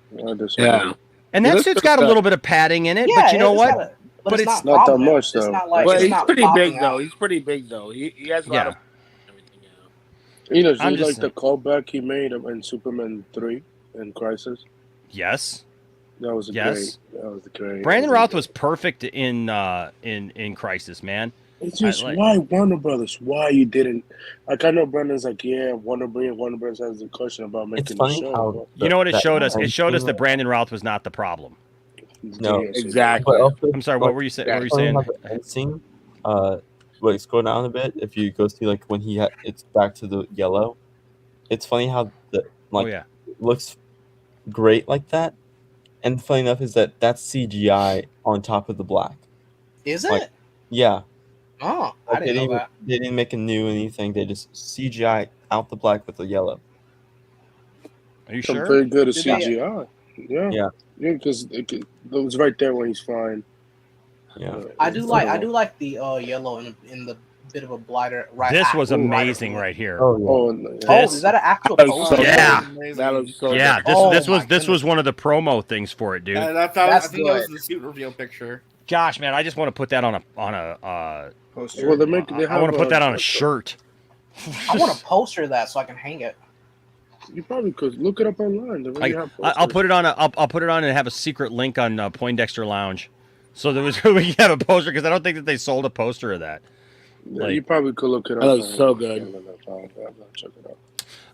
Yeah. And that suit's got a little bit of padding in it, but you know what? But it's not that much though. It's not like, Well, it's he's not pretty popping big out. though. He's pretty big though. He has a lot of. You know, I'm just just like the callback he made in Superman 3 in Crisis. Yes. That was great. That was great. Brandon Routh was perfect in Crisis, man. It's just why Warner Brothers? Why you didn't? Like, I know Brandon's like, yeah, Warner Brothers has a question about making the show. You know what it showed us? It showed us that Brandon Routh was not the problem. No, exactly. But also, I'm sorry. What were you saying? What were you funny saying? how the end scene, like scroll down a bit. If you go see like when it's back to the yellow. It's funny how the like yeah. looks great like that. And funny enough is that that's CGI on top of the black. Is Like, it? yeah. Oh, Like, I didn't know that. They didn't make a new anything. They just CGI out the black with the yellow. Are you I'm sure? very good at Did they- CGI. Yeah. Yeah. Yeah, because it was right there when he's flying. Yeah. I do like the yellow in the bit of a blighter right. This was right amazing over it. right here. Oh, Oh, is that an actual poster? Yeah. That looks so Yeah. good. This was one of the promo things for it, dude. I think that was the suit reveal picture. Gosh, man, I just want to put that on a poster. Well, I want to put that on a shirt. I want to poster that so I can hang it. You probably could look it up online. They really have I'll put it on I'll put it on and have a secret link on Poindexter Lounge, so there was we can have a poster because I don't think that they sold a poster of that. Yeah, you probably could look it up. That looks so good. Check it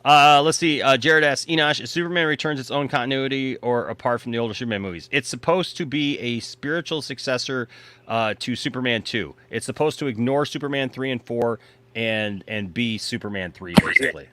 out. Let's see. Jared asks, Enosh, is Superman Returns its own continuity or apart from the older Superman movies? It's supposed to be a spiritual successor to Superman 2. It's supposed to ignore Superman 3 and 4 and be Superman 3, basically.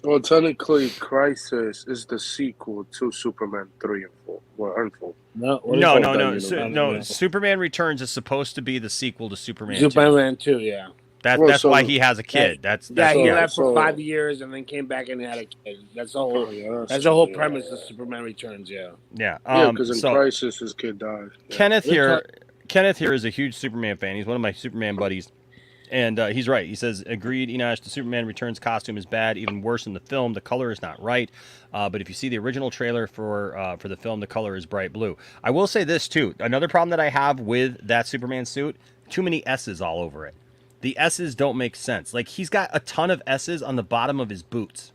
Well, technically, Crisis is the sequel to Superman 3 and 4. Well, and 4. No. Superman Returns is supposed to be the sequel to Superman 2. Superman 2, yeah. That's why he has a kid. He left for 5 years and then came back and had a kid. That's the whole. That's the whole premise of Superman Returns. Yeah. Yeah. Because in Crisis, his kid died. Yeah. Kenneth here is a huge Superman fan. He's one of my Superman buddies. And he's right. He says, agreed, Enosh, the Superman Returns costume is bad, even worse in the film. The color is not right. But if you see the original trailer for the film, the color is bright blue. I will say this, too. Another problem that I have with that Superman suit, too many S's all over it. The S's don't make sense. Like, he's got a ton of S's on the bottom of his boots.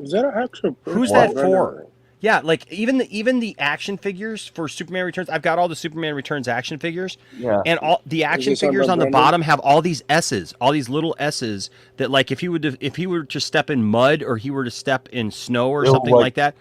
Is that an actual... Who's that for? Yeah, like even the action figures for Superman Returns. I've got all the Superman Returns action figures. Yeah. And all the action figures on the bottom have all these S's, all these little S's that, like, if he were to step in mud or he were to step in snow or something like that,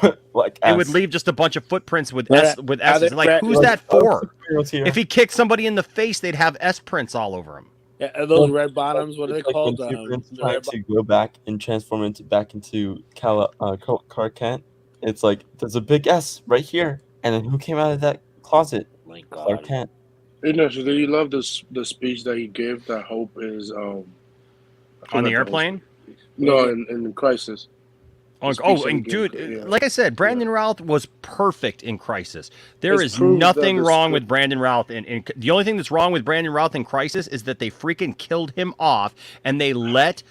it would leave just a bunch of footprints with S's. Like, who's that for? If he kicked somebody in the face, they'd have S prints all over him. Yeah, those red bottoms. What are they called? When Superman's trying to go back and transform back into Clark Kent. It's like there's a big S right here, and then who came out of that closet? My God. Clark Kent. Do you love the speech that he gave? That Hope is on the airplane. No, in Crisis. And dude, like I said, Brandon Routh was perfect in Crisis. There is nothing wrong with Brandon Routh. And the only thing that's wrong with Brandon Routh in Crisis is that they freaking killed him off, and they let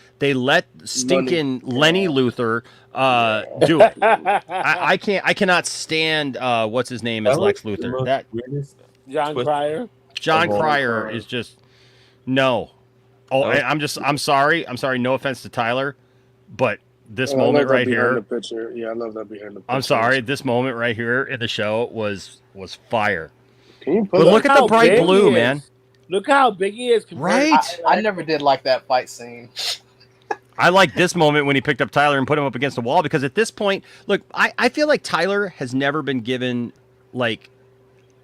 stinking Lenny Luthor do it. I cannot stand what's his name as Lex Luthor. That John Cryer. John Cryer is just no. I'm sorry. No offense to Tyler, but this moment right here. Yeah, I love that behind the picture. I'm sorry. This moment right here in the show was fire. But look at the bright blue, man. Look how big he is. Right. I never did like that fight scene. I like this moment when he picked up Tyler and put him up against the wall, because at this point, look, I feel like Tyler has never been given, like,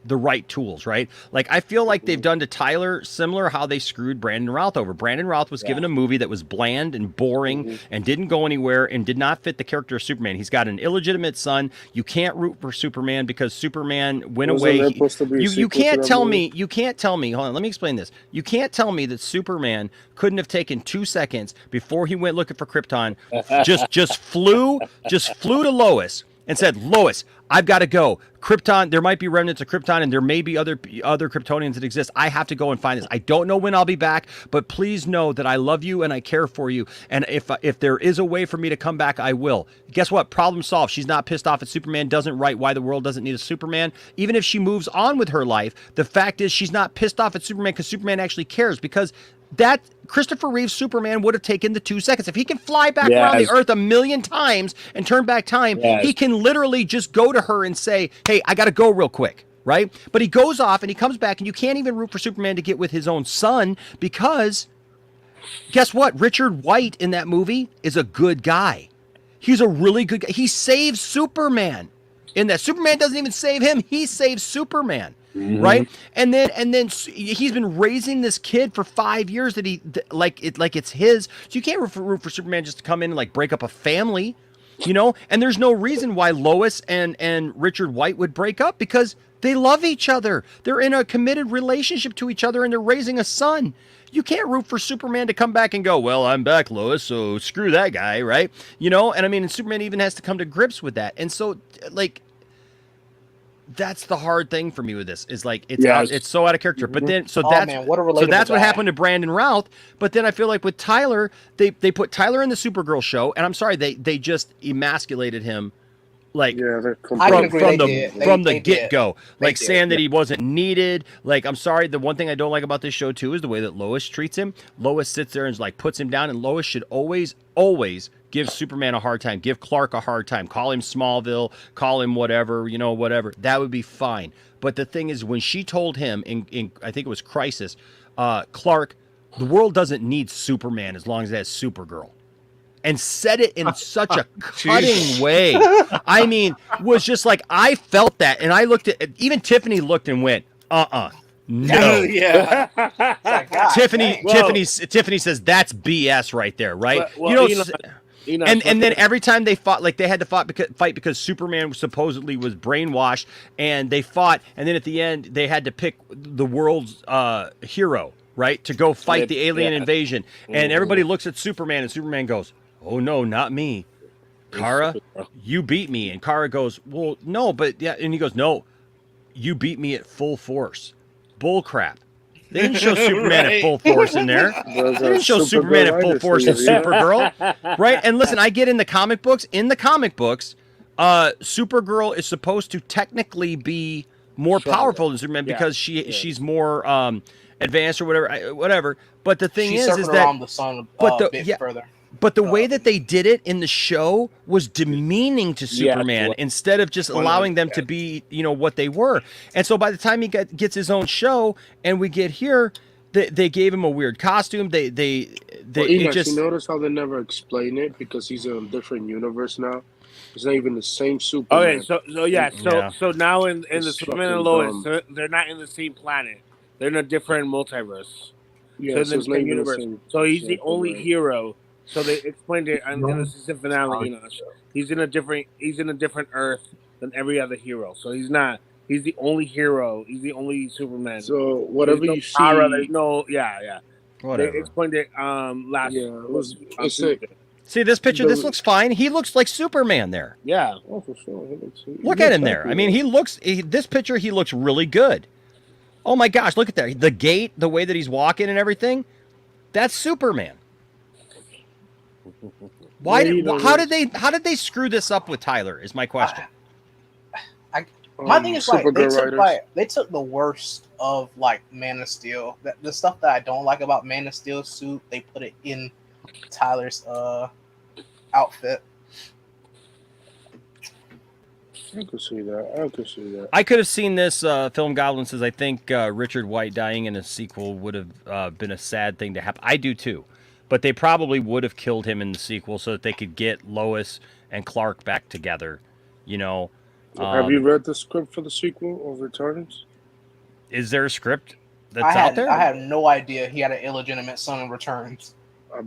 the right tools, right? Like, I feel like they've done to Tyler similar how they screwed Brandon Routh over. Brandon Routh was given a movie that was bland and boring and didn't go anywhere and did not fit the character of Superman. He's got an illegitimate son. You can't root for Superman because Superman went away. You can't tell me, hold on, let me explain this. You can't tell me that Superman couldn't have taken 2 seconds before he went looking for Krypton, just flew to Lois and said, Lois, I've got to go. Krypton, there might be remnants of Krypton, and there may be other Kryptonians that exist. I have to go and find this. I don't know when I'll be back, but please know that I love you and I care for you. And if there is a way for me to come back, I will. Guess what? Problem solved. She's not pissed off at Superman, doesn't write why the world doesn't need a Superman. Even if she moves on with her life, the fact is she's not pissed off at Superman because Superman actually cares, because that Christopher Reeve's Superman would have taken the 2 seconds. If he can fly back around the earth 1,000,000 times and turn back time, he can literally just go to her and say, hey, I got to go real quick, right? But he goes off and he comes back, and you can't even root for Superman to get with his own son, because guess what? Richard White in that movie is a good guy. He's a really good guy. He saves Superman. in that. Superman doesn't even save him. He saves Superman. Right, and then he's been raising this kid for 5 years that like it's his. So you can't root for Superman just to come in and like break up a family, you know. And there's no reason why Lois and Richard White would break up, because they love each other. They're in a committed relationship to each other, and they're raising a son. You can't root for Superman to come back and go, well, I'm back, Lois, so screw that guy, right? You know, and I mean, and Superman even has to come to grips with that, and so like. That's the hard thing for me with this is like it's so out of character. But then that's what happened to Brandon Routh. But then I feel like with Tyler, they put Tyler in the Supergirl show, and I'm sorry, they just emasculated him like from the get-go, like saying that he wasn't needed. Like, I'm sorry, the one thing I don't like about this show too is the way that Lois treats him. Lois sits there and like puts him down, and Lois should always give Superman a hard time, give Clark a hard time, call him Smallville, call him whatever, you know, whatever. That would be fine. But the thing is, when she told him in I think it was Crisis, Clark, the world doesn't need Superman as long as it has Supergirl. And said it in such a cutting way. I mean, was just like, I felt that. And I looked at, even Tiffany looked and went, no. Yeah. Tiffany says, that's BS right there, right? And then every time they fought, like they had to fight because Superman supposedly was brainwashed, and they fought, and then at the end they had to pick the world's hero, right, to go fight the alien invasion. And everybody looks at Superman, and Superman goes, oh no, not me, Kara, you beat me. And Kara goes, well, no, but yeah, and he goes, no, you beat me at full force. Bull crap. They didn't show Superman at full force in there. They didn't show Superman at full force in Supergirl, right? And listen, I get in the comic books. Supergirl is supposed to technically be more powerful than Superman because she's more advanced or whatever. But the thing is that the sun further. But the way that they did it in the show was demeaning to Superman instead of just allowing them to be, you know, what they were. And so by the time he gets his own show and we get here, they gave him a weird costume. You notice how they never explain it because he's in a different universe now. It's not even the same Superman. Okay, so now in the Superman and Lois, they're not in the same planet. They're in a different multiverse. Yeah, so it's in universe. So he's the only hero. So they explained it in the season finale. You know, he's in a different Earth than every other hero. So he's not. He's the only hero. He's the only Superman. So whatever you see, Whatever. They explained it last. Yeah, it was See this picture. This looks fine. He looks like Superman there. Yeah. Oh, for sure. Look at him there. I mean, this picture, he looks really good. Oh my gosh, look at that. The gait, the way that he's walking and everything. That's Superman. How did they screw this up with Tyler is my question. My thing is they took the worst of like Man of Steel. The stuff that I don't like about Man of Steel's suit, they put it in Tyler's outfit. I could see that. I could have seen this. Film Goblin says, I think Richard White dying in a sequel would have been a sad thing to happen. I do too. But they probably would have killed him in the sequel so that they could get Lois and Clark back together. You know. Have you read the script for the sequel of Returns? Is there a script that's out there? I had no idea he had an illegitimate son in Returns.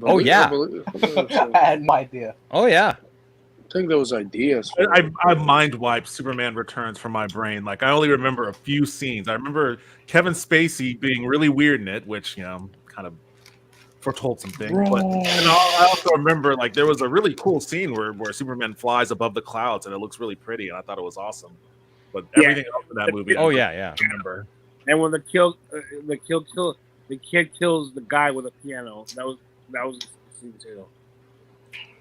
Oh yeah. I had no idea. Oh yeah. I think there was ideas. I mind wiped Superman Returns from my brain. Like I only remember a few scenes. I remember Kevin Spacey being really weird in it, which kind of foretold some things. But I also remember like there was a really cool scene where Superman flies above the clouds and it looks really pretty, and I thought it was awesome. But everything else in that movie, I remember. And when the kid kills the guy with a piano, that was the scene too.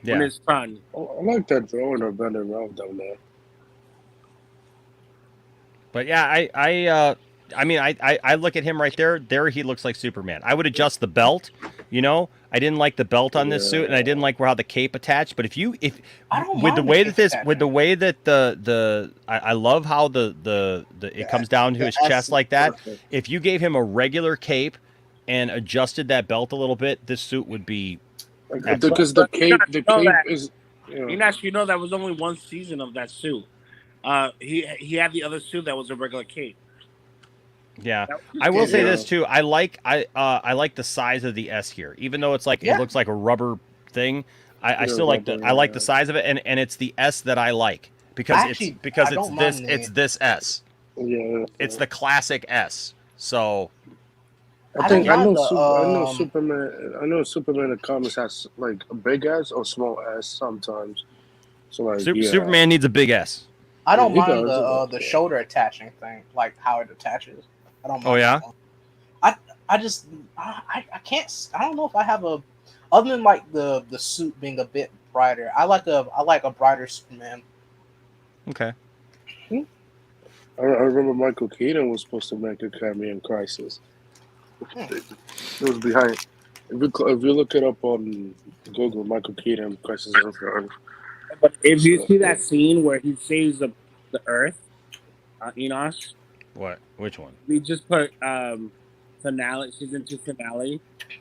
Yeah. When his son. I like that drawing of Brandon Routh down there. But yeah, I look at him right there. There he looks like Superman. I would adjust the belt. You know, I didn't like the belt on this suit, and I didn't like how the cape attached. But with the way that I love how it comes down to his chest like that. Perfect. If you gave him a regular cape and adjusted that belt a little bit, this suit would be. Because the cape is. You know that was only one season of that suit. He had the other suit that was a regular cape. Yeah, That was I will good. say Yeah. this too. I like the size of the S here, even though it's like Yeah. it looks like a rubber thing. I Yeah, still like the rubber, the size of it, and it's the S that I like because Actually, I don't mind it's the- this S. Yeah, It's the classic S. So I think I mind know. the, I know Superman. I know Superman in comics has like a big ass or small ass sometimes. So like, yeah. Superman needs a big S. I don't He mind does, the shoulder attaching thing, like how it attaches. I don't mind. Oh yeah. that one. I just I can't. I don't know if I have a other than like the suit being a bit brighter. I like a brighter Superman. Okay. I remember Michael Keaton was supposed to make a cameo in Crisis. It was behind. If you look it up on Google, Michael Keaton, Crisis on Infinite Earth. But if you see that scene where he saves the Earth, Enos, What? Which one? we just put finale season 2 finale.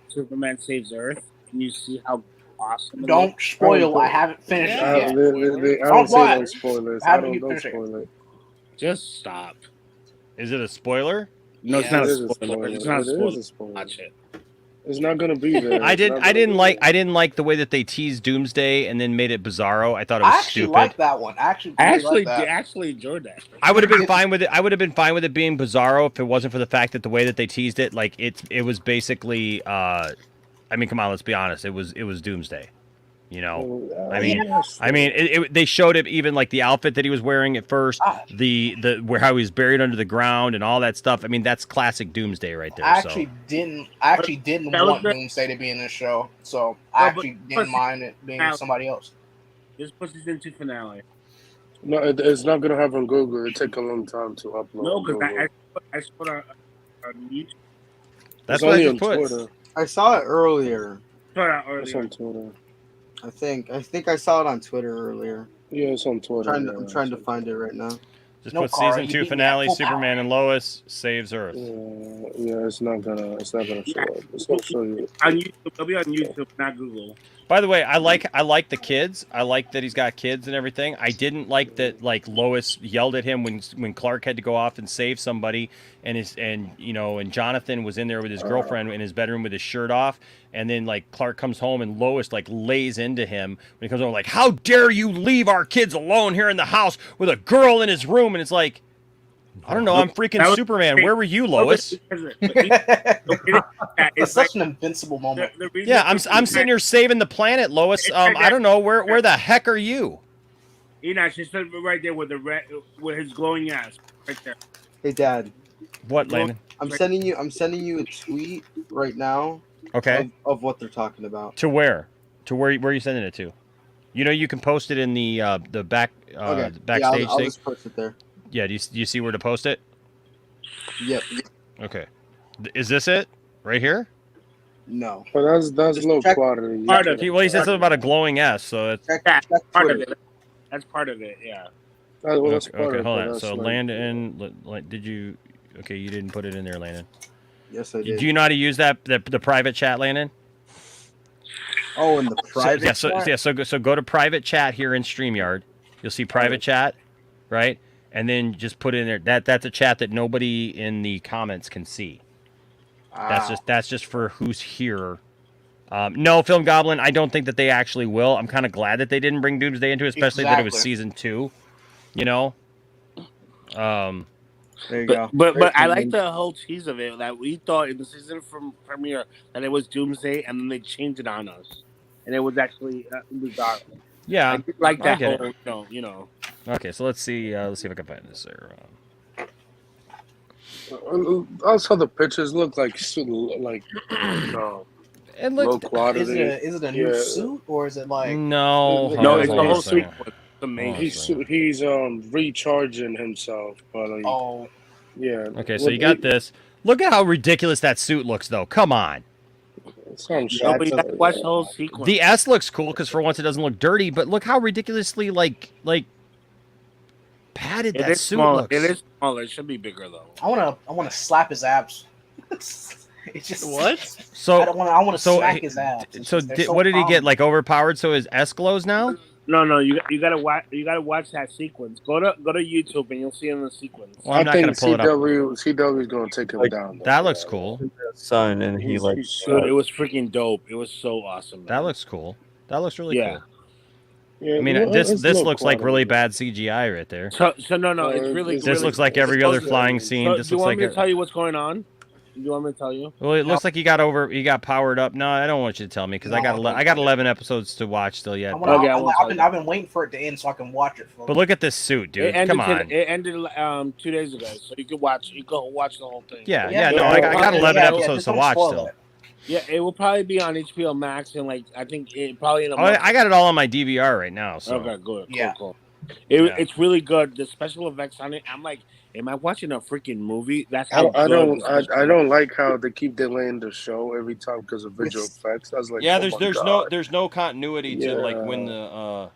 Superman saves Earth, and you see how awesome. it Don't looks. spoil. I haven't finished it yet. I don't say don't spoil it. I don't spoil it. Just stop. Is it a spoiler? No, it's not It a is a spoiler. spoiler. It's not a It is spoiler. a spoiler. Watch it. It's not gonna be there. I didn't like the way that they teased Doomsday and then made it Bizarro. I thought it was I actually stupid. like that one. I actually actually enjoyed that. I would have been fine with it. I would have been fine with it being Bizarro if it wasn't for the fact that the way that they teased it, like it was basically. I mean, come on, let's be honest. It was Doomsday. You know, they showed it even like the outfit that he was wearing at first, the where how he was buried under the ground and all that stuff. I mean, that's classic Doomsday right there. I actually didn't That was want good. Doomsday to be in this show, so I actually didn't mind it being somebody else. Just put season 2 finale. No, it's not gonna have on Google. It take a long time to upload. No, on because Google. I saw it on YouTube. That's It's what I only just on put. Twitter. I saw it earlier. Saw it It's earlier. on Twitter. I think I saw it on Twitter earlier. Yeah, it's on Twitter. I'm trying to find it right now. Just put season 2 finale. Superman and Lois saves Earth. Yeah, it's not gonna show up. It's gonna show you. On YouTube, it'll be on YouTube, not Google. By the way, I like the kids. I like that he's got kids and everything. I didn't like that like Lois yelled at him when Clark had to go off and save somebody, and Jonathan was in there with his girlfriend in his bedroom with his shirt off, and then like Clark comes home and Lois like lays into him when he comes home like, "How dare you leave our kids alone here in the house with a girl in his room?" And it's like, I don't know. I'm freaking Superman. Where were you, Lois? It's such an invincible moment. Yeah, I'm sitting here saving the planet, Lois. I don't know where the heck are you? Enoch, she stood right there with with his glowing ass, right there. Hey, Dad. What, Landon? I'm sending you a tweet right now. Okay. Of what they're talking about. To where? To where are you sending it to? You know, you can post it in the back Okay. backstage yeah, I'll thing. just post it there. Yeah, do you see where to post it? Yep. Okay. Is this it? Right here? No. But that's low quality. Part of it. Well, he said something about a glowing S, so it's That's part of it. That's part of it. Yeah. That's part okay. of Hold it, on. that's So like- Landon, did you? Okay, you didn't put it in there, Landon. Yes, I did. Do you know how to use that the private chat, Landon? Oh, in the private chat? So go to private chat here in StreamYard. You'll see private chat, right? And then just put it in there. That's a chat that nobody in the comments can see. That's just for who's here. No, Film Goblin, I don't think that they actually will. I'm kind of glad that they didn't bring Doomsday into it, especially that it was season 2. You know? There you go. But I like the whole tease of it that we thought in the season premiere that it was Doomsday, and then they changed it on us, and it was actually bizarre. Yeah, I did like I that get whole, you know. Okay, so let's see. Let's see if I can find this there. Also, the pictures look like It low looks. quality. Is it a new suit or is it like No, No, it's the hold on whole a second. sequence. Amazing. He's recharging himself, but like, yeah. Okay, so you got this. Look at how ridiculous that suit looks, though. Come on. Watch the whole sequence. The S looks cool because for once it doesn't look dirty, but look how ridiculously like padded that is suit smaller. looks. It is smaller. It should be bigger though. I wanna slap his abs. It's just What? So I want to smack his abs. So They're what did he get? prominent. Like overpowered, so his S glows now? No, you gotta watch that sequence. Go to YouTube and you'll see in the sequence. Well, I'm not gonna pull it up. CW is gonna take him down. That looks cool. Son, and he like. Dude, it was freaking dope. It was so awesome. Man. That looks cool. That looks really Yeah. cool. Yeah, I mean, this looks like really bad CGI right there. So no, it's really. This really looks like every other flying scene. So, This do you looks want like me to tell you what's going on? Do you want me to tell you? Well, it looks like he got powered up. No, I don't want you to tell me because I got 11 episodes to watch still yet. I've been waiting for it to end so I can watch it. But look at this suit, dude. It Come on. It ended 2 days ago, so you can watch. You can watch the whole thing. Yeah. No, I got 11 episodes to watch still. Yeah, it will probably be on HBO Max and I think it probably in a Oh, month. I got it all on my DVR right now. So. Okay, good. Yeah. Cool. It's really good. The special effects on it, I'm like, am I watching a freaking movie? That's how I don't like how they keep delaying the show every time because of visual effects. I was like, Yeah, oh there's no continuity to like when the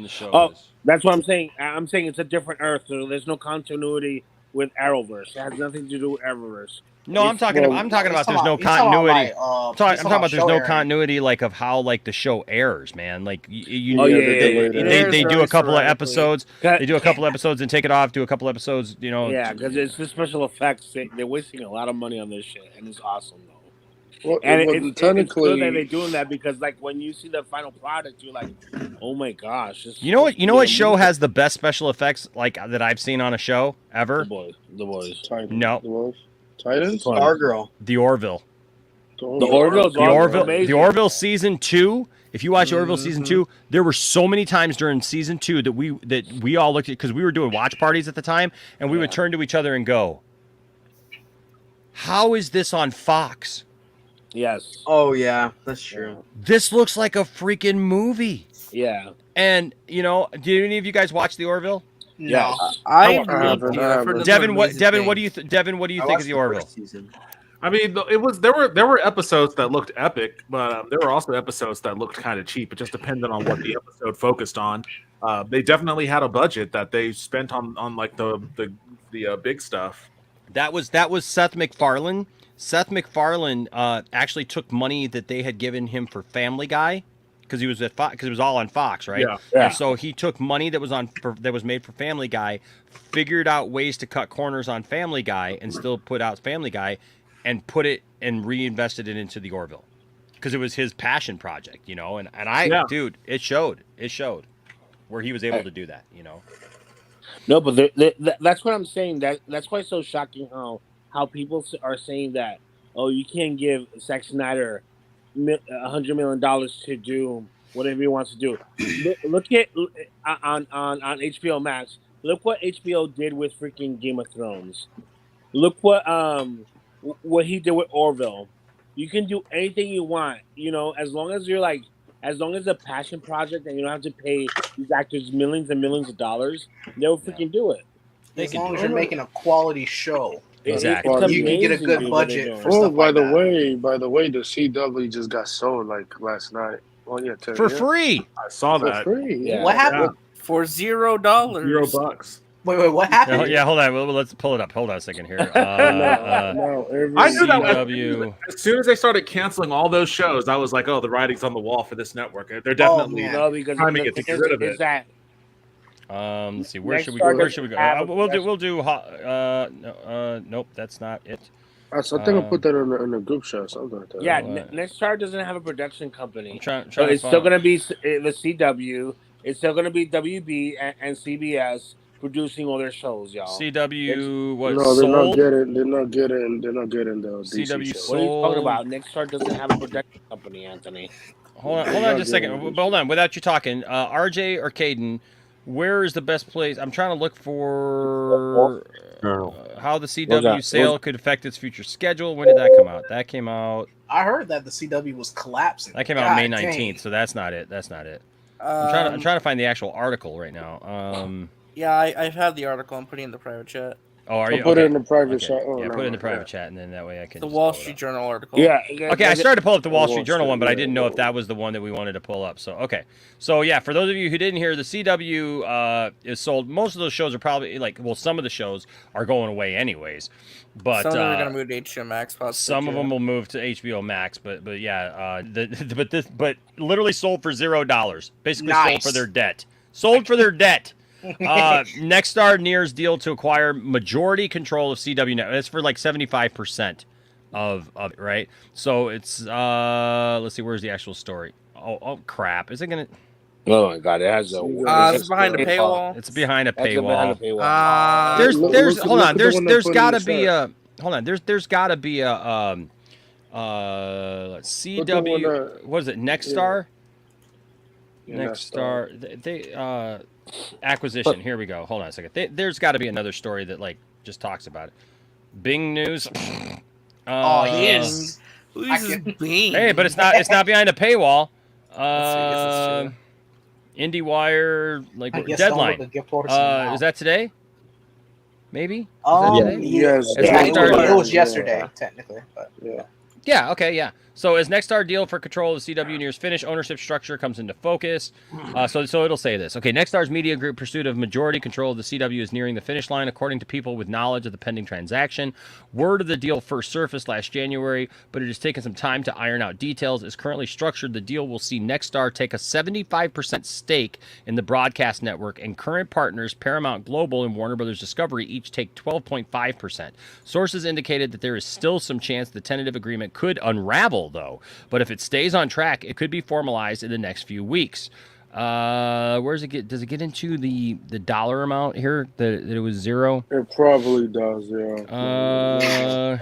show is. That's what I'm saying. I'm saying it's a different Earth, so there's no continuity with Arrowverse. It has nothing to do with Arrowverse. No, I'm talking about there's no continuity. I'm talking about there's no continuity like of how like the show airs, man. Like they do a couple of episodes. They do a couple episodes and take it off. Do a couple episodes, you know. Yeah, because it's the special effects. They're wasting a lot of money on this shit, and it's awesome though. Well, And technically, it's good that they're doing that because like when you see the final product, you're like, oh my gosh. You know what show has the best special effects like that I've seen on a show ever? The boys. No. Titans? Stargirl. The Orville. The Orville. The Orville season 2. If you watch Orville season 2, there were so many times during season 2 that we all looked at because we were doing watch parties at the time, and we would turn to each other and go, "How is this on Fox?" Yes. Oh yeah, that's true. This looks like a freaking movie. Yeah. And did any of you guys watch the Orville? Yes. Devin, what do you think of the Orville? I mean, there were episodes that looked epic, but there were also episodes that looked kind of cheap. It just depended on what the episode focused on. They definitely had a budget that they spent on like the big stuff. That was Seth MacFarlane. Seth MacFarlane actually took money that they had given him for Family Guy because he was at because it was all on Fox, right? Yeah. And so he took money that was made for Family Guy, figured out ways to cut corners on Family Guy and still put out Family Guy, and put it and reinvested it into the Orville because it was his passion project, And dude, it showed where he was able to do that, No, but that's what I'm saying. That's why it's so shocking how people are saying that, oh, you can't give Zack Snyder $100 million to do whatever he wants to do. Look at on HBO Max. Look what HBO did with freaking Game of Thrones. Look what he did with Orville. You can do anything you want, as long as it's a passion project and you don't have to pay these actors millions and millions of dollars, they'll freaking do it. As long as you're making a quality show. Exactly. You can get a good budget for Oh, stuff by like the that. way, the CW just got sold like last night. Oh yeah, for free. I saw that. For free. Yeah. What happened? For $0. $0. Wait, what happened? Yeah, hold on. Well, let's pull it up. Hold on a second here. I knew that CW. as soon as they started canceling all those shows, I was like, "Oh, the writing's on the wall for this network. They're definitely timing it to get rid of it." Let's see. Where should we go? We'll do. Nope, that's not it. I think I'll put that in a group show, something like that. Yeah, Nexstar doesn't have a production company. So it's still going to be the CW. It's still going to be WB and CBS producing all their shows, y'all. CW was no, they're sold. They're not getting the DC CW show. What are you talking about? Nexstar doesn't have a production company, Anthony. Hold on just a second. Hold on, without you talking, RJ or Caden, where is the best place? I'm trying to look for how the CW sale could affect its future schedule. When did that come out? That came out. I heard that the CW was collapsing. That came out May 19th, so that's not it. I'm trying to find the actual article right now. Yeah, I have the article. I'm putting in the private chat. Oh, are I'll you? put it Okay. in the private Okay. chat. Oh, Yeah, no, put it in the no, private chat, and then that way I can. The just Wall pull it Street up. Journal article. Yeah. Okay, I started to pull up the Wall Street Journal one, but I yeah, didn't know if that was the one that we wanted to pull up. So, okay. So, yeah, for those of you who didn't hear, the CW is sold. Most of those shows are probably, some of the shows are going away anyways. But some of them are going to move to HBO Max, possibly. some of them will move to HBO Max. But yeah, but literally sold for $0. Basically sold for their debt. Sold for their debt. Nexstar nears deal to acquire majority control of CW Network. That's for like 75% of it, right? So it's let's see, where's the actual story? Oh crap! Is it gonna? Oh my god! It has a. It's behind a paywall. It's behind a That's paywall. behind a paywall. There's hold on. There's got to the be chat. a hold on. There's got to be a CW. What is it? Nexstar. Yeah, Nexstar. They acquisition. Here we go. Hold on a second. There's got to be another story that like just talks about it. Bing News. Yes. Who's Bing? Hey, but it's not behind a paywall. Let's see, IndieWire, like I guess Deadline. don't look at gift horse now. Is that today? Maybe. Is Oh, that today? Yes. As yeah, Nexstar- it was yesterday, technically. But Yeah. Yeah, okay, yeah. So as Nexstar deal for control of the CW nears finish, ownership structure comes into focus. So it'll say this. Okay, Nexstar's media group pursuit of majority control of the CW is nearing the finish line, according to people with knowledge of the pending transaction. Word of the deal first surfaced last January, but it has taken some time to iron out details. As currently structured, the deal will see Nexstar take a 75% stake in the broadcast network, and current partners Paramount Global and Warner Brothers Discovery each take 12.5%. Sources indicated that there is still some chance the tentative agreement could unravel, though. But if it stays on track, it could be formalized in the next few weeks. Where's it get? Does it get into the dollar amount here? That it was $0? It probably does, yeah.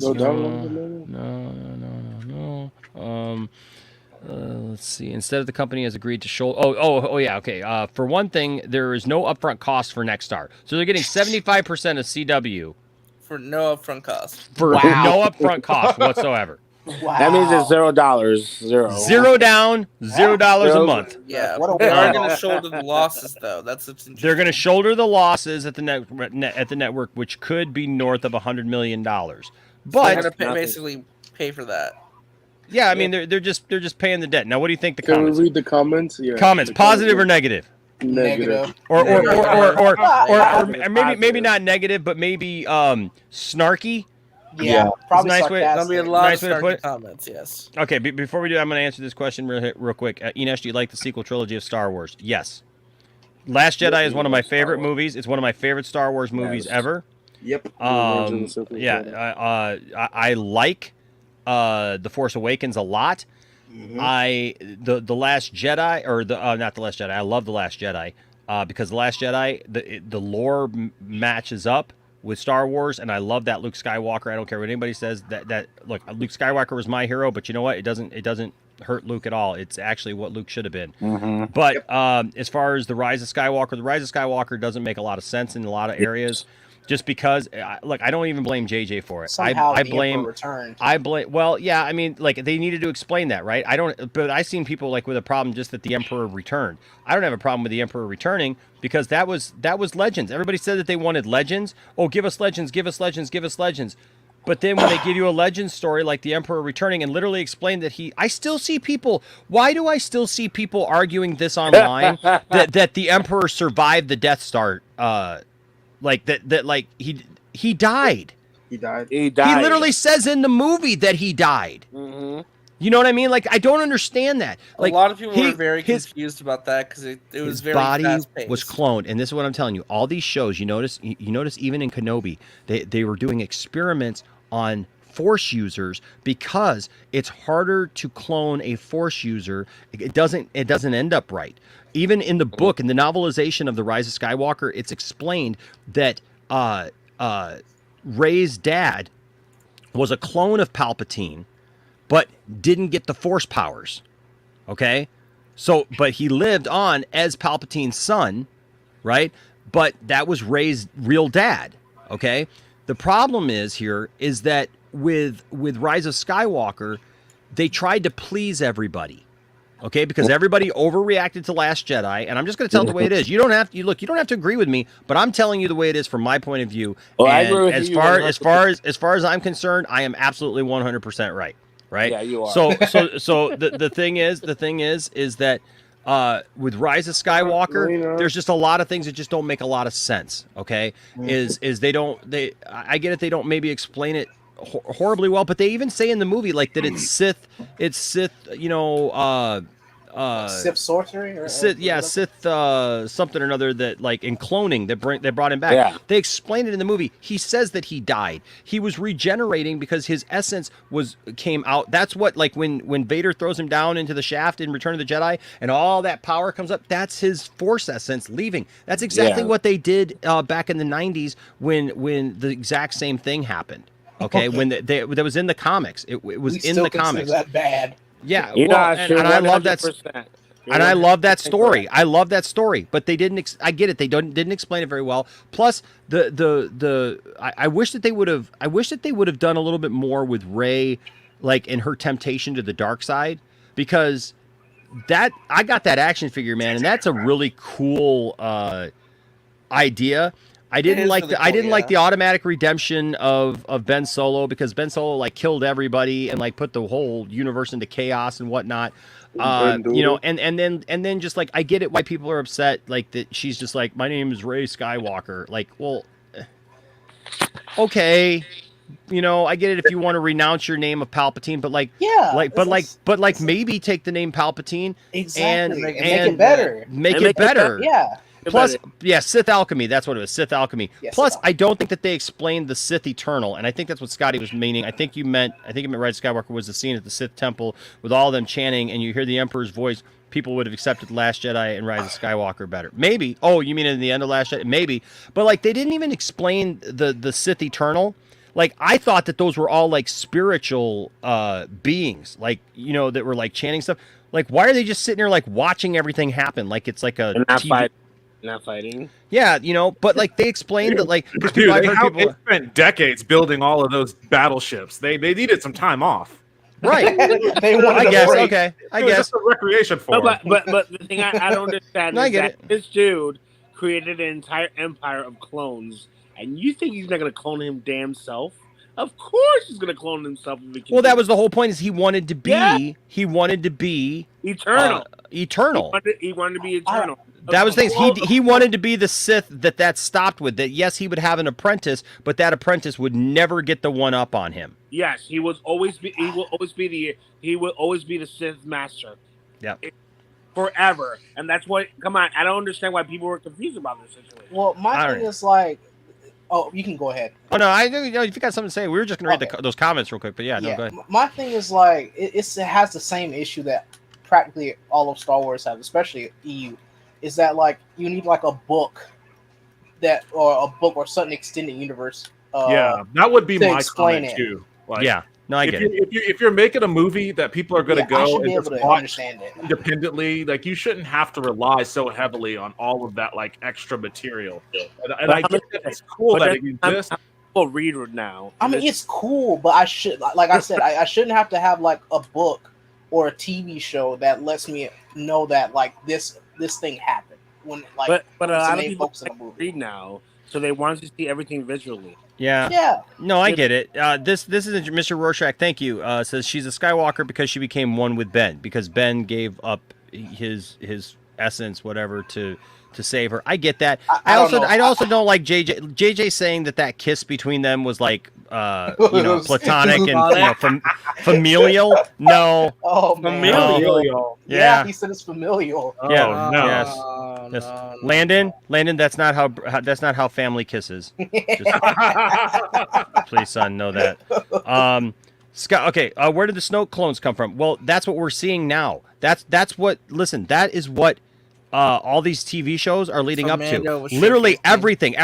No download? No. Let's see. Instead of the company has agreed to shoulder. Oh, yeah. Okay. For one thing, there is no upfront cost for Nexstar, so they're getting 75% of CW for no upfront cost. for no upfront cost whatsoever. wow. That means it's $0. Zero down, $0 a month. Yeah, What a they are wow. going to shoulder the losses, though. That's what's interesting. They're going to shoulder the losses at the network, which could be north of $100 million. They're But going to basically pay for that. yeah, I mean they're just paying the debt. Now, what do you think the Can we comments? read the comments? Yeah. Comments, The positive or comments. negative? Negative. Or Negative. maybe not negative, but maybe snarky. Yeah, probably Nice way- There'll be a sarcastic. lot Nice of way to put snarky it. comments, yes. Okay, before we do, I'm going to answer this question real quick. Inesh, do you like the sequel trilogy of Star Wars? Yes. Last Jedi is one of my favorite movies. It's one of my favorite Star Wars movies ever. Yep. I like The Force Awakens a lot. Mm-hmm. The Last Jedi, or not The Last Jedi. I love The Last Jedi because The Last Jedi, the lore matches up with Star Wars, and I love that Luke Skywalker. I don't care what anybody says. That look, Luke Skywalker was my hero, but you know what? It doesn't hurt Luke at all. It's actually what Luke should have been. Mm-hmm. But as far as the Rise of Skywalker doesn't make a lot of sense in a lot of areas. Just because, look, I don't even blame JJ for it. Somehow I the blame. Emperor returned. Well, yeah, I mean, like they needed to explain that, right? But I've seen people like with a problem just that the Emperor returned. I don't have a problem with the Emperor returning because that was Legends. Everybody said that they wanted Legends. Oh, give us Legends, give us Legends, give us Legends. But then when they give you a Legends story like the Emperor returning and literally explain that I still see people. Why do I still see people arguing this online that the Emperor survived the Death Star? Like that like he died. He died. He died. He literally says in the movie that he died. Mm-hmm. You know what I mean? Like I don't understand that. Like a lot of people were very confused about that because it was his very body fast-paced. was cloned, and this is what I'm telling you. All these shows, you notice even in Kenobi, they were doing experiments on Force users because it's harder to clone a Force user. It doesn't end up right. Even in the book, in the novelization of The Rise of Skywalker, it's explained that Rey's dad was a clone of Palpatine, but didn't get the Force powers. Okay? But he lived on as Palpatine's son, right? But that was Rey's real dad. Okay? The problem is that with Rise of Skywalker, they tried to please everybody. Okay, because everybody overreacted to Last Jedi, and I'm just going to tell it the way it is. You don't have to look. You don't have to agree with me, but I'm telling you the way it is from my point of view. Well, I and agree with as you far as I'm concerned, I am absolutely 100% right. Right. Yeah, you are. So the thing is that with Rise of Skywalker, there's just a lot of things that just don't make a lot of sense. Okay, is I get it. They don't maybe explain it horribly well, but they even say in the movie like that it's Sith, Sith sorcery, or Sith, Sith, something or another that like in cloning that brought him back. Yeah. They explained it in the movie. He says that he died. He was regenerating because his essence came out. That's what like when Vader throws him down into the shaft in Return of the Jedi and all that power comes up. That's his Force essence leaving. That's exactly what they did back in the 90s when the exact same thing happened. Okay, when that was in the comics. It was in the comics. That bad. Yeah, You're well, not and, sure and I love that. 100%. And I love that story. I love that story, but they didn't. I get it. They didn't explain it very well. Plus, I wish that they would have. I wish that they would have done a little bit more with Rey, like in her temptation to the dark side, because that I got that action figure, man, and that's a really cool idea. I didn't like the automatic redemption of Ben Solo, because Ben Solo like killed everybody and like put the whole universe into chaos and whatnot. And then just like I get it why people are upset, like that she's just like, my name is Rey Skywalker. Like, well, okay, I get it if you want to renounce your name of Palpatine, but like, maybe take the name Palpatine and make it better. Make it better. Yeah. Plus, Sith alchemy. That's what it was. Sith alchemy. Yeah, Plus, Sith I don't think that they explained the Sith eternal, and I think that's what Scotty was meaning. I think it meant Rise of Skywalker was the scene at the Sith temple with all of them chanting, and you hear the Emperor's voice. People would have accepted Last Jedi and Rise of Skywalker better. Maybe. Oh, you mean in the end of Last Jedi? Maybe. But like, they didn't even explain the Sith eternal. Like, I thought that those were all like spiritual beings, like that were like chanting stuff. Like, why are they just sitting there like watching everything happen? Like it's like a TV. Not fighting. Yeah, but like they explained that like because Dude, people they spent decades building all of those battleships. They needed some time off. Right. They wanted I guess. break. Okay. I It was guess. just a recreation for No, them. but the thing I don't understand No, I is get that it. this dude created an entire empire of clones, and you think he's not going to clone him damn self? Of course he's going to clone himself. If he can Well, that do was the whole point. Is he wanted to be eternal. Eternal. He wanted to be eternal. That was the thing. He wanted to be the Sith that stopped with. That yes, he would have an apprentice, but that apprentice would never get the one up on him. Yes, he will always be the Sith master. Yeah. Forever. And that's what, come on, I don't understand why people were confused about this situation. Well, my thing is like, oh, you can go ahead. Oh no, if you got something to say, we were just gonna read those comments real quick. But yeah, no, go ahead. My thing is like, it has the same issue that practically all of Star Wars have, especially EU, is that like you need like a book or something extended universe. That would be my comment too. Like, yeah, no, I get it. If you're making a movie that people are going to I go should be and able just to watch understand it independently, like you shouldn't have to rely so heavily on all of that like extra material. And I get that it's cool that it exists. I'll read it now. I mean, it's cool, but I should, like I said, I shouldn't have to have like a book or a TV show that lets me know that like this thing happened when like. But a lot of people read now, so they want to see everything visually. Yeah. Yeah. No, I get it. This is Mr. Rorschach. Thank you. Says she's a Skywalker because she became one with Ben, because Ben gave up his essence, whatever, to save her. I get that. I also don't like JJ saying that kiss between them was like platonic and familial. No. Oh man. Familial. Yeah. He said it's familial. Yeah. no. Yes. Landon, that's not how family kisses. Please, son, know that. Scott, okay, where did the Snoke clones come from? Well, that's what we're seeing now. That is what all these TV shows are leading up to. Literally everything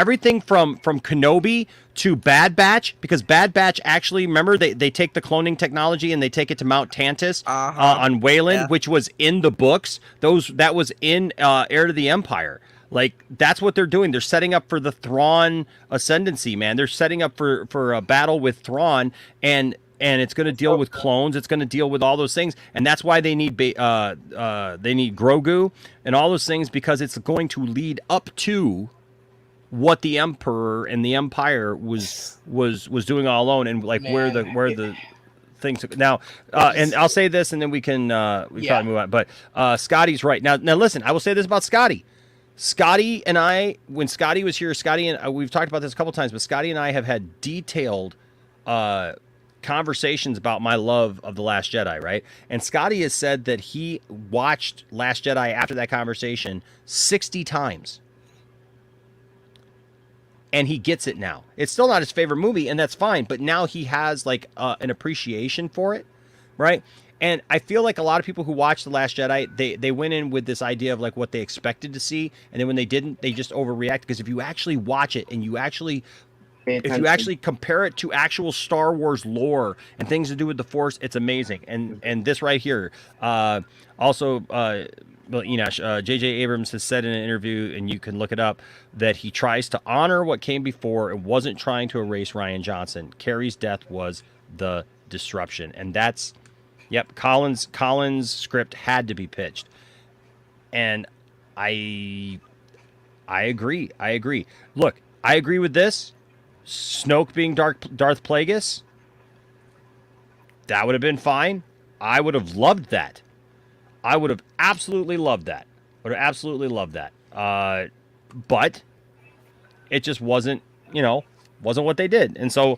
from Kenobi to Bad Batch, because Bad Batch actually, remember, they take the cloning technology and they take it to Mount Tantus on Wayland, which was in the books. That was in Heir to the Empire. Like, that's what they're doing. They're setting up for the Thrawn ascendancy, man. They're setting up for a battle with Thrawn, and and it's going to deal with clones. It's going to deal with all those things, and that's why they need Grogu and all those things, because it's going to lead up to what the Emperor and the Empire was doing all alone, and like where the things now. And I'll say this, and then we can probably move on. But Scotty's right now. Now listen, I will say this about Scotty. Scotty and I, when Scotty was here, Scotty and we've talked about this a couple times, but Scotty and I have had detailed conversations about my love of The Last Jedi, right? And Scotty has said that he watched Last Jedi after that conversation 60 times. And he gets it now. It's still not his favorite movie, and that's fine, but now he has like an appreciation for it, right? And I feel like a lot of people who watch The Last Jedi, they went in with this idea of like what they expected to see, and then when they didn't, they just overreact. Because if you actually watch it and you actually compare it to actual Star Wars lore and things to do with the Force, it's amazing. And this right here, also, Enosh, J.J. Abrams has said in an interview, and you can look it up, that he tries to honor what came before and wasn't trying to erase Rian Johnson. Carrie's death was the disruption, and that's. Yep, Colin's script had to be pitched, and I agree. Look, I agree with this. Snoke being Darth Plagueis, that would have been fine. I would have loved that. I would have absolutely loved that. But it just wasn't what they did, and so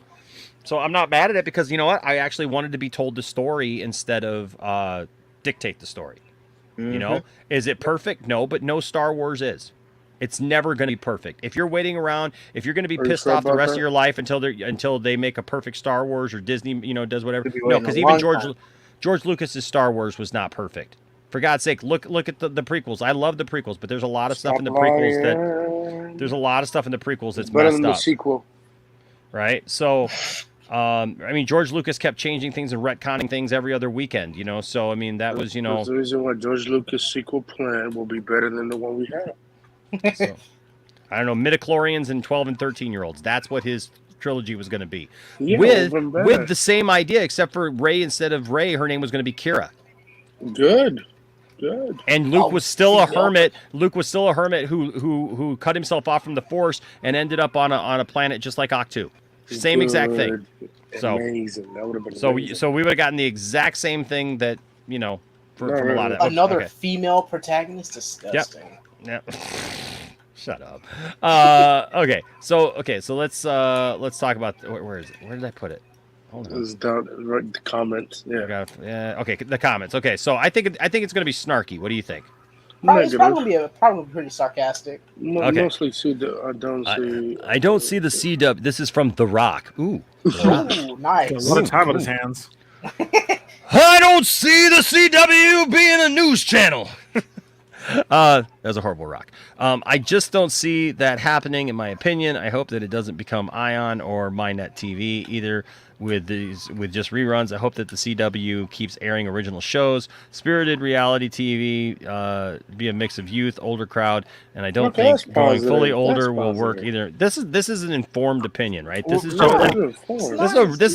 I'm not mad at it, because you know what? I actually wanted to be told the story instead of dictate the story. Mm-hmm. You know, is it perfect? No, but no Star Wars is. It's never going to be perfect. If you're waiting around, if you're going to be pissed off the rest of your life until they make a perfect Star Wars, or Disney, does whatever. No, because even George Lucas's Star Wars was not perfect. For God's sake, look at the prequels. I love the prequels, but there's a lot of stuff in the prequels that's better messed than the up. sequel. Right? So I mean, George Lucas kept changing things and retconning things every other weekend, so I mean, that was, That's the reason why George Lucas' sequel plan will be better than the one we have. So, I don't know, midichlorians and 12 and 13-year-olds. That's what his trilogy was going to be. Yeah, with the same idea, except for Rey, instead of Rey, her name was going to be Kira. Good. And Luke was still a hermit. Luke was still a hermit who cut himself off from the Force and ended up on a planet just like Octu. Same exact thing. So amazing. That would have been so we would have gotten the exact same thing that from a lot of another female protagonist. Disgusting. Yep. Shut up. Okay. So let's talk about where is it? Where did I put it? Hold on. It's down right the comments. Yeah. Okay. The comments. Okay. So I think it's going to be snarky. What do you think? It's probably pretty sarcastic. Okay. Mostly I don't see. I don't see the CW. This is from The Rock. Ooh. Ooh, nice. A lot of time on his hands. I don't see the CW being a news channel. That's a horrible Rock. I just don't see that happening, in my opinion. I hope that it doesn't become Ion or MyNet TV either. With just reruns, I hope that the CW keeps airing original shows. Spirited reality TV, be a mix of youth, older crowd, and I don't think going fully older will work either. This is an informed opinion, right? This is a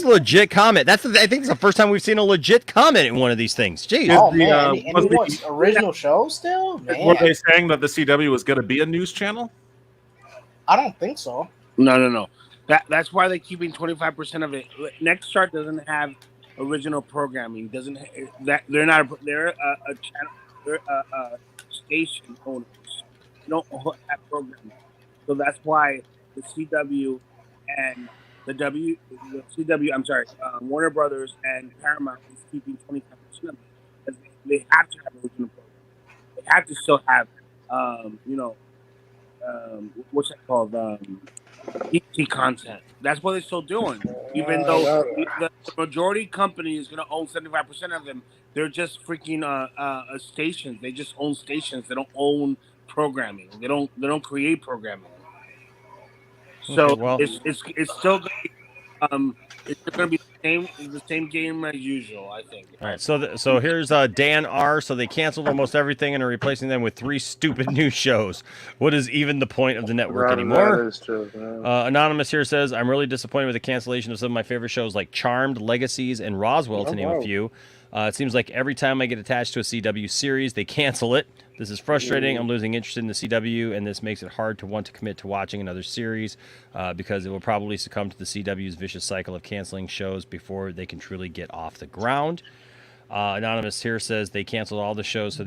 legit comment. I think it's the first time we've seen a legit comment in one of these things. Jeez. Oh man, and he wants original shows still? Man. Were they saying that the CW was going to be a news channel? I don't think so. No. That's why they're keeping 25% of it. Nextstar doesn't have original programming. They're a channel. They're a station owners. They don't have programming, so that's why the CW and Warner Brothers and Paramount is keeping 25% of it, because they have to have original programming. They have to still have, what's that called? ET content. That's what they're still doing. Even though the majority company is going to own 75% of them, they're just freaking stations. They just own stations. They don't own programming. They don't create programming. So it's still going to be the same game as usual, I think. All right, so here's Dan R. So they canceled almost everything and are replacing them with 3 stupid new shows. What is even the point of the network anymore? That is true. Yeah. Anonymous here says, I'm really disappointed with the cancellation of some of my favorite shows like Charmed, Legacies, and Roswell, to name a few. It seems like every time I get attached to a CW series, they cancel it. This is frustrating. I'm losing interest in the CW, and this makes it hard to want to commit to watching another series because it will probably succumb to the CW's vicious cycle of canceling shows before they can truly get off the ground. Anonymous here says they canceled all the shows so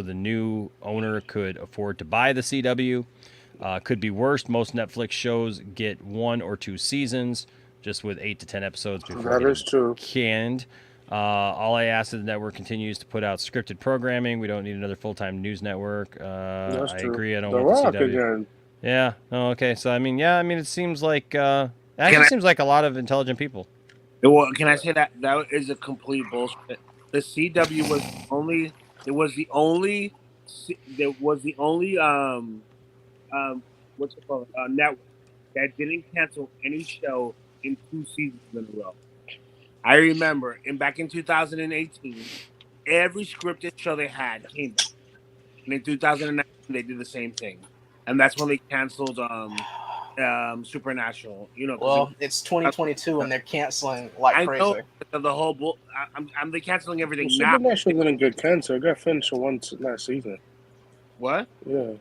the new owner could afford to buy the CW. Could be worse. Most Netflix shows get 1 or 2 seasons, just with 8 to 10 episodes before getting canned. All I ask is the network continues to put out scripted programming. We don't need another full-time news network. I agree. I don't want the CW. Again. Yeah. Oh, okay. So it seems like seems like a lot of intelligent people. Well, can I say that is a complete bullshit? The CW was the only what's it called network that didn't cancel any show in 2 seasons in a row. I remember, back in 2018, every scripted show they had came back, and in 2019 they did the same thing, and that's when they canceled Supernatural. Well, it's 2022 and they're canceling like crazy. I know the whole bull. They're canceling everything now. Supernatural didn't get canceled. It got finished last season. What? Yeah.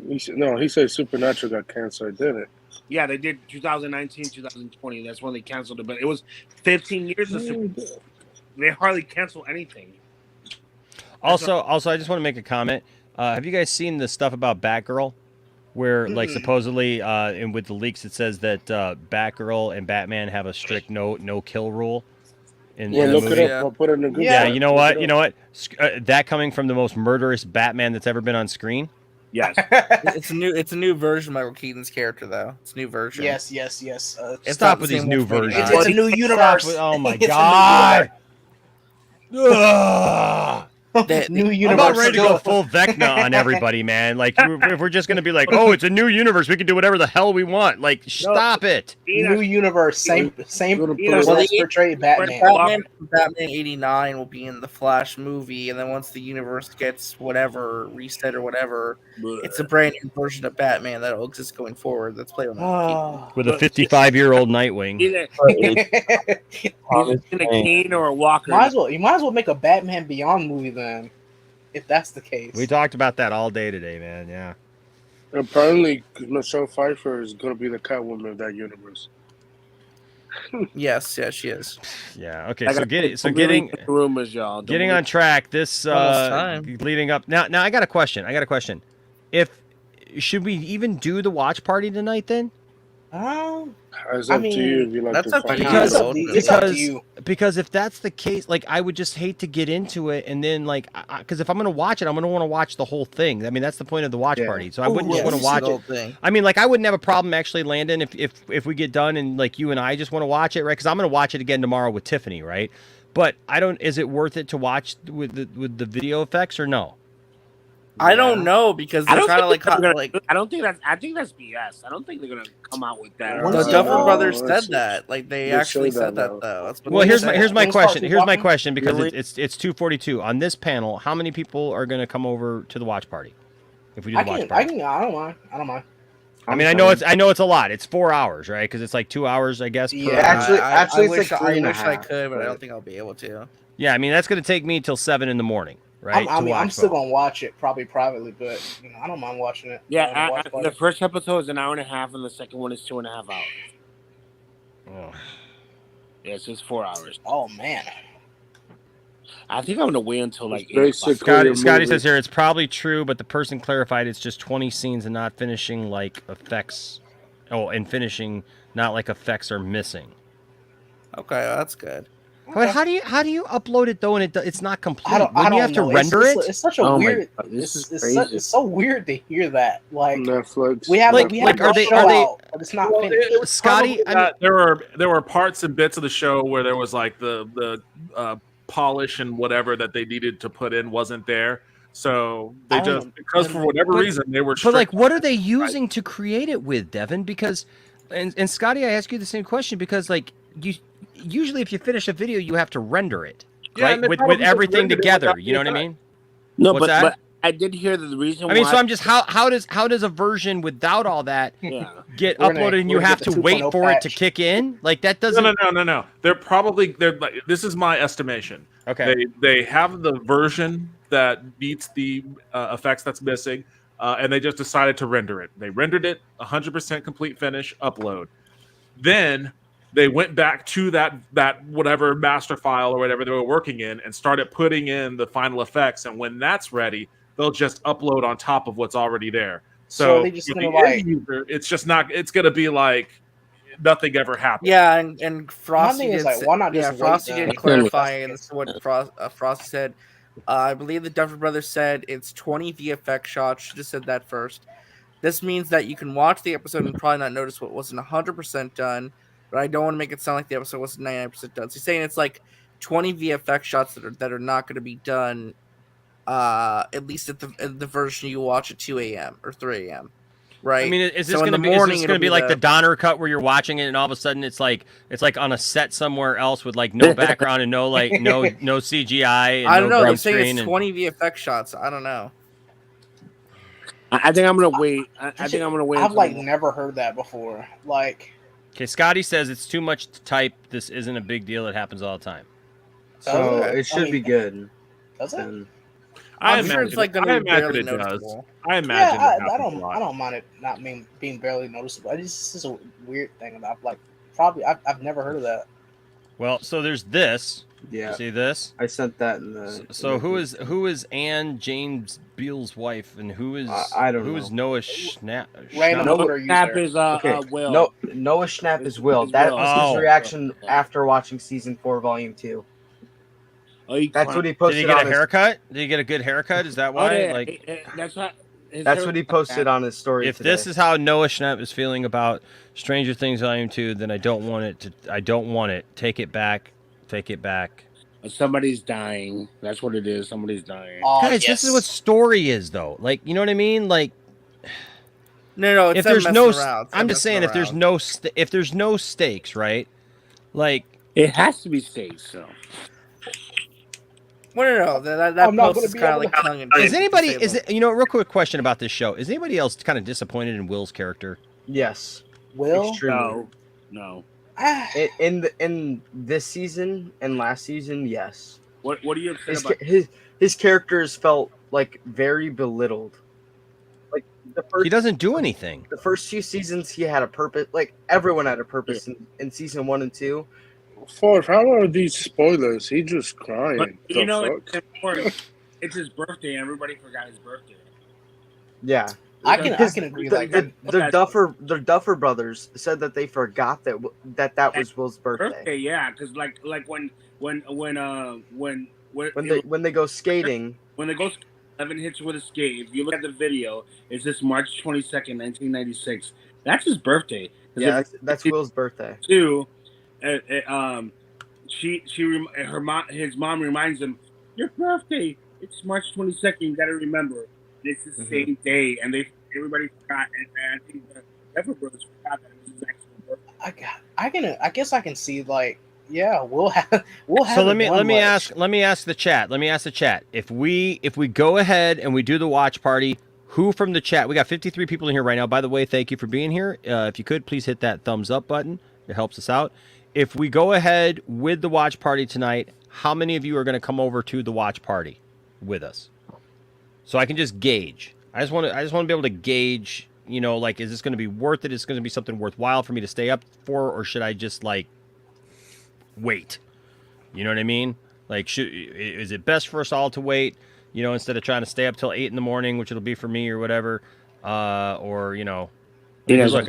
He said Supernatural got canceled. Didn't it? Yeah, they did 2019, 2020. That's when they canceled it. But it was 15 years of Supernatural. They hardly cancel anything. Also, I just want to make a comment. Have you guys seen the stuff about Batgirl? Where, like, supposedly, and with the leaks, it says that Batgirl and Batman have a strict no kill rule. In the look movie. it up. I'll put it in the Google. Yeah, you know what? That coming from the most murderous Batman that's ever been on screen. Yes, it's a new version of Michael Keaton's character, though. It's a new version. Yes. Stop with these new versions. It's a new universe. Oh my god! New universe. I'm about ready to go full Vecna on everybody, man. Like, if we're just gonna be like, oh, it's a new universe, we can do whatever the hell we want. Like, stop it. New universe, same portrayed Batman. Batman 89 will be in the Flash movie, and then once the universe gets whatever reset or whatever, it's a brand new version of Batman that will exist going forward. Let's play on that. With a 55-year-old Nightwing. Either a Kane or a Walker. You might as well make a Batman Beyond movie then. If that's the case. We talked about that all day today, man. Yeah. Apparently, Michelle Pfeiffer is going to be the Catwoman of that universe. Yes, she is. Yeah. Okay. So getting rumors, y'all. Getting on track. This leading up now. I got a question. Should we even do the watch party tonight then? It's up to you. If you like that's to up to fight. you. It's up to you. Because if that's the case, like, I would just hate to get into it and then, like, because if I'm going to watch it, I'm going to want to watch the whole thing. I mean, that's the point of the watch party. So I wouldn't just want to watch it. Thing. I mean, like, I wouldn't have a problem actually, Landon, if we get done and, like, you and I just want to watch it, right? Because I'm going to watch it again tomorrow with Tiffany, right? But is it worth it to watch with the video effects or no? I don't know because they're kind of like. I think that's BS. I don't think they're gonna come out with that. The Duffer Brothers said that. Like they actually said that though. That's what here's my question. Here's my question because it's 2:42 on this panel. How many people are gonna come over to the watch party? If we do the watch party, I don't mind. I mean, I know it's a lot. It's 4 hours, right? Because it's like 2 hours, I guess. Yeah, actually, it's like 3 and a half. I wish I could, but I don't think I'll be able to. Yeah, I mean that's gonna take me till 7 in the morning. Right, I'm still gonna watch it probably privately, but I don't mind watching it. Yeah, the first episode is an hour and a half, and the second one is 2.5 hours. Oh. Yeah, so it's 4 hours. Oh man, I think I'm gonna wait until like. Scotty says here it's probably true, but the person clarified it's just 20 scenes and not finishing like effects. Oh, and finishing not like effects are missing. Okay, that's good. But how do you upload it though, and it's not complete? Wouldn't you have to render it? It's such a weird. It's so weird to hear that. Like Netflix. We have are they out, but it's not finished. Scotty, there were parts and bits of the show where there was like the polish and whatever that they needed to put in wasn't there. So they because for whatever reason they were. But like, what are they using to create it with, Devin? Because and Scotty, I ask you the same question because like usually if you finish a video, you have to render it, Yeah, right? and they With probably everything rendered it together. without You know what I VFX. mean? No, What's that? but I did hear that the reason. I mean, why so I'm just how does a version without all that get uploaded and you have to wait for it to kick in? Like that doesn't. No. They're like, this is my estimation. Okay. They have the version that beats the effects that's missing, and they just decided to render it. They rendered it 100% complete finish upload. Then they went back to that whatever master file or whatever they were working in and started putting in the final effects. And when that's ready, they'll just upload on top of what's already there. So are So they just for gonna, the like- end user, it's just not. It's gonna be like nothing ever happened. Yeah, and Frosty thing is, did. like, why not just wait Frosty then? did clarify, and this is what Frosty said. I believe the Duffer Brothers said it's 20 VFX shots. Should have said that first. This means that you can watch the episode and probably not notice what wasn't 100% done, but I don't want to make it sound like the episode wasn't 99% done. So he's saying it's like 20 VFX shots that are not going to be done, at least at the version you watch at 2 a.m. or 3 a.m. Right? I mean, is this So in going to the be? morning, Is this going it'll to be like the Donner cut where you're watching it and all of a sudden it's like on a set somewhere else with like no background and no CGI. And I don't know. green They're saying screen it's and- 20 VFX shots. I don't know. I think I'm gonna wait. I think I'm gonna wait. I've until like the- never heard that before. Like, Okay, Scotty says it's too much to type. This isn't a big deal. It happens all the time. So Okay. it should be good. Does it? And I'm sure it's like going to be barely it does. noticeable. I imagine. Yeah, it happens a lot. I don't mind it not being barely noticeable. This is a weird thing that I've never heard of that. Well, so there's this. Yeah. You see this? I sent that in the. So who is Anne James Beale's wife, and who is I don't who is know. Noah Schnapp? Random Schnapp? Twitter Snap user. is Okay. Will. No, Noah Schnapp is Will. is That Will. was Oh. his reaction after watching season 4, volume 2. Oh, you That's clown. what he Did posted he get on a his. haircut? Did he get a good haircut? Is that Oh, why? yeah, Like, that's what. That's what he posted on his story. if today. this is how Noah Schnapp is feeling about Stranger Things Volume 2, then I don't want it to. I don't want it. Take it back. Take it back. Somebody's dying. That's what it is. Somebody's dying. Guys, this is what story is, though. Like, you know what I mean? Like, No, it's if them there's messing no, around. It's I'm them just saying, messing if there's no stakes, right? Like, it has to be safe. So. Well, no. That I'm not post gonna is be kind of able like to- tongue in cheek. is anybody? Is it? You know, real quick question about this show. Is anybody else kind of disappointed in Will's character? Yes. Will? Extremely. No. In this season and last season, yes. What are you upset His about? his characters felt like very belittled. Like the first, He doesn't do anything. the first 2 seasons, he had a purpose. Like everyone had a purpose in season 1 and 2. Forrest, how are these spoilers? He just crying. But The you know, fuck? it's important. It's his birthday, and everybody forgot his birthday. Yeah. I can Because agree. the, Like, the Duffer brothers said that they forgot that was Will's birthday. Yeah, because like when When they go skating, when they go, Evan hits with a skate. If you look at the video, it's this March 22nd, 1996. That's his birthday. 'Cause yeah, if- that's Will's birthday. Too, his mom reminds him, your birthday. It's March 22nd. You got to remember. And it's the same day, and everybody forgot. And I think the Duffer Brothers forgot that it was his actual birthday. I guess I can see, like, yeah, we'll have. So let me ask the chat. If we go ahead and we do the watch party, who from the chat? We got 53 people in here right now. By the way, thank you for being here. If you could please hit that thumbs up button. It helps us out. If we go ahead with the watch party tonight, how many of you are going to come over to the watch party with us? So I can just gauge. I just want to be able to gauge, you know, like, is this going to be worth it? Is it going to be something worthwhile for me to stay up for, or should I just like wait? You know what I mean? Like, is it best for us all to wait, you know, instead of trying to stay up till 8 a.m, which it'll be for me or whatever, or, you know, Yeah, look,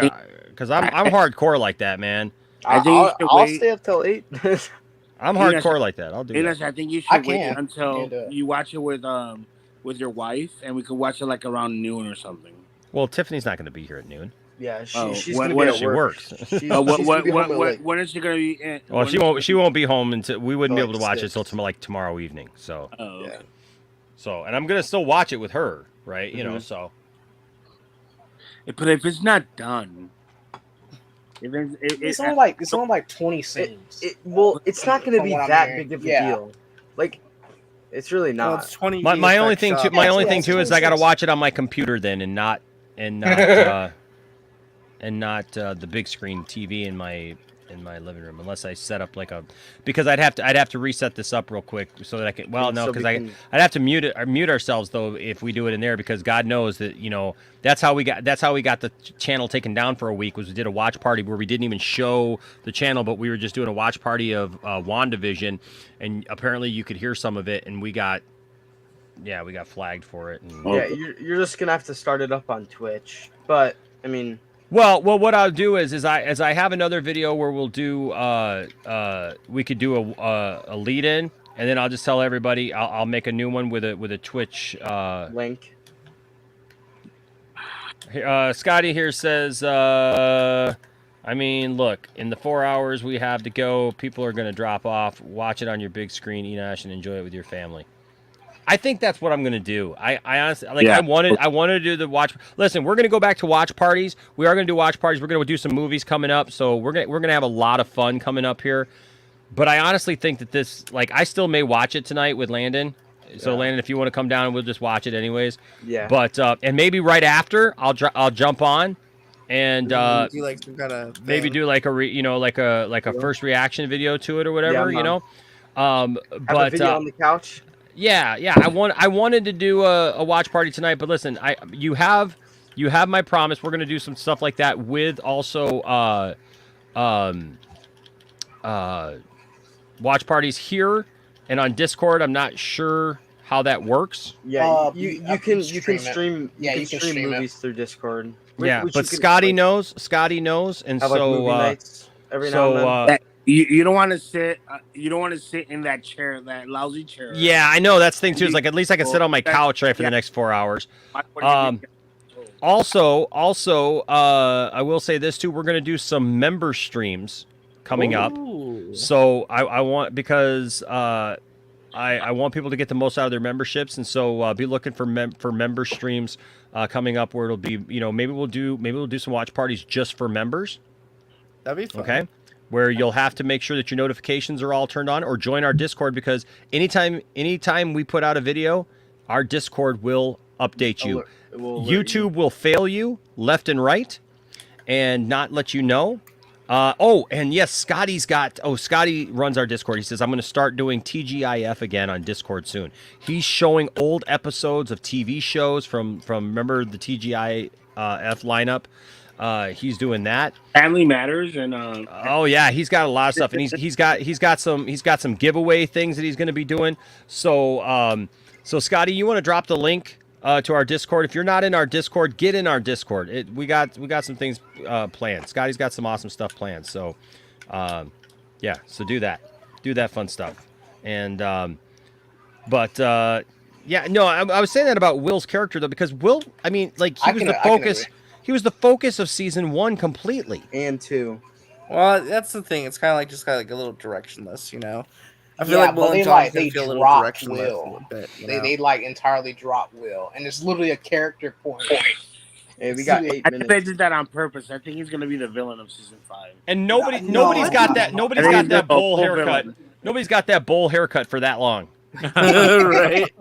because I'm hardcore like that, man. I think you should I'll wait. stay up till 8. I'm hardcore like that. I'll do Ines, that. I think you I should wait can. until Yeah, you watch it with your wife, and we could watch it like around noon or something. Well, Tiffany's not going to be here at noon. Yeah, Oh, she's when- gonna when be at She work. works. She's gonna be home at late. When is she gonna be in? Well, she won't be home until we wouldn't be Till able to like watch it 6. till like tomorrow evening. So, Oh, okay. Yeah. so, and I'm gonna still watch it with her, right? You know, Mhm. so But if it's not done, It's only like 20 scenes. It's not going to From be what I'm that hearing. big of a Yeah. deal. Like, it's really not. Well, it's 20 My only VFX thing too. shots. My only Yeah, thing it's too is I got to 26. watch it on my computer then, and not the big screen TV in my living room, unless I set up like because I'd have to reset this up real quick so that I can. Well, no, because I'd have to mute ourselves though if we do it in there, because God knows that that's how we got the channel taken down for a week. Was we did a watch party where we didn't even show the channel, but we were just doing a watch party of WandaVision, and apparently you could hear some of it, and we got flagged for it. And, Yeah, you're just gonna have to start it up on Twitch, but I mean. Well, what I'll do is I have another video where we'll do we could do a lead in, and then I'll just tell everybody I'll make a new one with a Twitch link. Scotty here says I mean, look, in the 4 hours we have to go, people are going to drop off. Watch it on your big screen, Enosh, and enjoy it with your family. I think that's what I'm gonna do. I honestly I wanted to do the watch. Listen, we're gonna go back to watch parties. We are gonna do watch parties. We're gonna do some movies coming up. So we're gonna have a lot of fun coming up here. But I honestly think that this, I still may watch it tonight with Landon. So Landon, if you want to come down, we'll just watch it anyways. Yeah. But and maybe right after I'll jump on and do like some kind of maybe do like a first reaction video to it or whatever. Have But a video on the couch. Yeah. I wanted to do a watch party tonight, but listen, you have my promise. We're gonna do some stuff like that with also watch parties here and on Discord. I'm not sure how that works. Yeah, you can stream. Yeah, you can stream movies through Discord. But Scotty knows, and have, so movie nights every now and then. You don't want to sit. You don't want to sit in that chair, that lousy chair. Yeah, I know that's the thing too. Is at least I can sit on my couch for the next 4 hours. Also, I will say this too. We're gonna do some member streams coming up. So I want because I want people to get the most out of their memberships, and so be looking for member streams coming up where it'll be maybe we'll do some watch parties just for members. That'd be fun. Okay. Where you'll have to make sure that your notifications are all turned on, or join our Discord, because anytime we put out a video, our Discord will update you. YouTube will fail you left and right and not let you know. And yes, Scotty runs our Discord. He says, I'm going to start doing TGIF again on Discord soon. He's showing old episodes of TV shows from remember the TGIF lineup. He's doing that. Family Matters and oh yeah, he's got a lot of stuff, and he's got some giveaway things that he's going to be doing. So Scotty, you want to drop the link to our Discord? If you're not in our Discord, get in our Discord. We got some things planned. Scotty's got some awesome stuff planned. So yeah, so do that fun stuff. And yeah, no, I was saying that about Will's character though, because Will, I mean, like he was the focus. He was the focus of season 1 completely. And 2. Well, that's the thing. It's kind of like a little directionless, I feel like Will and they John's they feel a little dropped directionless Will. a little bit. They like entirely drop Will, and it's literally a character point. Hey, we got 8 minutes. I think they did that on purpose. I think he's going to be the villain of season 5. And nobody's got that bowl haircut. Nobody's got that bowl haircut for that long. Right?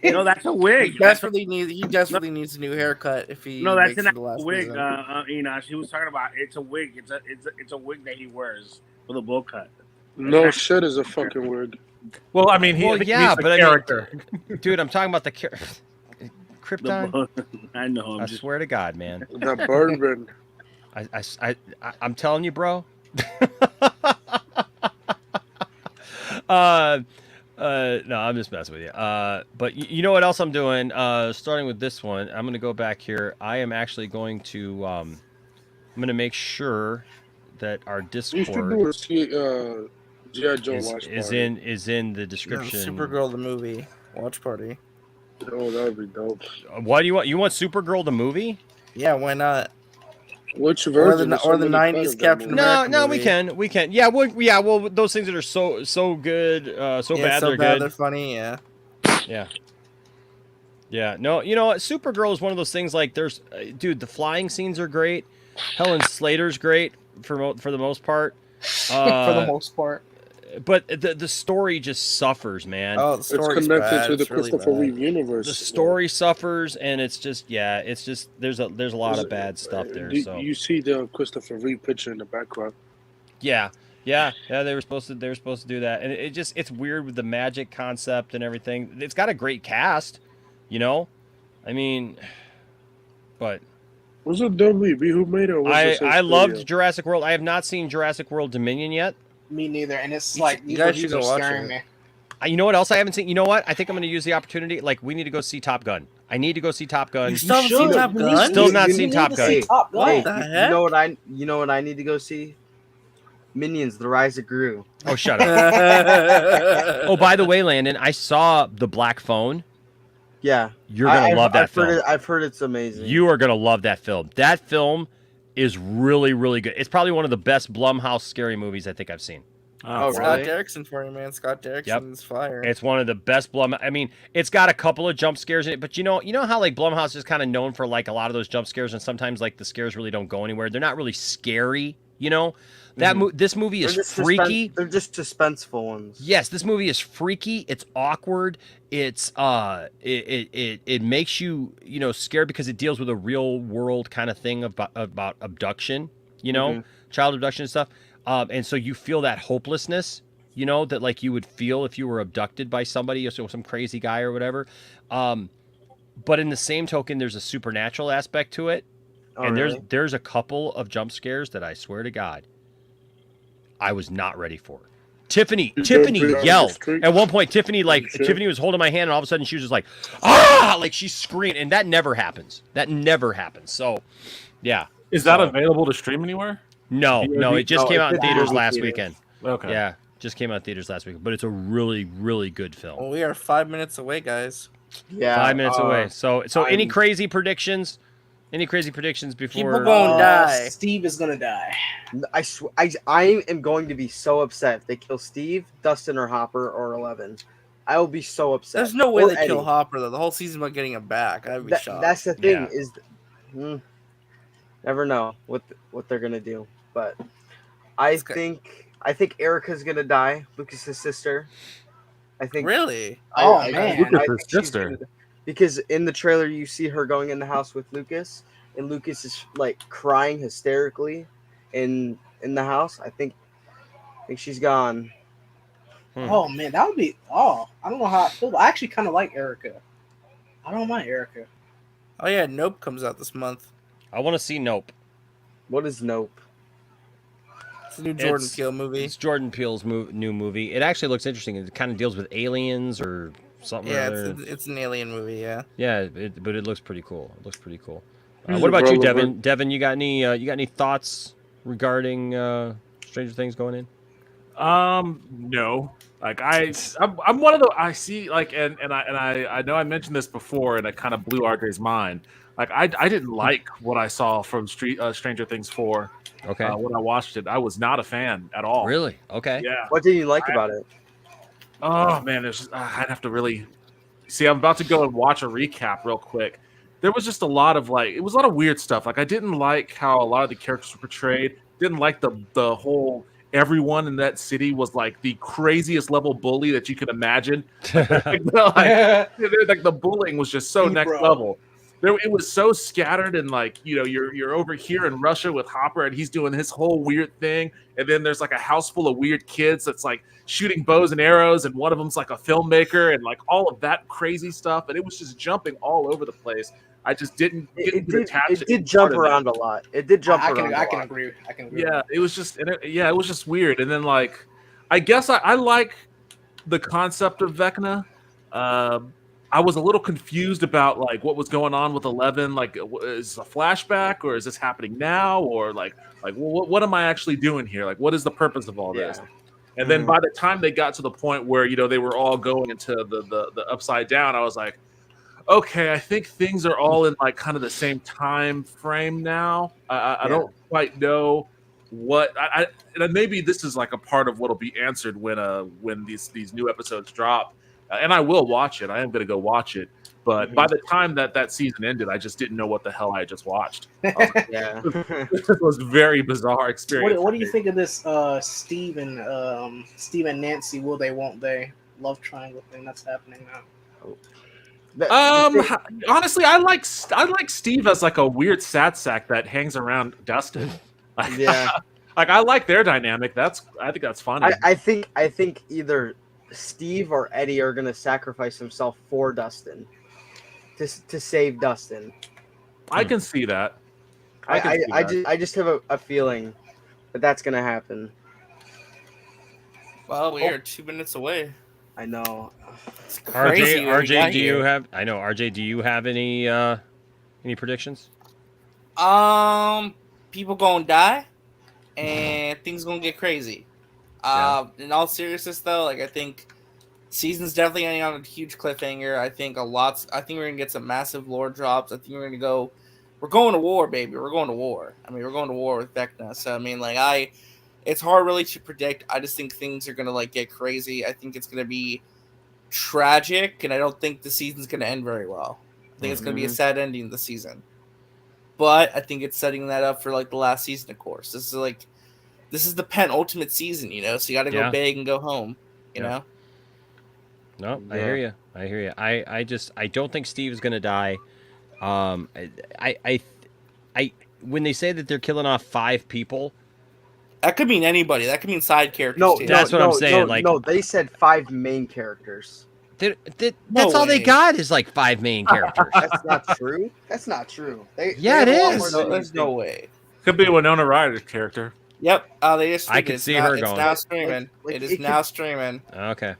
No, that's a wig. He desperately needs a new haircut if he. No, that's makes an it to the last wig. season. Enosh, he was talking about it's a wig. It's a wig that he wears with a bowl cut. No shit is a fucking wig. Well, I mean, he's the character. Dude, I'm talking about the character. Krypton. I know. I swear to God, man. The bourbon. I'm telling you, bro. No, I'm just messing with you. But you know what else I'm doing? Starting with this one, I'm gonna go back here. I am actually going to I'm gonna make sure that our Discord is in the description. Yeah, Supergirl the movie watch party. Oh, that would be dope. What do you want? You want Supergirl the movie? Yeah, why not? Which version? Or the 90s Captain America No, movie. we can. Yeah, well, those things that are so good, so bad they're good. They're funny, yeah. Yeah. No, you know what? Supergirl is one of those things. Like, dude, the flying scenes are great. Helen Slater's great. for the most part. For the most part. But the story just suffers, man. Oh, the It's story's connected bad. to the It's really Christopher bad. Reeve universe. The story suffers, and it's just there's a lot of bad stuff there. So You see the Christopher Reeve picture in the background. yeah, they were supposed to do that, and it's weird with the magic concept and everything. It's got a great cast, you know. I mean, but Was it WB who made it? Or was it I loved Jurassic World. I have not seen Jurassic World Dominion yet. Me neither. And it's You like should- you guys should go watch scaring it. me. You know what else I haven't seen? You know what? I think I'm going to use the opportunity. Like, we need to go see Top Gun. I need to go see Top Gun. You still haven't seen Top Gun? Still not seen Top Gun. Hey, Top Gun. hey, What the you heck? know what I need to go see? Minions: The Rise of Gru. Oh, shut up. Oh, by the way, Landon, I saw The Black Phone. Yeah, You're going to love that I've film. I've heard it's amazing. You are going to love that film. That film is really, really good. It's probably one of the best Blumhouse scary movies I think I've seen. Oh, Scott really? Derrickson for you, man. Scott Derrickson's fire. It's one of the best I mean, it's got a couple of jump scares in it, but you know how like Blumhouse is kind of known for like a lot of those jump scares, and sometimes like the scares really don't go anywhere. They're not really scary, you know. This movie is freaky. They're just suspenseful ones. Yes, this movie is freaky. It's awkward. It's it makes you scared because it deals with a real world kind of thing about abduction, child abduction and stuff. And so you feel that hopelessness, that like you would feel if you were abducted by somebody or some crazy guy or whatever. But in the same token, there's a supernatural aspect to it. And really? there's a couple of jump scares that I swear to God, I was not ready for. Tiffany yelled. At one point, Tiffany was holding my hand, and all of a sudden she was just like, ah, like she screamed. And that never happens. So, yeah. Is that available to stream anywhere? No, it just came out in theaters last theaters. weekend. Okay. Yeah, just came out in theaters last weekend. But it's a really, really good film. Well, we are 5 minutes away, guys. Yeah, 5 minutes away. So any crazy predictions? Any crazy predictions before? People gonna die. Steve is gonna die. I am going to be so upset if they kill Steve, Dustin, or Hopper, or 11. I will be so upset. There's no way Or they Eddie. kill Hopper though. The whole season about getting him back. I'd be shocked. That's the thing Yeah. never know what they're gonna do. But I think Erica's gonna die, Lucas's sister. I think Really? Man. Lucas' sister. Because in the trailer you see her going in the house with Lucas, and Lucas is like crying hysterically in the house. I think she's gone. Oh man, that would be. Oh, I don't know how I feel. I actually kind of like Erica. I don't mind Erica. Oh yeah, Nope comes out this month. I want to see Nope. What is Nope? It's a new Jordan Peele movie. It's Jordan Peele's new movie. It actually looks interesting. It kind of deals with aliens or something. Yeah, or other. it's an alien movie. Yeah. Yeah, but it looks pretty cool. What about you, Devin? Devin, you got any thoughts regarding Stranger Things going in? No. Like I'm one of the I see like and I know I mentioned this before and it kind of blew RJ's mind. Like I didn't like what I saw from Stranger Things 4. Okay. When I watched it, I was not a fan at all. Really? Okay. Yeah. What did you like about it? Oh man, I'd have to really see. I'm about to go and watch a recap real quick. There was just a lot of it was a lot of weird stuff. Like I didn't like how a lot of the characters were portrayed. Didn't like the whole everyone in that city was like the craziest level bully that you could imagine. Like the bullying was just so next level. It was so scattered and like you're over here in Russia with Hopper and he's doing his whole weird thing, and then there's like a house full of weird kids that's like shooting bows and arrows, and one of them's like a filmmaker and like all of that crazy stuff, and it was just jumping all over the place. I just didn't get attached. It did jump around a lot. It did jump around. I can agree. Yeah, it was just it was just weird. And then like I guess I like the concept of Vecna. I was a little confused about like what was going on with 11. Like, is this a flashback or is this happening now? Or like what am I actually doing here? Like, what is the purpose of all this? And then by the time they got to the point where they were all going into the upside down, I was like, okay, I think things are all in like kind of the same time frame now. I don't quite know what and maybe this is like a part of what'll be answered when these new episodes drop. and I will watch it. I am going to go watch it. But by the time that season ended, I just didn't know what the hell I had just watched. Yeah. It was a very bizarre experience. What do you think of this Steve and Nancy will they won't they love triangle thing that's happening now? Honestly, I like Steve as like a weird sad sack that hangs around Dustin. Yeah. Like I like their dynamic. I think that's funny. I think either Steve or Eddie are gonna sacrifice himself for Dustin to save Dustin. I can see that. I just have a feeling that that's gonna happen. Well, we are 2 minutes away. I know. It's crazy RJ, do you have? I know RJ. Do you have any predictions? People gonna die, and things gonna get crazy. In all seriousness, though, like I think season's definitely ending on a huge cliffhanger. I think we're gonna get some massive lore drops. I think we're going to war, baby. We're going to war. I mean, we're going to war with Vecna. So I mean, it's hard really to predict. I just think things are gonna get crazy. I think it's gonna be tragic, and I don't think the season's gonna end very well. I think it's gonna be a sad ending of the season. But I think it's setting that up for the last season, of course. This is the penultimate season, so you got to go big and go home, you know. No, I hear you. I don't think Steve is gonna die. When they say that they're killing off 5 people, that could mean anybody. That could mean side characters. Too. That's what I'm saying. No, they said 5 main characters. That's all they got is 5 main characters. That's not true. That's not true. It is. There's no way. Could be Winona Ryder's character. Yep. They just. I could see her going. It's now streaming. It is now streaming. Okay.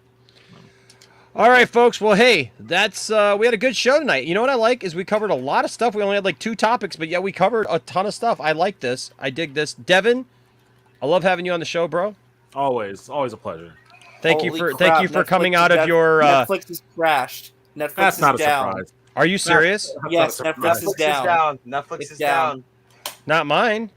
All right, folks. Well, hey, that's we had a good show tonight. You know what I like is we covered a lot of stuff. We only had 2 topics, but yeah, we covered a ton of stuff. I like this. I dig this. Devin, I love having you on the show, bro. Always a pleasure. Thank you for coming out of your. Netflix is crashed. Netflix That's is not a down. surprise. Are you serious? Yes, Netflix is down. Netflix is down. Not mine.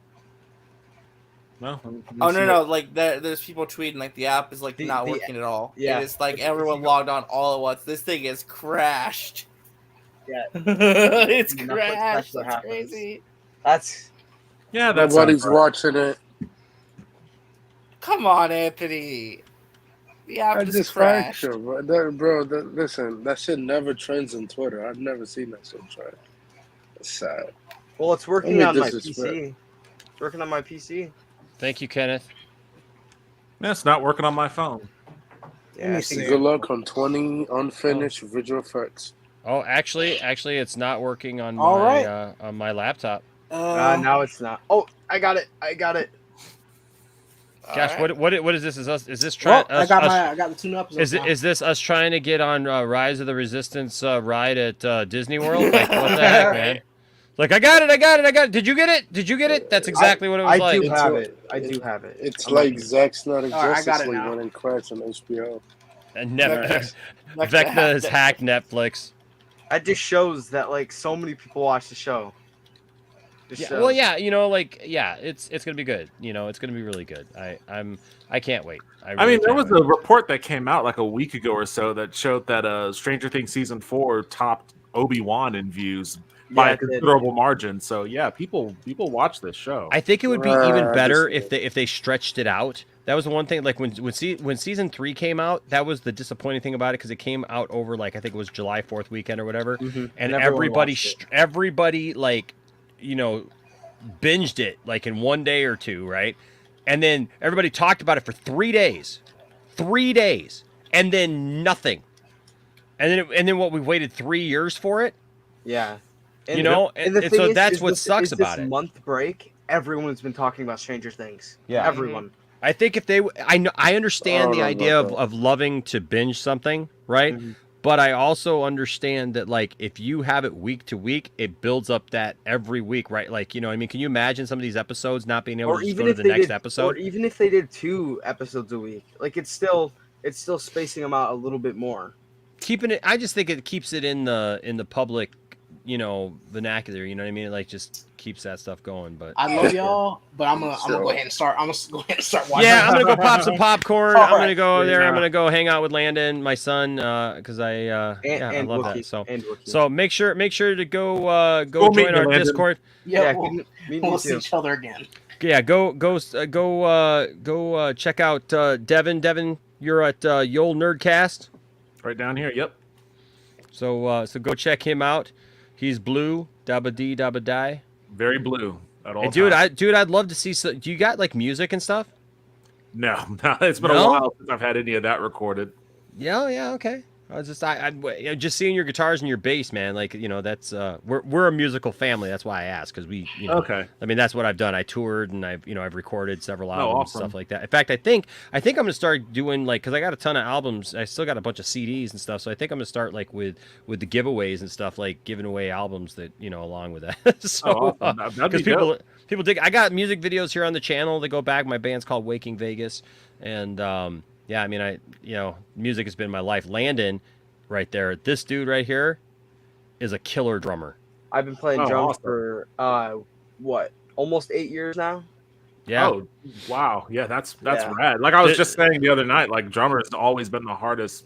No. Oh no! There's people tweeting the app is not working at all. Yeah. It is everyone logged on all at once. This thing is crashed. Yeah. It's crashed. That's crazy. That's nobody's watching it. Come on, Anthony. The app I is just crashed. factual, listen, that shit never trends on Twitter. I've never seen that shit trend. It's sad. Well, it's working on my PC. It's working on my PC. Thank you, Kenneth. That's not working on my phone. Yeah, good luck on 20 unfinished visual effects. Oh, actually, it's not working on All my right. on my laptop. Now it's not. Oh, I got it. Gosh, right. what is this? Is this trying? I got the 2 new episodes. Is this us trying to get on Rise of the Resistance ride at Disney World? What the heck, man? I got it. Did you get it? That's exactly what it was like. I do have it. It's like Zack Snyder I got Justice it League now. running Crash on HBO. And Vecna has hacked Netflix. That just shows that so many people watch the show. Yeah, well, yeah, it's gonna be good. It's gonna be really good. I can't wait. There was a report that came out a week ago or so that showed that Stranger Things season 4 topped Obi-Wan in views by a considerable margin. So yeah, people watch this show. I think it would be even better if they stretched it out. That was the one thing. When season 3 came out, that was the disappointing thing about it because it came out over I think it was July 4th weekend or whatever, and everybody binged it in one day or 2, right? And then everybody talked about it for 3 days, and then nothing. And then what, we waited 3 years for it? Yeah. And so that's what sucks about it. Month break, everyone's been talking about Stranger Things. Yeah. Everyone. I think if I understand the idea of loving to binge something, right? Mm-hmm. But I also understand that if you have it week to week, it builds up that every week, right? Can you imagine some of these episodes not being able to just go to the next episode? Or even if they did 2 episodes a week, it's still spacing them out a little bit more. I just think it keeps it in the public vernacular. You know what I mean? It like just keeps that stuff going. But I love y'all, but I'm gonna go ahead and start. I'm gonna go ahead and start watching. Yeah, I'm gonna go pop some popcorn. All I'm gonna right. go there. Yeah. I'm gonna go hang out with Landon, my son, because I I love that. So make sure to go Cool meeting join you, our Landon. Discord. Yeah, we'll see each other again. Yeah, go check out Devin. Devin, you're at Yole Nerdcast. Right down here. Yep. So go check him out. He's blue, dabba dee dabba die. Very blue at all And times. I'd love to see. Do you got like music and stuff? No, it's been a while since I've had any of that recorded. Yeah, okay. I was just just seeing your guitars and your bass, man. Like that's we're a musical family. That's why I asked, because we Okay. I mean, that's what I've done. I toured and I've recorded several albums and awesome. stuff like that. In fact, I think I'm gonna start doing because I got a ton of albums. I still got a bunch of CDs and stuff. So I think I'm gonna start with the giveaways and stuff, like giving away albums that along with that. So awesome. That'd be people dig. I got music videos here on the channel that go back. My band's called Waking Vegas, and yeah, I mean, music has been my life. Landon, right there, this dude right here, is a killer drummer. I've been playing drums for almost 8 years now. Yeah. Oh, wow. Yeah, that's Yeah. rad. Like I was just saying the other night, like drummer has always been the hardest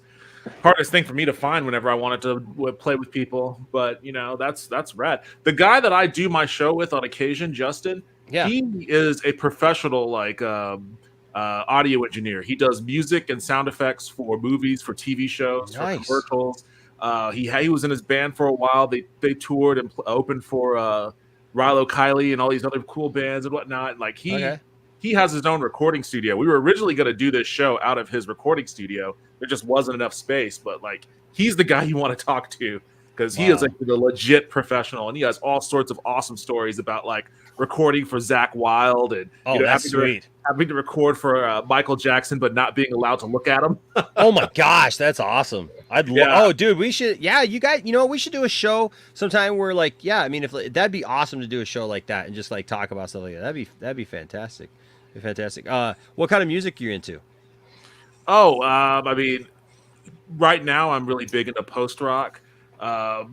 thing for me to find whenever I wanted to play with people. But that's rad. The guy that I do my show with on occasion, Justin, he is a professional audio engineer. He does music and sound effects for movies, for TV shows, for commercials. He was in his band for a while. They toured and opened for Rilo Kiley and all these other cool bands and whatnot. Like he has his own recording studio. We were originally going to do this show out of his recording studio. There just wasn't enough space, but like he's the guy you want to talk to, because he is like the legit professional, and he has all sorts of awesome stories about like recording for Zakk Wylde and that's sweet. Having to record for Michael Jackson, but not being allowed to look at him. Oh my gosh, that's awesome! Oh, dude, we should. Yeah, you guys. We should do a show sometime where, like, I mean, if that'd be awesome to do a show like that and just like talk about stuff like that. That'd be fantastic. Fantastic. What kind of music are you into? I mean, right now I'm really big into post rock. I'll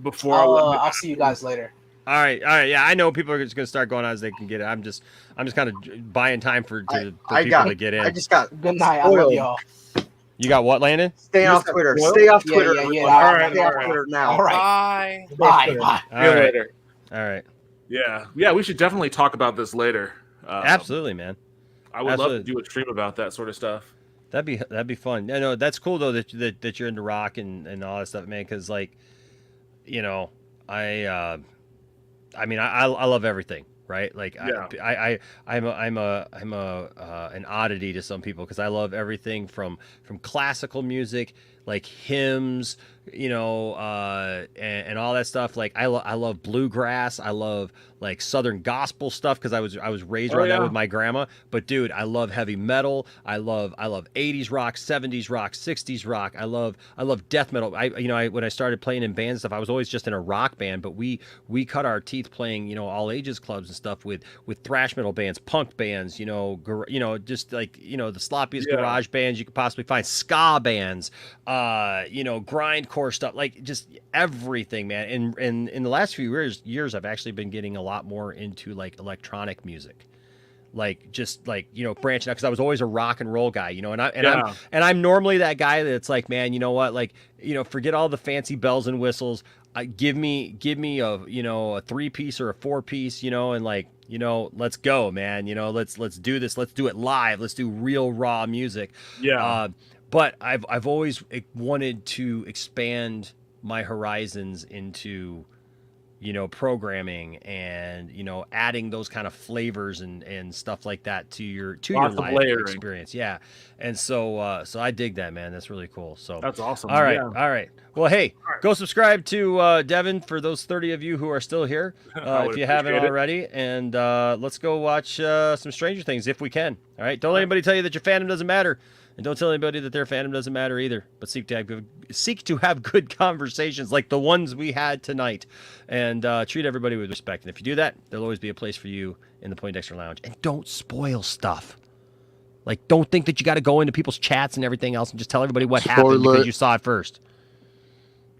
see you guys later. All right. Yeah, I know people are just gonna start going on as they can get it. I'm just kind of buying time for people to get in. I just got good night. I love y'all. You got what, Landon? Stay off Twitter. Stay off Twitter. Yeah. All right. Stay off Twitter now. All right. Bye. Bye. See you later. All right. Yeah. We should definitely talk about this later. Absolutely, man. I would love to do a stream about that sort of stuff. That'd be fun. No, that's cool though that you're into rock and all that stuff, man. Because like, I mean, I love everything, right? Like, I'm an oddity to some people because I love everything from classical music, like hymns, and all that stuff. Like, I love bluegrass. I love like Southern gospel stuff because I was raised around that with my grandma. But dude, I love heavy metal. I love 80s rock, 70s rock, 60s rock. I love death metal. When I started playing in bands and stuff, I was always just in a rock band, but we cut our teeth playing all ages clubs and stuff with thrash metal bands, punk bands, just like the sloppiest garage bands you could possibly find, ska bands, grindcore stuff, like just everything, man. And in the last few years I've actually been getting a lot more into like electronic music, like just like branching out, because I was always a rock and roll guy, I'm normally that guy that's like, man, you know what, like, forget all the fancy bells and whistles, give me a a 3-piece or a 4-piece, and like, let's go, man, let's do this, let's do it live, let's do real raw music. But I've always wanted to expand my horizons into programming and adding those kind of flavors and stuff like that to your live experience. Yeah. And so I dig that, man. That's really cool. So that's awesome. All right. Well, hey, go subscribe to Devin for those 30 of you who are still here, if you haven't already. And let's go watch some Stranger Things if we can. All right. Don't let anybody tell you that your fandom doesn't matter. And don't tell anybody that their fandom doesn't matter either. But seek to have good conversations like the ones we had tonight, and treat everybody with respect. And if you do that, there'll always be a place for you in the Poindexter Lounge. And don't spoil stuff. Like, don't think that you got to go into people's chats and everything else and just tell everybody what happened because you saw it first.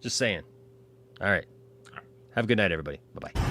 Just saying. All right. Have a good night, everybody. Bye bye.